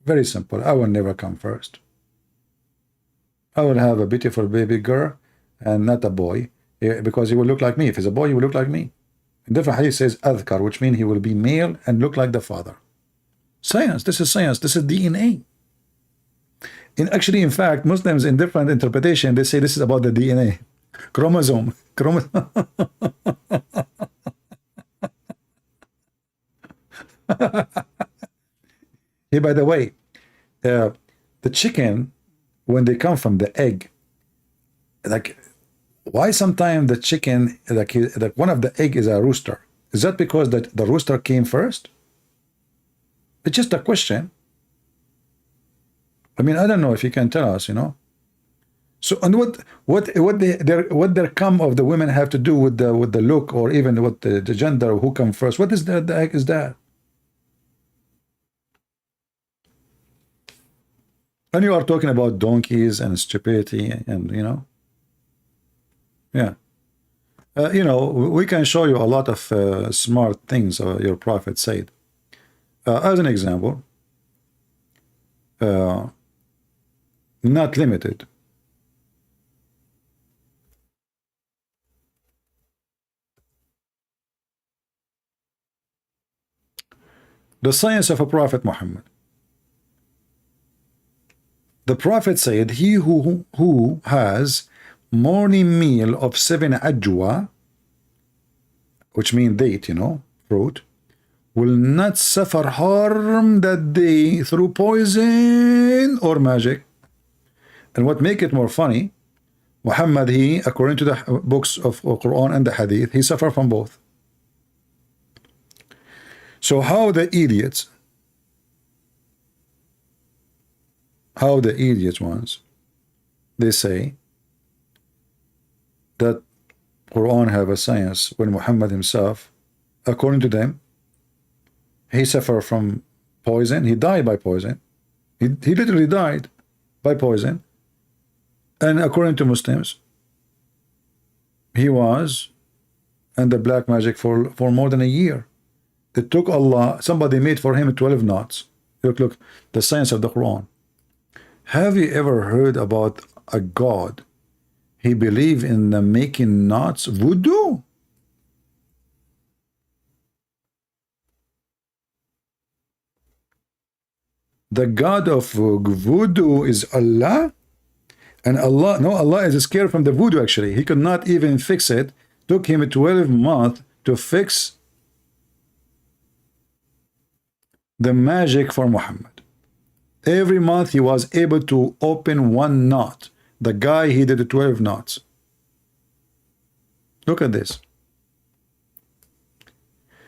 Very simple. I will never come first. I will have a beautiful baby girl and not a boy, because he will look like me. If he's a boy, he will look like me. In different hadith says adhkar, which means he will be male and look like the father. Science. This is science. This is DNA. Actually, in fact, Muslims in different interpretation, they say this is about the DNA, chromosome. Hey, by the way, the chicken, when they come from the egg, like, why sometimes the chicken, like one of the egg is a rooster? Is that because that the rooster came first? It's just a question. I mean, I don't know if you can tell us, you know. So, and what their come of the women have to do with the look, or even what the gender, who come first? What is the heck is that? And you are talking about donkeys and stupidity, and you know, yeah. You know, we can show you a lot of smart things your prophet said. As an example, not limited. The science of a prophet Muhammad. The prophet said, he who has morning meal of 7 ajwa, which means date, you know, fruit, will not suffer harm that day through poison or magic. And what make it more funny, Muhammad, he, according to the books of Quran and the Hadith, he suffered from both. So how the idiots ones, they say that Quran have a science when Muhammad himself, according to them, he suffered from poison. He died by poison. He literally died by poison. And according to Muslims, he was under black magic for more than a year. It took Allah, somebody made for him 12 knots. Look, the science of the Quran. Have you ever heard about a God? He believed in the making knots, voodoo? The God of voodoo is Allah? And Allah is scared from the voodoo actually. He could not even fix it. Took him 12 months to fix the magic for Muhammad. Every month he was able to open 1 knot. The guy, he did 12 knots. Look at this.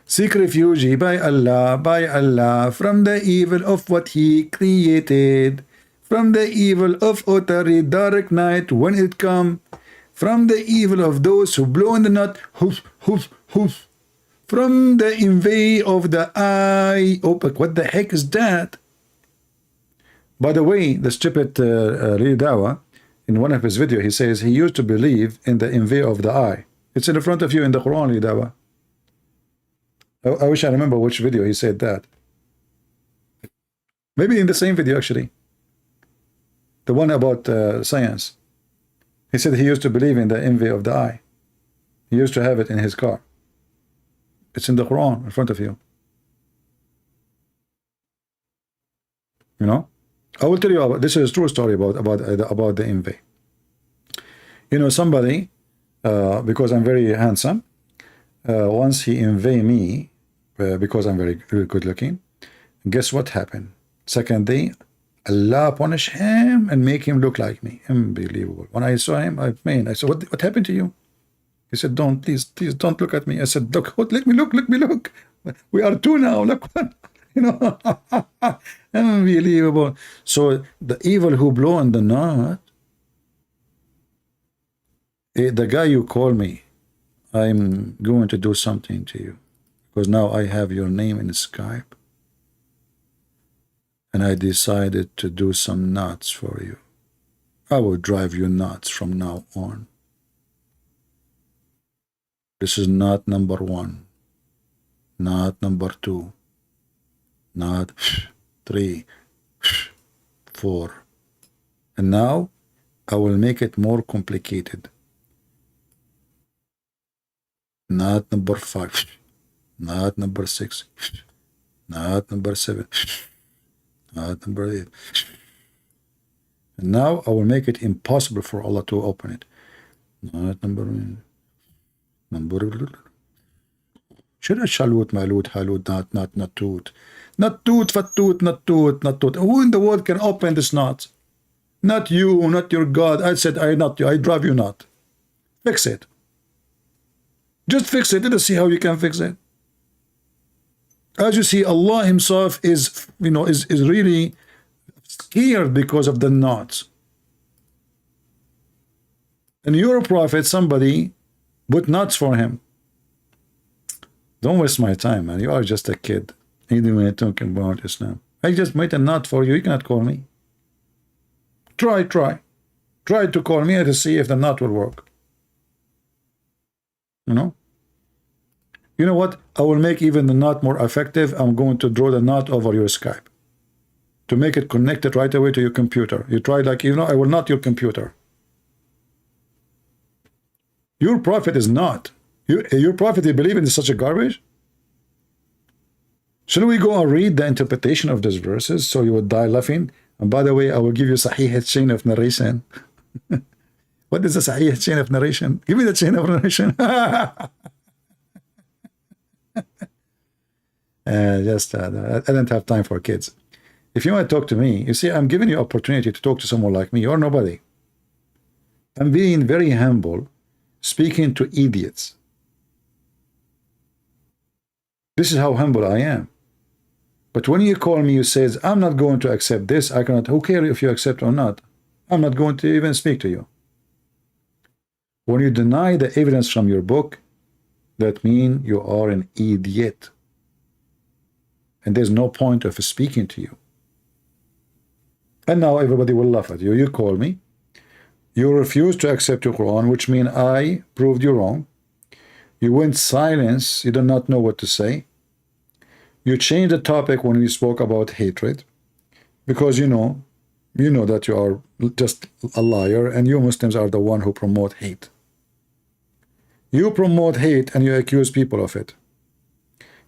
Seek refuge by Allah, from the evil of what he created, from the evil of utterly dark night when it come, from the evil of those who blow in the knot, hoof, hoof, hoof, from the envy of the eye. Oh, but what the heck is that? By the way, the stupid DAWAH, in one of his videos, he says he used to believe in the envy of the eye. It's in front of you in the Quran, DAWAH. I wish I remember which video he said that. Maybe in the same video, actually. The one about science. He said he used to believe in the envy of the eye. He used to have it in his car. It's in the Quran in front of you. You know? I will tell you about this. Is a true story about the envy. You know, somebody, because I'm very handsome, once he envy me because I'm very good looking. Guess what happened? Second day, Allah punish him and make him look like me. Unbelievable. When I saw him, I said, what happened to you? He said, please don't look at me. I said, look, let me look. We are two now. Look what, you know. Unbelievable. So the evil who blow on the knot, the guy you call me, I'm going to do something to you because now I have your name in Skype and I decided to do some knots for you. I will drive you nuts from now on. This is knot number 1, knot number 2, knot 3, 4, and now I will make it more complicated. Knot number 5, knot number 6, knot number 7, knot number 8. And now I will make it impossible for Allah to open it. Not number. Should I shalut, malut, halut, not toot. Not toot, fattoot, not toot, not toot. Who in the world can open this knot? Not you, not your God. I said, I not you, I drive you not. Fix it. Just fix it. Let's see how you can fix it. As you see, Allah Himself is, is really scared because of the knots. And your prophet, somebody put knots for him. Don't waste my time, man. You are just a kid. Even when you're talking about Islam. I just made a knot for you. You cannot call me. Try. Try to call me to see if the knot will work. You know what? I will make even the knot more effective. I'm going to draw the knot over your Skype to make it connected right away to your computer. You try I will knot your computer. Your prophet is not. Your prophet, you believe in such a garbage? Shall we go and read the interpretation of these verses so you would die laughing? And by the way, I will give you Sahih chain of narration. What is the Sahih chain of narration? Give me the chain of narration. I don't have time for kids. If you want to talk to me, you see, I'm giving you opportunity to talk to someone like me. You're nobody. I'm being very humble, speaking to idiots. This is how humble I am. But when you call me, you says, I'm not going to accept this. I cannot. Who cares if you accept or not? I'm not going to even speak to you. When you deny the evidence from your book, that means you are an idiot. And there's no point of speaking to you. And now everybody will laugh at you. You call me. You refuse to accept your Quran, which means I proved you wrong. You went silence. You do not know what to say. You changed the topic when we spoke about hatred, because you know that you are just a liar, and you Muslims are the one who promote hate. You promote hate and you accuse people of it.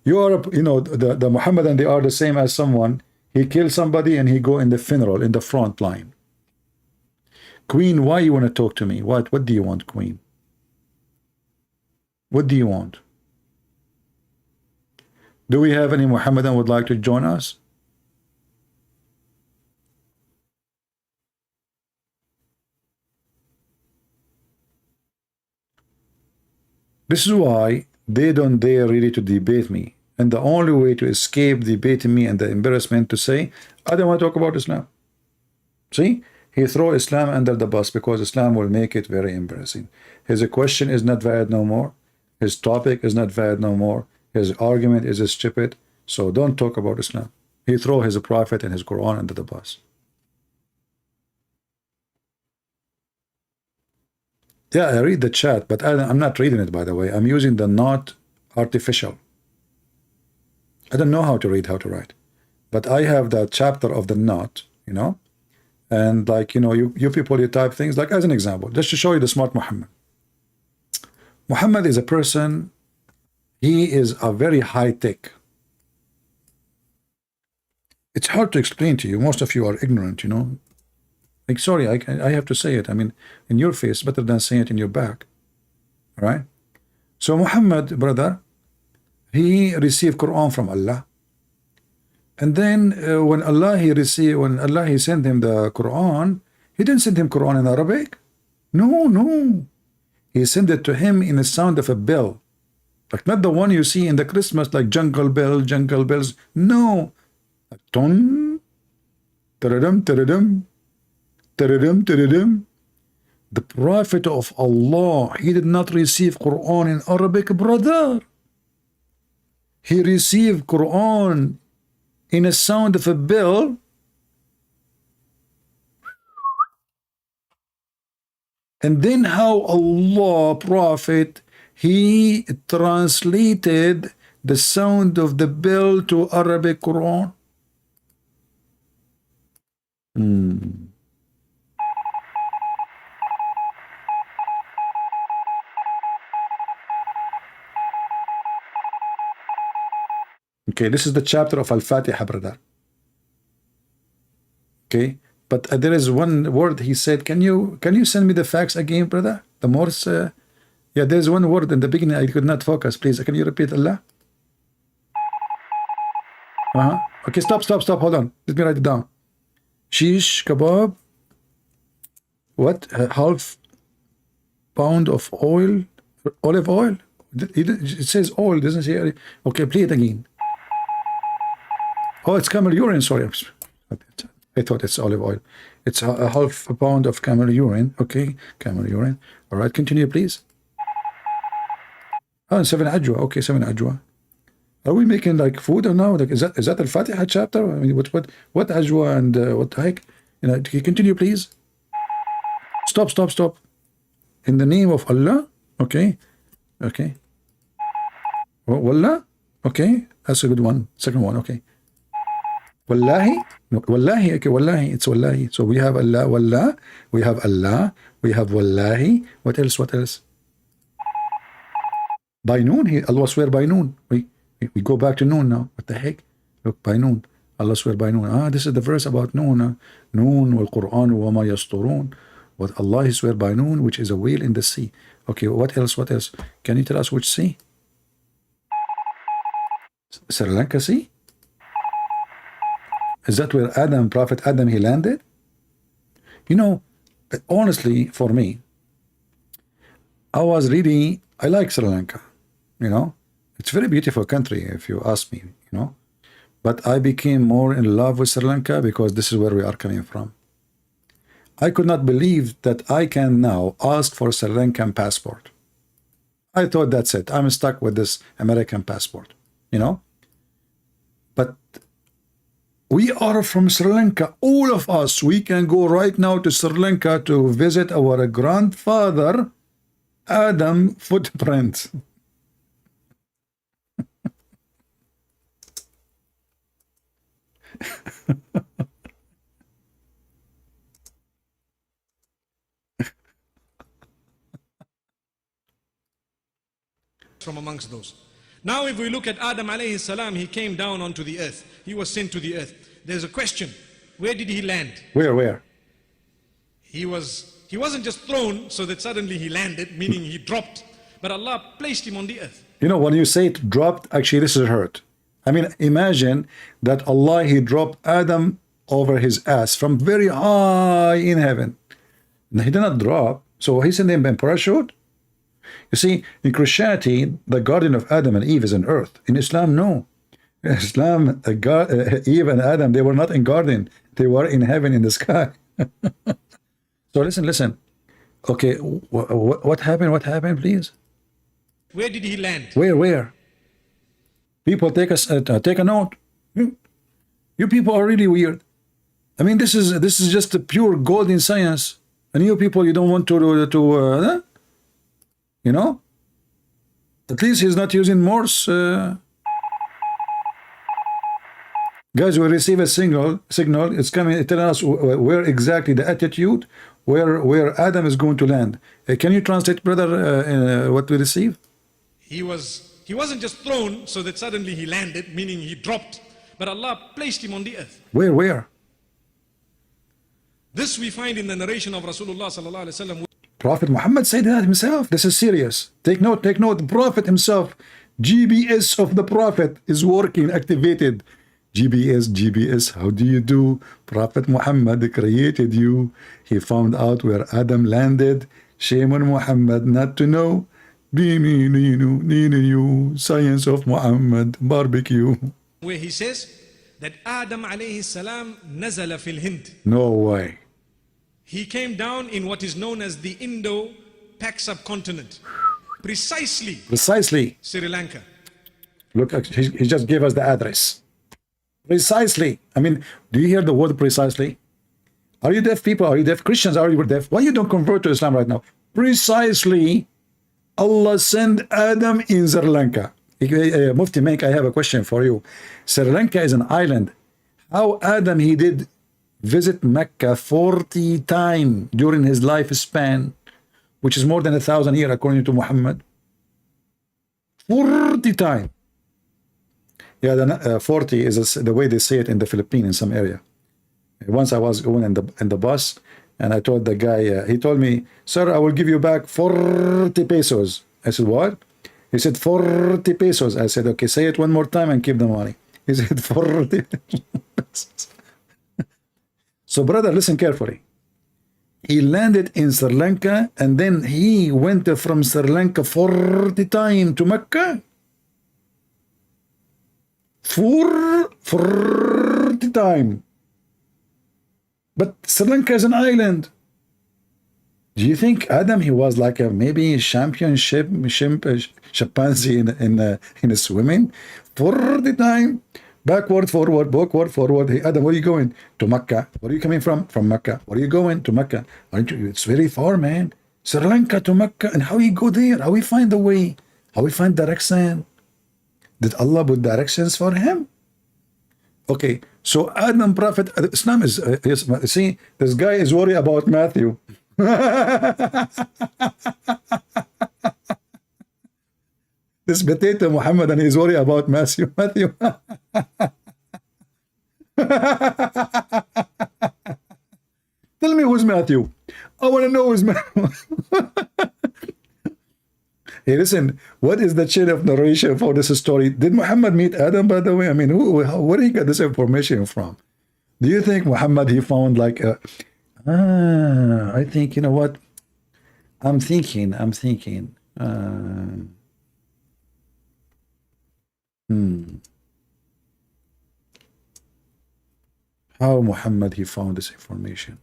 You are, the Muhammadan, they are the same as someone. He kills somebody and he go in the funeral in the front line. Queen, why you want to talk to me? What do you want, Queen? What do you want? Do we have any Muhammadan would like to join us? This is why they don't dare really to debate me. And the only way to escape debating me and the embarrassment to say, I don't want to talk about Islam. See? He throw Islam under the bus because Islam will make it very embarrassing. His question is not valid no more. His topic is not valid no more. His argument is stupid. So don't talk about Islam. He throw his prophet and his Quran under the bus. Yeah, I read the chat, but I'm not reading it, by the way. I'm using the not artificial. I don't know how to read, how to write. But I have the chapter of the not, and you people, you type things like, as an example, just to show you the smart Muhammad. Muhammad is a person, he is a very high tech. It's hard to explain to you. Most of you are ignorant, Like, sorry, I have to say it. I mean, in your face, better than saying it in your back. All right? So Muhammad, brother, he received Quran from Allah. And then when Allah he sent him the Quran, he didn't send him Quran in Arabic. No. He sent it to him in the sound of a bell. Like not the one you see in the Christmas, like jungle bells. No. Ton, taradum, taradum, taradum, taradum. The Prophet of Allah, he did not receive Quran in Arabic, brother. He received Quran in a sound of a bell. And then how Allah, Prophet, he translated the sound of the bell to Arabic Quran. Okay, this is the chapter of Al-Fatiha, brother. Okay, but there is one word he said. Can you send me the facts again, brother? The Morse. Yeah, there's one word in the beginning I could not focus. Please, can you repeat Allah? Okay, stop. Hold on. Let me write it down. Shish kebab. What? Half pound of oil, olive oil. It says oil, doesn't say. Okay, play it again. Oh, it's camel urine. Sorry, I thought it's olive oil. It's a half a pound of camel urine. Okay, camel urine. All right, continue, please. Oh, 7 ajwa. Okay, 7 ajwa. Are we making like food or now? Like, is that Al-Fatiha chapter? I mean, what ajwa and what the heck? Can you continue, please? Stop. In the name of Allah. Okay. Wallah. Okay, that's a good one. Second one. Okay. Wallahi. No, wallahi. Okay, wallahi. It's wallahi. So we have Allah. Wallah. We have Allah. We have wallahi. What else? By noon. Allah swear by noon. We go back to noon now. What the heck? Look, by noon. Allah swear by noon. This is the verse about noon. Noon wal Quran wa ma yasturun. What Allah swear by noon, which is a whale in the sea. Okay, what else? Can you tell us which sea? Sri Lanka Sea? Is that where Prophet Adam, he landed? Honestly, for me, I like Sri Lanka. It's a very beautiful country, if you ask me, But I became more in love with Sri Lanka because this is where we are coming from. I could not believe that I can now ask for a Sri Lankan passport. I thought that's it. I'm stuck with this American passport, But we are from Sri Lanka. All of us, we can go right now to Sri Lanka to visit our grandfather, Adam footprint. From amongst those. Now if we look at Adam alayhi salam, he came down onto the earth. He was sent to the earth. There's a question. Where did he land? Where? He wasn't just thrown so that suddenly he landed, meaning he dropped. But Allah placed him on the earth. When you say it dropped, actually this is hurt. I mean, imagine that Allah, he dropped Adam over his ass from very high in heaven. He did not drop. So he sent him in parachute. You see, in Christianity, the garden of Adam and Eve is on earth. In Islam, no. In Islam, Eve and Adam, they were not in garden. They were in heaven, in the sky. So listen. Okay, what happened? What happened, please? Where did he land? Where? People take a note. You people are really weird. I mean, this is just a pure gold in science. And you people, you don't want to at least he's not using Morse. Guys, we receive a signal. It's coming, telling us where exactly the attitude, where Adam is going to land. Can you translate, brother, what we receive? He wasn't just thrown so that suddenly he landed, meaning he dropped. But Allah placed him on the earth. Where? This we find in the narration of Rasulullah sallallahu alaihi wasallam. Prophet Muhammad said that himself. This is serious. Take note. The Prophet himself, GPS of the Prophet is working, activated. GPS, how do you do? Prophet Muhammad created you. He found out where Adam landed. Shame on Muhammad not to know. Science of Muhammad, barbecue. Where he says that Adam alayhi salam nazala fil Hind. No way. He came down in what is known as the Indo-Pak subcontinent. Precisely. Sri Lanka. Look, he just gave us the address. Precisely. I mean, do you hear the word precisely? Are you deaf people? Are you deaf? Christians, are you deaf? Why you don't convert to Islam right now? Precisely, Allah sent Adam in Sri Lanka. Mufti Menk, I have a question for you. Sri Lanka is an island. How Adam, he did visit Mecca 40 times during his lifespan, which is more than 1,000 years according to Muhammad. 40 times. Yeah, 40 is the way they say it in the Philippines in some area. Once I was going in the bus, and I told the guy, he told me, "Sir, I will give you back 40 pesos." I said, "What?" He said, 40 pesos. I said, "Okay, say it one more time and keep the money." He said, 40 pesos. So, brother, listen carefully. He landed in Sri Lanka, and then he went from Sri Lanka 40 times to Mecca. 40 times. But Sri Lanka is an island. Do you think Adam, he was like a maybe championship chimpanzee in swimming? 40 times. Backward, forward, backward, forward. Hey, Adam, where are you going? To Mecca. Where are you coming from? From Mecca. Where are you going? To Mecca. Aren't you? It's very far, man. Sri Lanka to Mecca. And how he go there? How we find the way? How we find direction? Did Allah put directions for him? Okay, so Adam Prophet, Islam is, see, this guy is worried about Matthew. This potato Muhammad, and he's worried about Matthew. Matthew. Tell me who's Matthew. I want to know who's Matthew. Hey, listen, what is the chain of narration for this story? Did Muhammad meet Adam, by the way? I mean, where did he get this information from? Do you think Muhammad, he found like I think, you know what? I'm thinking. How Muhammad, he found this information?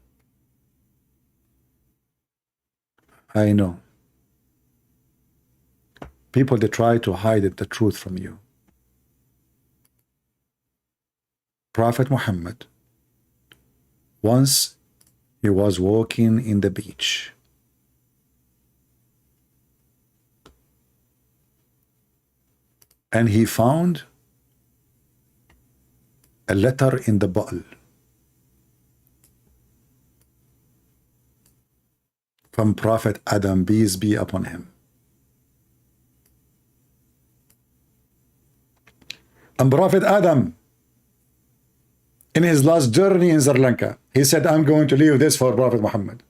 I know. People, they try to hide the truth from you. Prophet Muhammad, once he was walking in the beach. And he found a letter in the bottle from Prophet Adam, peace be upon him. And Prophet Adam, in his last journey in Sri Lanka, he said, I'm going to leave this for Prophet Muhammad.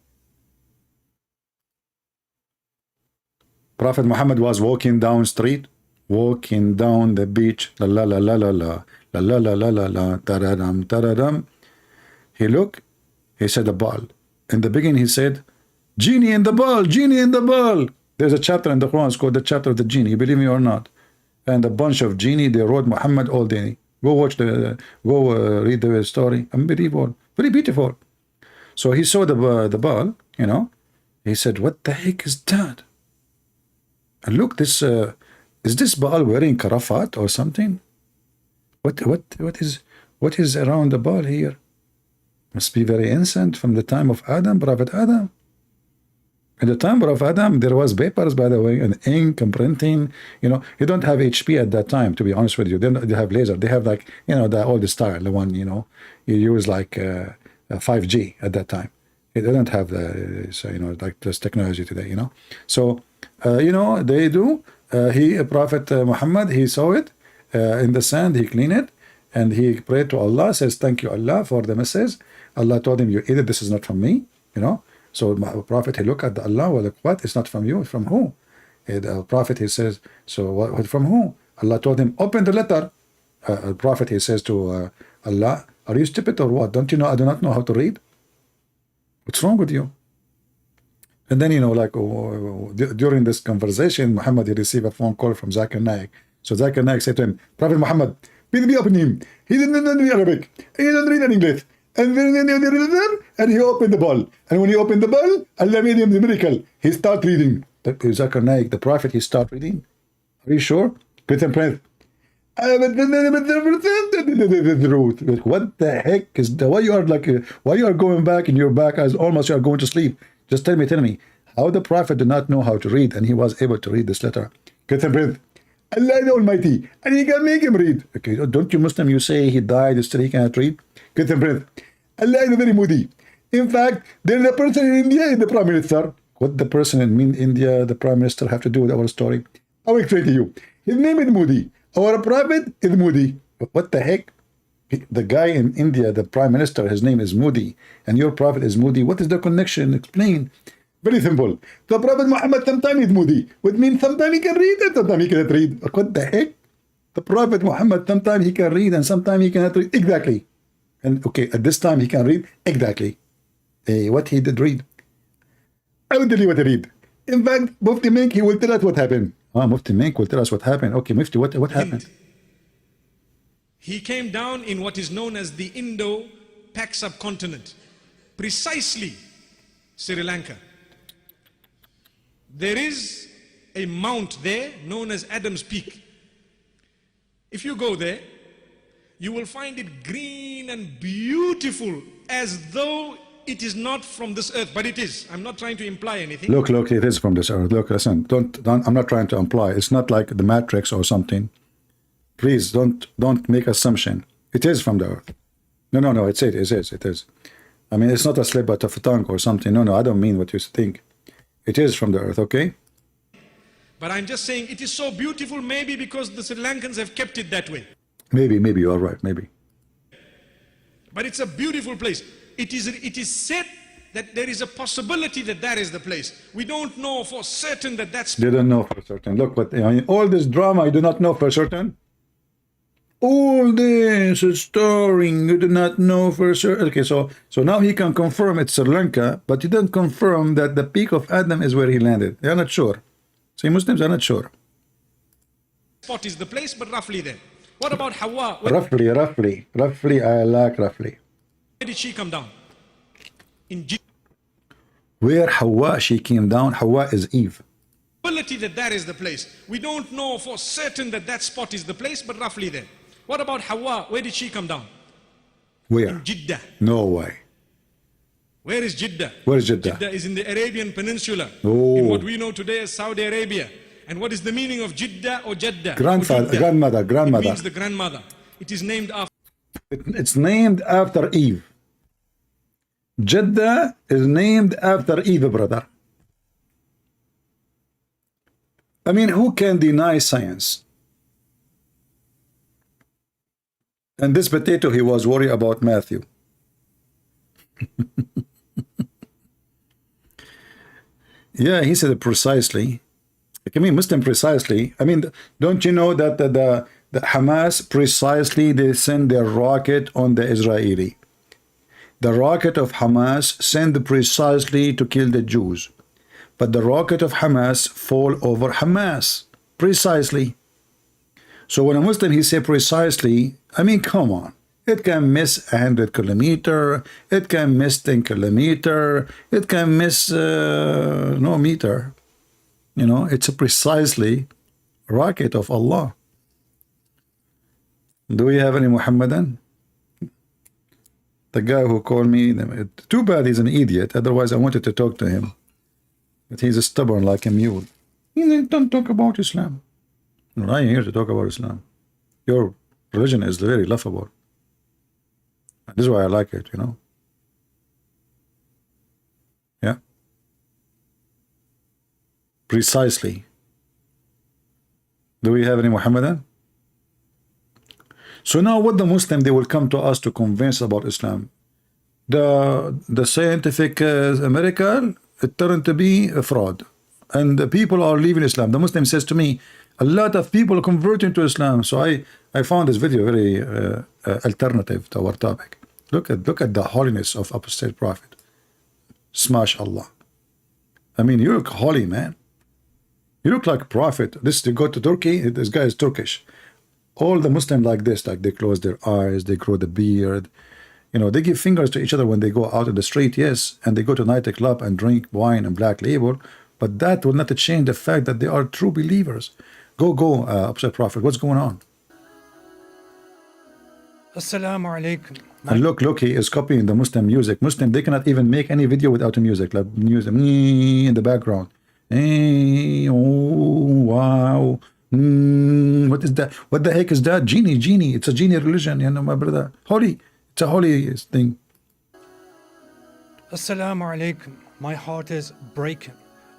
Prophet Muhammad was walking down street, walking down the beach, la la la la la la, la la la la la la, taradam, taradam. He looked, he said a ball. In the beginning he said, genie in the ball, genie in the ball. There's a chapter in the Quran, it's called the chapter of the genie, you believe me or not. And a bunch of genie, they wrote Muhammad all day. Go watch read the story. Unbelievable, very beautiful. So he saw the ball, you know. He said, what the heck is that? And look, this is this ball wearing karafat or something? What is around the ball here? Must be very ancient, from the time of Adam, Prophet Adam. At the time of Adam, there was papers, by the way, and ink and printing. You know, you don't have HP at that time, to be honest with you. They have laser. They have like, you know, the old style, the one, you know, you use like 5G at that time. They don't have the, so, you know, like this technology today, you know. So, you know, they do. Prophet Muhammad, he saw it in the sand, he cleaned it, and he prayed to Allah, says, thank you, Allah, for the message. Allah told him, you either this is not from me, you know. So the Prophet, he looked at Allah, well, like, what? It's not from you, it's from who? The Prophet, he says, so what from who? Allah told him, open the letter. The Prophet, he says to Allah, are you stupid or what? Don't you know I do not know how to read? What's wrong with you? And then, you know, like during this conversation, Muhammad, he received a phone call from Zakir Naik. So Zakir Naik said to him, Prophet Muhammad, be upon him. He didn't read Arabic. He didn't read English. And he opened the ball. And when he opened the ball, Allah made him the miracle. He started reading. Zakir Naik, the Prophet, he started reading. Are you sure? Put and print. What the heck is that? Why you are like, why you are going back in your back as almost you are going to sleep? Just tell me, how the Prophet did not know how to read and he was able to read this letter. Put and print. Allah the Almighty, and he can make him read. Okay, don't you Muslim, you say he died, still he cannot read? Put and print. Allah is very moody. In fact, there is a person in India, is the Prime Minister. What the person in India, the Prime Minister, have to do with our story? I will explain to you. His name is Moody. Our Prophet is Moody. What the heck? The guy in India, the prime minister, his name is Modi, and your prophet is Modi. What is the connection? Explain. Very simple. The Prophet Muhammad sometimes is Modi, which means sometimes he can read and sometimes he cannot read. What the heck? The Prophet Muhammad sometimes he can read and sometimes he cannot read. Exactly. And okay, at this time he can read exactly. What he did read. I will tell you what he read. In fact, Mufti Mink, he will tell us what happened. Mufti Mink will tell us what happened. Okay, Mufti, what happened? He came down in what is known as the Indo-Pak subcontinent, precisely Sri Lanka. There is a mount there known as Adam's Peak. If you go there, you will find it green and beautiful as though it is not from this earth, but it is. I'm not trying to imply anything. Look, it is from this earth. Look, listen, don't I'm not trying to imply. It's not like the Matrix or something. Please don't make assumption. It is from the earth. No, it is. I mean, it's not a slip out of a tongue or something. No, I don't mean what you think. It is from the earth, okay? But I'm just saying it is so beautiful, maybe because the Sri Lankans have kept it that way. Maybe you are right, maybe. But it's a beautiful place. It is said that there is a possibility that that is the place. We don't know for certain that that's... They don't know for certain. Look, but I mean, all this drama, you do not know for certain. All this story, you do not know for certain. Okay, so now he can confirm it's Sri Lanka, but he didn't confirm that the peak of Adam is where he landed. They are not sure. See, Muslims are not sure. Spot is the place, but roughly there. What about Hawa? Roughly, I like roughly. Where did she come down? In Jiddah. Where Hawa, she came down, Hawa is Eve. That that is the place. We don't know for certain that that spot is the place, but roughly there. What about Hawa? Where did she come down? Where? In Jeddah. No way. Where is Jeddah? Where is Jeddah? Jeddah is in the Arabian Peninsula, Oh. in what we know today as Saudi Arabia. And what is the meaning of Jeddah or Jeddah? Grandfather, Or Jeddah? grandmother. It means the grandmother. It is named after. It's named after Eve. Jeddah is named after Eve, brother. I mean, who can deny science? And this potato, he was worried about Matthew. Yeah, he said it precisely. I mean, Muslim precisely. I mean, don't you know that the Hamas precisely, they send their rocket on the Israeli. The rocket of Hamas sent precisely to kill the Jews. But the rocket of Hamas fall over Hamas. Precisely. So when a Muslim, he say precisely, I mean, come on. It can miss 100 kilometer. It can miss 10 kilometer. It can miss no meter. You know, it's a precisely rocket of Allah. Do we have any Muhammadan? The guy who called me, too bad he's an idiot. Otherwise, I wanted to talk to him. But he's stubborn like a mule. He don't talk about Islam. I'm here to talk about Islam. Your religion is very laughable. This is why I like it, you know. Yeah. Precisely. Do we have any Muhammadan? So now what the Muslim, they will come to us to convince about Islam. The scientific miracle, it turned to be a fraud. And the people are leaving Islam. The Muslim says to me, a lot of people are converting to Islam. So I found this video very alternative to our topic. Look at the holiness of apostate prophet. Smash Allah. I mean, you look holy, man. You look like a prophet. You go to Turkey, this guy is Turkish. All the Muslims like this, like they close their eyes, they grow the beard. You know, they give fingers to each other when they go out in the street, yes, and they go to nightclub and drink wine and black label. But that will not change the fact that they are true believers. Go, Apostle Prophet, what's going on? Assalamu alaikum. And look, he is copying the Muslim music. Muslim, they cannot even make any video without the music, like music in the background. Oh, wow. What is that? What the heck is that? Genie. It's a genie religion, you know, my brother. Holy. It's a holy thing. Assalamu alaikum. My heart is breaking.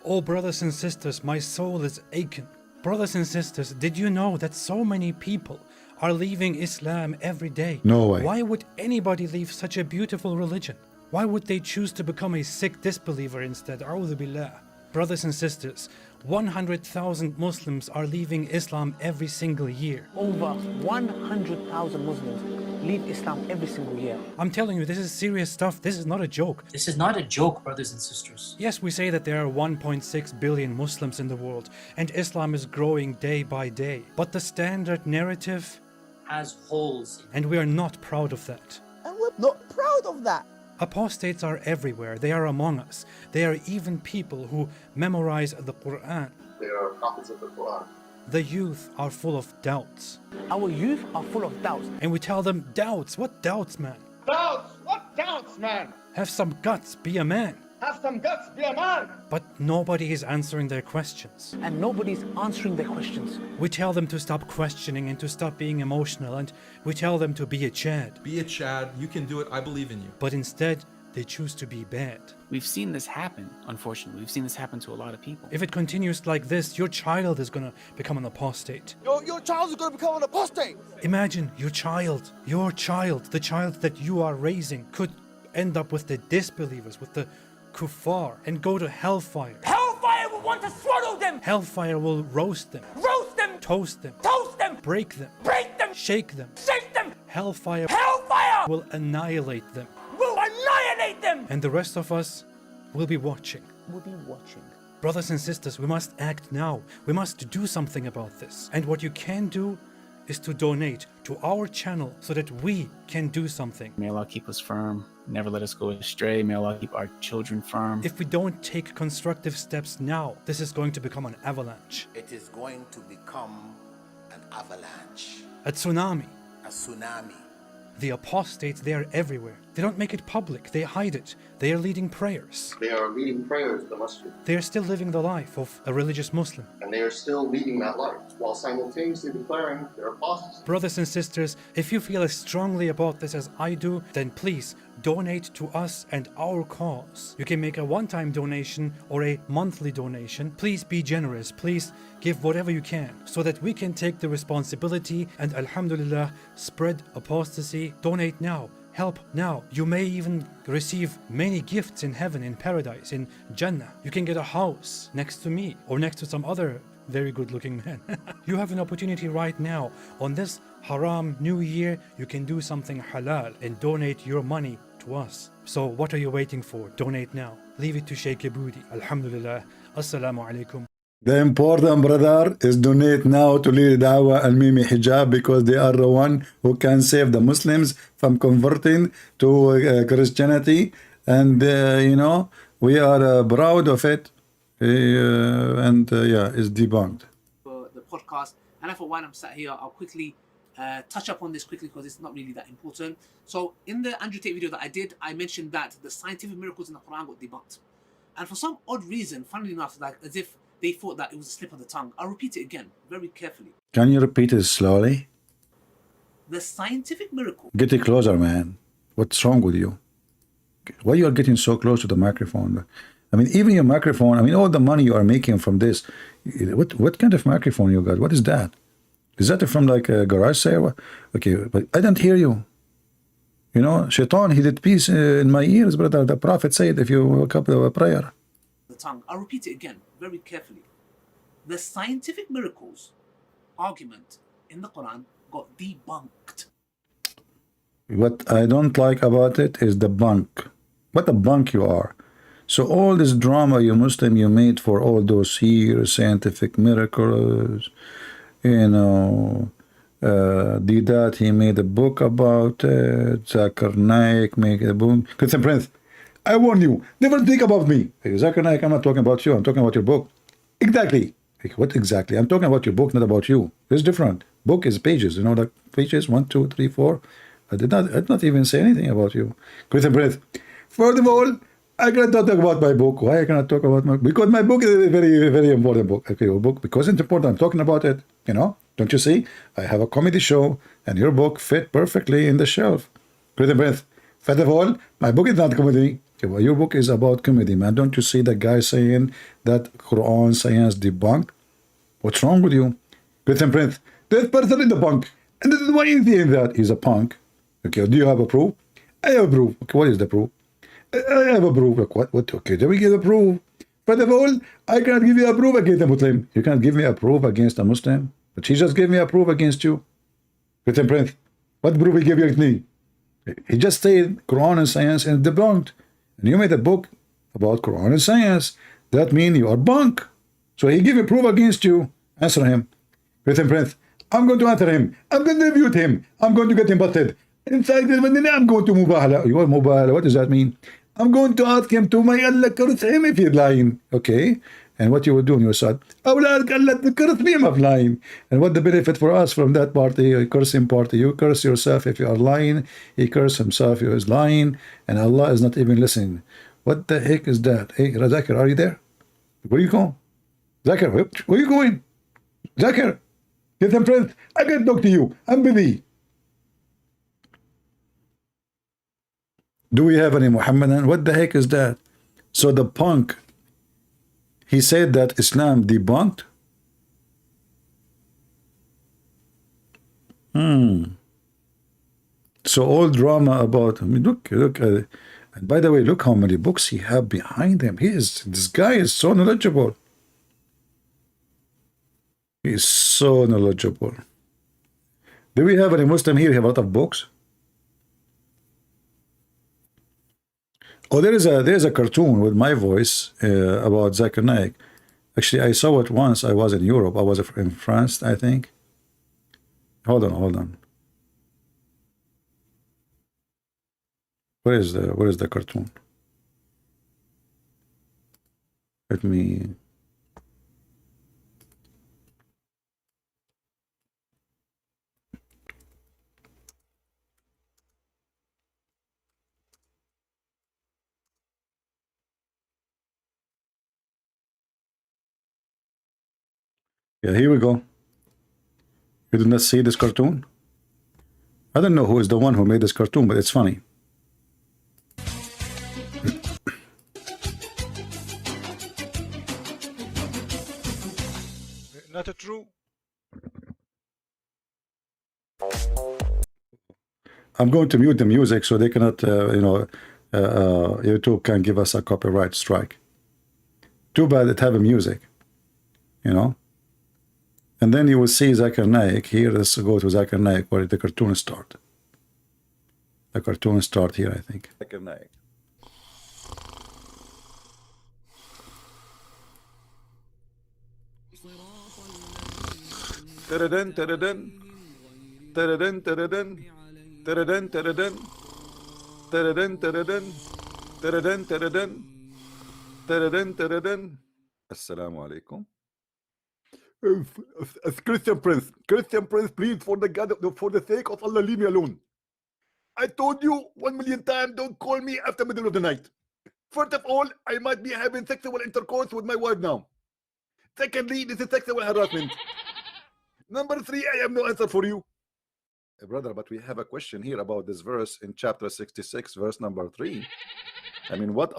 Oh, brothers and sisters, my soul is aching. Brothers and sisters, did you know that so many people are leaving Islam every day. No way. Why would anybody leave such a beautiful religion? Why would they choose to become a sick disbeliever instead? A'udhu billah. Brothers and sisters, 100,000 Muslims are leaving Islam every single year. Over 100,000 Muslims leave Islam every single year. I'm telling you, this is serious stuff. This is not a joke. This is not a joke, brothers and sisters. Yes, we say that there are 1.6 billion Muslims in the world, and Islam is growing day by day. But the standard narrative, Has holes. and we are not proud of that. And we're not proud of that. Apostates are everywhere. They are among us. They are even people who memorize the Quran. They are prophets of the Quran. The youth are full of doubts. Our youth are full of doubts. And we tell them, doubts? What doubts, man? Doubts? What doubts, man? Have some guts, be a man. Have some guts, be a man. But nobody is answering their questions. And nobody's answering their questions. We tell them to stop questioning and to stop being emotional, and we tell them to be a Chad. Be a Chad, you can do it, I believe in you. But instead, they choose to be bad. We've seen this happen, unfortunately. We've seen this happen to a lot of people. If it continues like this, your child is gonna become an apostate. Your child is going to become an apostate. Imagine your child, the child that you are raising, could end up with the disbelievers, with the kuffar, and go to hellfire. Hellfire will want to swallow them. Hellfire will roast them, Roast them. toast them, Toast them. break them, Break them. shake them. Shake them. Hellfire Hellfire will annihilate them. will annihilate them. And the rest of us will be watching. We'll be watching. Brothers and sisters, we must act now. We must do something about this. And what you can do is to donate to our channel so that we can do something. May Allah keep us firm, never let us go astray. May Allah keep our children firm. If we don't take constructive steps now, this is going to become an avalanche, It is going to become an avalanche, a tsunami. a tsunami. The apostates, they are everywhere. They don't make it public, they hide it. They are leading prayers. They are leading prayers in the masjid, They are still living the life of a religious Muslim. and they are still leading that life while simultaneously declaring their apostasy. Brothers and sisters, if you feel as strongly about this as I do, then please donate to us and our cause. You can make a one-time donation or a monthly donation. Please be generous. Please give whatever you can so that we can take the responsibility and, alhamdulillah, spread apostasy. Donate now. Help now. You may even receive many gifts in heaven, in paradise, in Jannah. You can get a house next to me or next to some other very good looking man. You have an opportunity right now. On this haram new year, you can do something halal and donate your money to us. So what are you waiting for? Donate now. Leave it to Sheikh Aboudi. Alhamdulillah. Assalamu alaikum. The important, brother, is donate now to Lead Dawah and Mimi Hijab, because they are the one who can save the Muslims from converting to Christianity. And, you know, we are proud of it. Yeah, it's debunked. For the podcast, and I thought while I'm sat here, I'll quickly touch up on this quickly because it's not really that important. So in the Andrew Tate video that I did, I mentioned that the scientific miracles in the Quran got debunked. And for some odd reason, funnily enough, like as if they thought that it was a slip of the tongue. I'll repeat it again, very carefully. Can you repeat it slowly? The scientific miracle. Get it closer, man. What's wrong with you? Why you are getting so close to the microphone? I mean, even your microphone, I mean, all the money you are making from this, what kind of microphone you got? What is that? Is that from like a garage sale? Okay, but I don't hear you. You know, Shaitan, he did peace in my ears, brother. The Prophet said, if you wake up with a prayer. The tongue. I'll repeat it again, very carefully. The scientific miracles argument in the Quran got debunked. What I don't like about it is the bunk. What a bunk you are. So all this drama, you Muslim, you made for all those years, scientific miracles, you know, Didat, he made a book about it, Zakir Naik made a book. Christian Prince, I warn you, never think about me. Hey, Zakir Naik, I'm not talking about you, I'm talking about your book. Exactly. Like, what exactly? I'm talking about your book, not about you. It's different. Book is pages, you know, like pages 1, 2, 3, 4. I did not even say anything about you. Christian Prince, first of all, I cannot talk about my book. Why I cannot talk about my book? Because my book is a very, very important book. Okay, your book, because it's important. I'm talking about it. You know, don't you see? I have a comedy show, and your book fit perfectly in the shelf. Christian Prince, first of all, my book is not comedy. Okay, well, your book is about comedy, man. Don't you see the guy saying that Quran science debunked? What's wrong with you? Christian Prince, this person in the bunk. And then why is he in that? He's a punk. Okay, do you have a proof? I have a proof. Okay, what is the proof? I have a proof. Like, what? Okay, then we give a proof. First of all, I cannot give you a proof against a Muslim. You can't give me a proof against a Muslim. But he just gave me a proof against you. Written print. What proof he gave you against me? He just said Quran and science and debunked. And you made a book about Quran and science. That means you are bunk. So he gave a proof against you. Answer him. Written print. I'm going to answer him. I'm going to refute him. I'm going to get him busted. In fact, I'm going to mubahala. You want mubahala? What does that mean? I'm going to ask him to may Allah curse him if he's lying. Okay? And what you will do on your side? I will ask Allah to curse me if I'm lying. And what the benefit for us from that party, a cursing party? You curse yourself if you are lying. He curse himself if he is lying. And Allah is not even listening. What the heck is that? Hey, Zakir, are you there? Where are you going? Zakir, where are you going? Zakir, get them friends. I can't talk to you. I'm busy. Do we have any Muhammadan? What the heck is that? So the punk, he said that Islam debunked? So all drama about, I mean, look, and by the way, look how many books he have behind him. This guy is so knowledgeable. He is so knowledgeable. Do we have any Muslim here who have a lot of books? Oh, there's a cartoon with my voice about Zakir Naik. Actually, I saw it once. I was in Europe. I was in France, I think. Hold on. Where is the cartoon? Let me. Yeah, here we go. You did not see this cartoon? I don't know who is the one who made this cartoon, but it's funny. Not true. I'm going to mute the music so they cannot, YouTube can give us a copyright strike. Too bad it have a music, And then you will see Zakir Naik. Here, let's go to Zakir Naik where the cartoon start. The cartoon start here, I think. Zakir Naik. Taradan, taradan. Taradan, taradan. Taradan, taradan. Taradan, taradan. Taradan, taradan. Taradan, taradan. Assalamu alaikum. Christian Prince, please, for the sake of Allah, leave me alone. I told you 1,000,000 times, don't call me after middle of the night. First of all, I might be having sexual intercourse with my wife now. Secondly, this is sexual harassment. Number 3, I have no answer for you. Brother, but we have a question here about this verse in chapter 66, verse number 3. I mean, what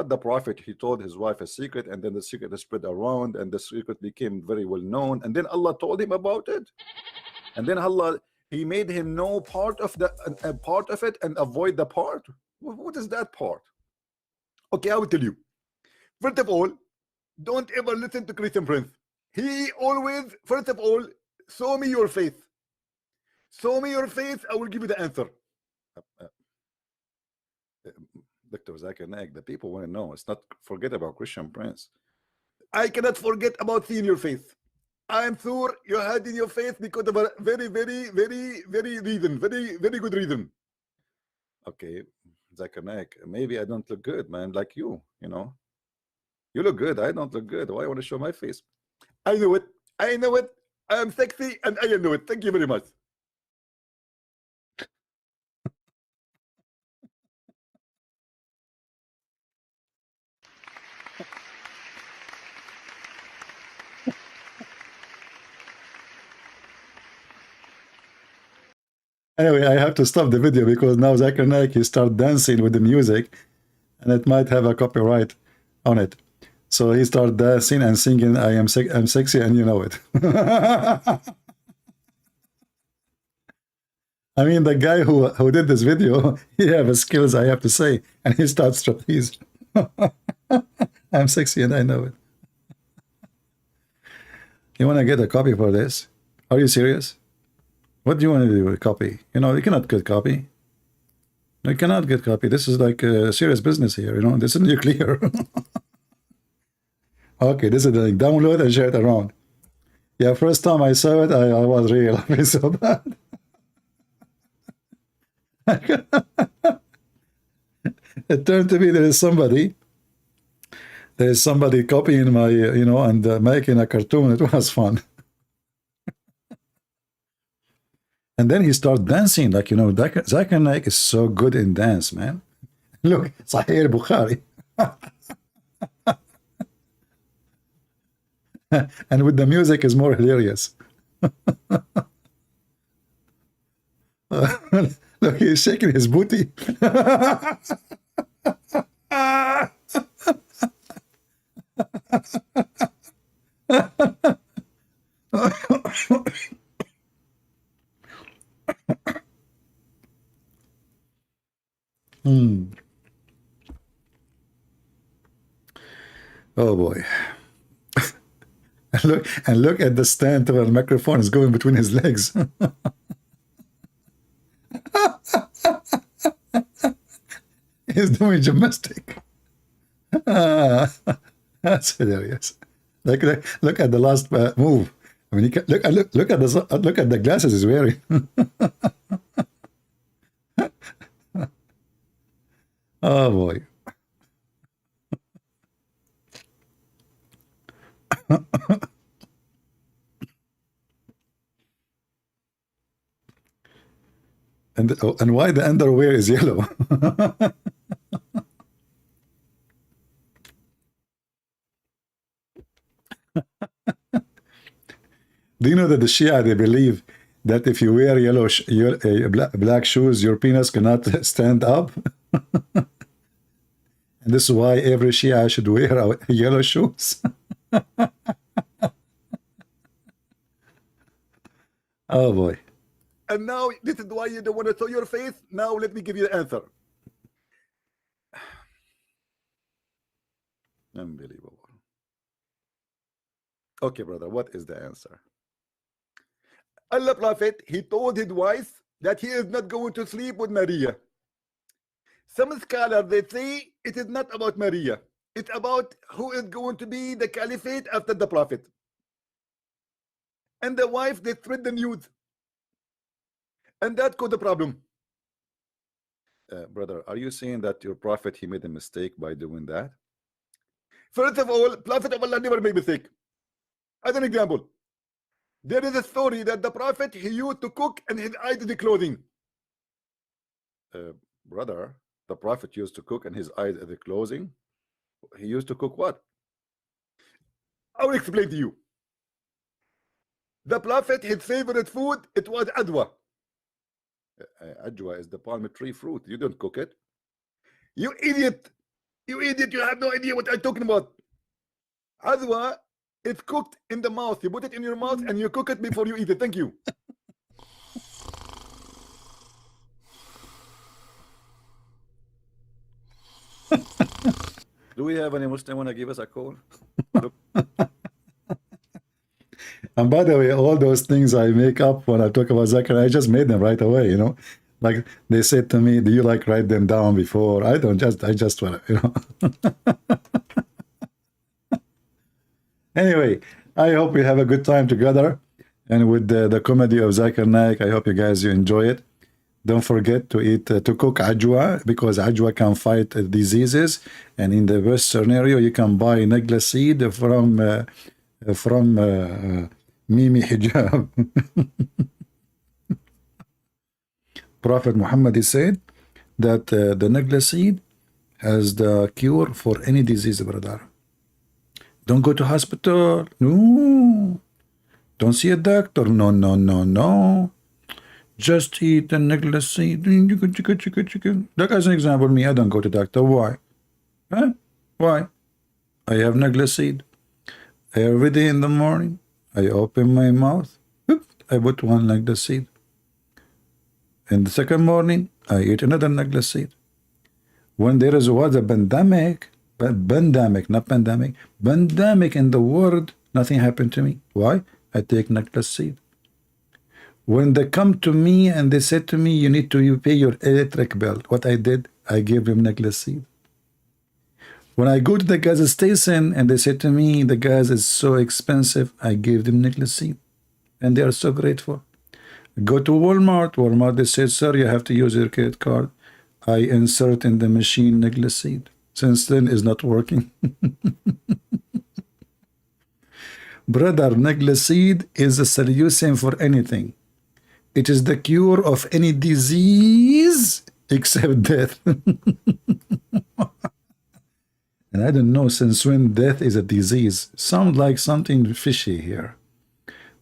the prophet, he told his wife a secret, and then the secret spread around, and the secret became very well known, and then Allah told him about it, and then Allah, he made him know part of it and avoid the part. What is that part? Okay, I will tell you. First of all, don't ever listen to Christian Prince. He always, first of all, show me your face. Show me your face, I will give you the answer. Dr. Zakir Naik, the people want to know. It's not forget about Christian Prince. I cannot forget about seeing your face. I'm sure you had in your face because of a very, very, very, very reason, very, very good reason. Okay, Zakir Naik, maybe I don't look good, man, like you. You look good. I don't look good. Why I want to show my face? I know it. I know it. I am sexy, and I know it. Thank you very much. Anyway, I have to stop the video because now Zakir Naik, he start dancing with the music, and it might have a copyright on it. So he start dancing and singing, I'm sexy, and you know it. I mean, the guy who did this video, he have skills, I have to say, and he starts trapeze. I'm sexy and I know it. You want to get a copy for this? Are you serious? What do you want to do with a copy? You know, you cannot get copy. You cannot get copy. This is like a serious business here, you know. This is nuclear. Okay, this is the link. Download and share it around. Yeah, first time I saw it, I was really laughing so bad. It turned to be there is somebody copying my, you know, and making a cartoon. It was fun. And then he started dancing, like, you know, Zakir Naik is so good in dance, man. Look, Sahih Bukhari. And with the music is more hilarious. Look, he's shaking his booty. Oh boy. And look at the stand where the microphone is going between his legs. He's doing gymnastic. That's hilarious. Look at the last move. I mean, look at the glasses he's wearing. Oh boy. And why the underwear is yellow? Do you know that the Shia, they believe that if you wear black shoes, your penis cannot stand up? And this is why every Shia should wear yellow shoes. Oh boy. And now this is why you don't want to show your face. Now let me give you the answer. Unbelievable. Okay, brother, what is the answer? Allah Prophet, he told his wife that he is not going to sleep with Maria. Some scholars, they say it is not about Maria. It's about who is going to be the caliphate after the Prophet. And the wife, they spread the news. And that caused the problem. Brother, are you saying that your prophet, he made a mistake by doing that? First of all, Prophet of Allah never made mistake. As an example, there is a story that the Prophet, he used to cook and his eyes are closing. Brother, the prophet used to cook and his eyes are closing. He used to cook what? I will explain to you. The Prophet, his favorite food, it was adwa. Ajwa is the palm tree fruit. You don't cook it. You idiot. You idiot. You have no idea what I'm talking about. Adwa, it's cooked in the mouth. You put it in your mouth and you cook it before you eat it. Thank you. Do we have any Muslim want to give us a call? And by the way, all those things I make up when I talk about Zakir, I just made them right away, you know. Like they said to me, do you like write them down before? I don't, I just want to, you know. Anyway, I hope we have a good time together. And with the comedy of Zakir Naik, I hope you guys you enjoy it. Don't forget to eat, to cook ajwa, because ajwa can fight diseases. And in the worst scenario, you can buy negla seed from Mimi Hijab. Prophet Muhammad said that the negla seed has the cure for any disease, brother. Don't go to hospital. No. Don't see a doctor. No, no, no, no. Just eat the negla seed. Like as an example, me, I don't go to doctor. Why? Huh? Why? I have negla seed. Every day in the morning, I open my mouth. I put one negla seed. In the second morning, I eat another necklace seed. When there was a pandemic, not pandemic, pandemic in the world, nothing happened to me. Why? I take necklace seed. When they come to me and they said to me, you need to pay your electric bill, what I did, I gave them necklace seed. When I go to the gas station and they said to me, the gas is so expensive, I gave them necklace seed. And they are so grateful. Go to Walmart, they said, sir, you have to use your credit card. I insert in the machine necklace seed. Since then, it's not working. Brother, necklace seed is a solution for anything. It is the cure of any disease except death. And I don't know since when death is a disease. Sounds like something fishy here.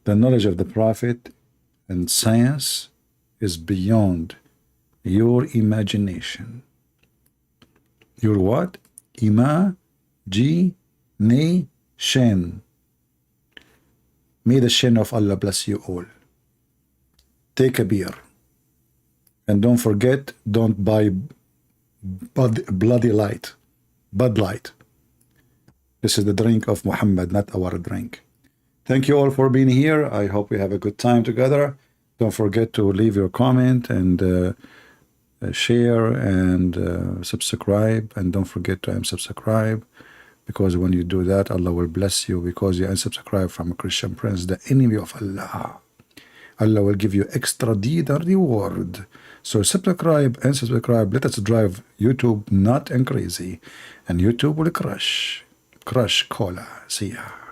The knowledge of the Prophet and science is beyond your imagination. Your what? Imagination. May the shin of Allah bless you all. Take a beer. And don't forget, don't buy bloody light. Bud Light. This is the drink of Muhammad, not our drink. Thank you all for being here. I hope we have a good time together. Don't forget to leave your comment and share and subscribe. And don't forget to unsubscribe, because when you do that, Allah will bless you, because you unsubscribe from a Christian prince, the enemy of Allah. Allah will give you extra deed and reward. So subscribe and subscribe. Let us drive YouTube not and crazy. And YouTube will crush cola. See ya.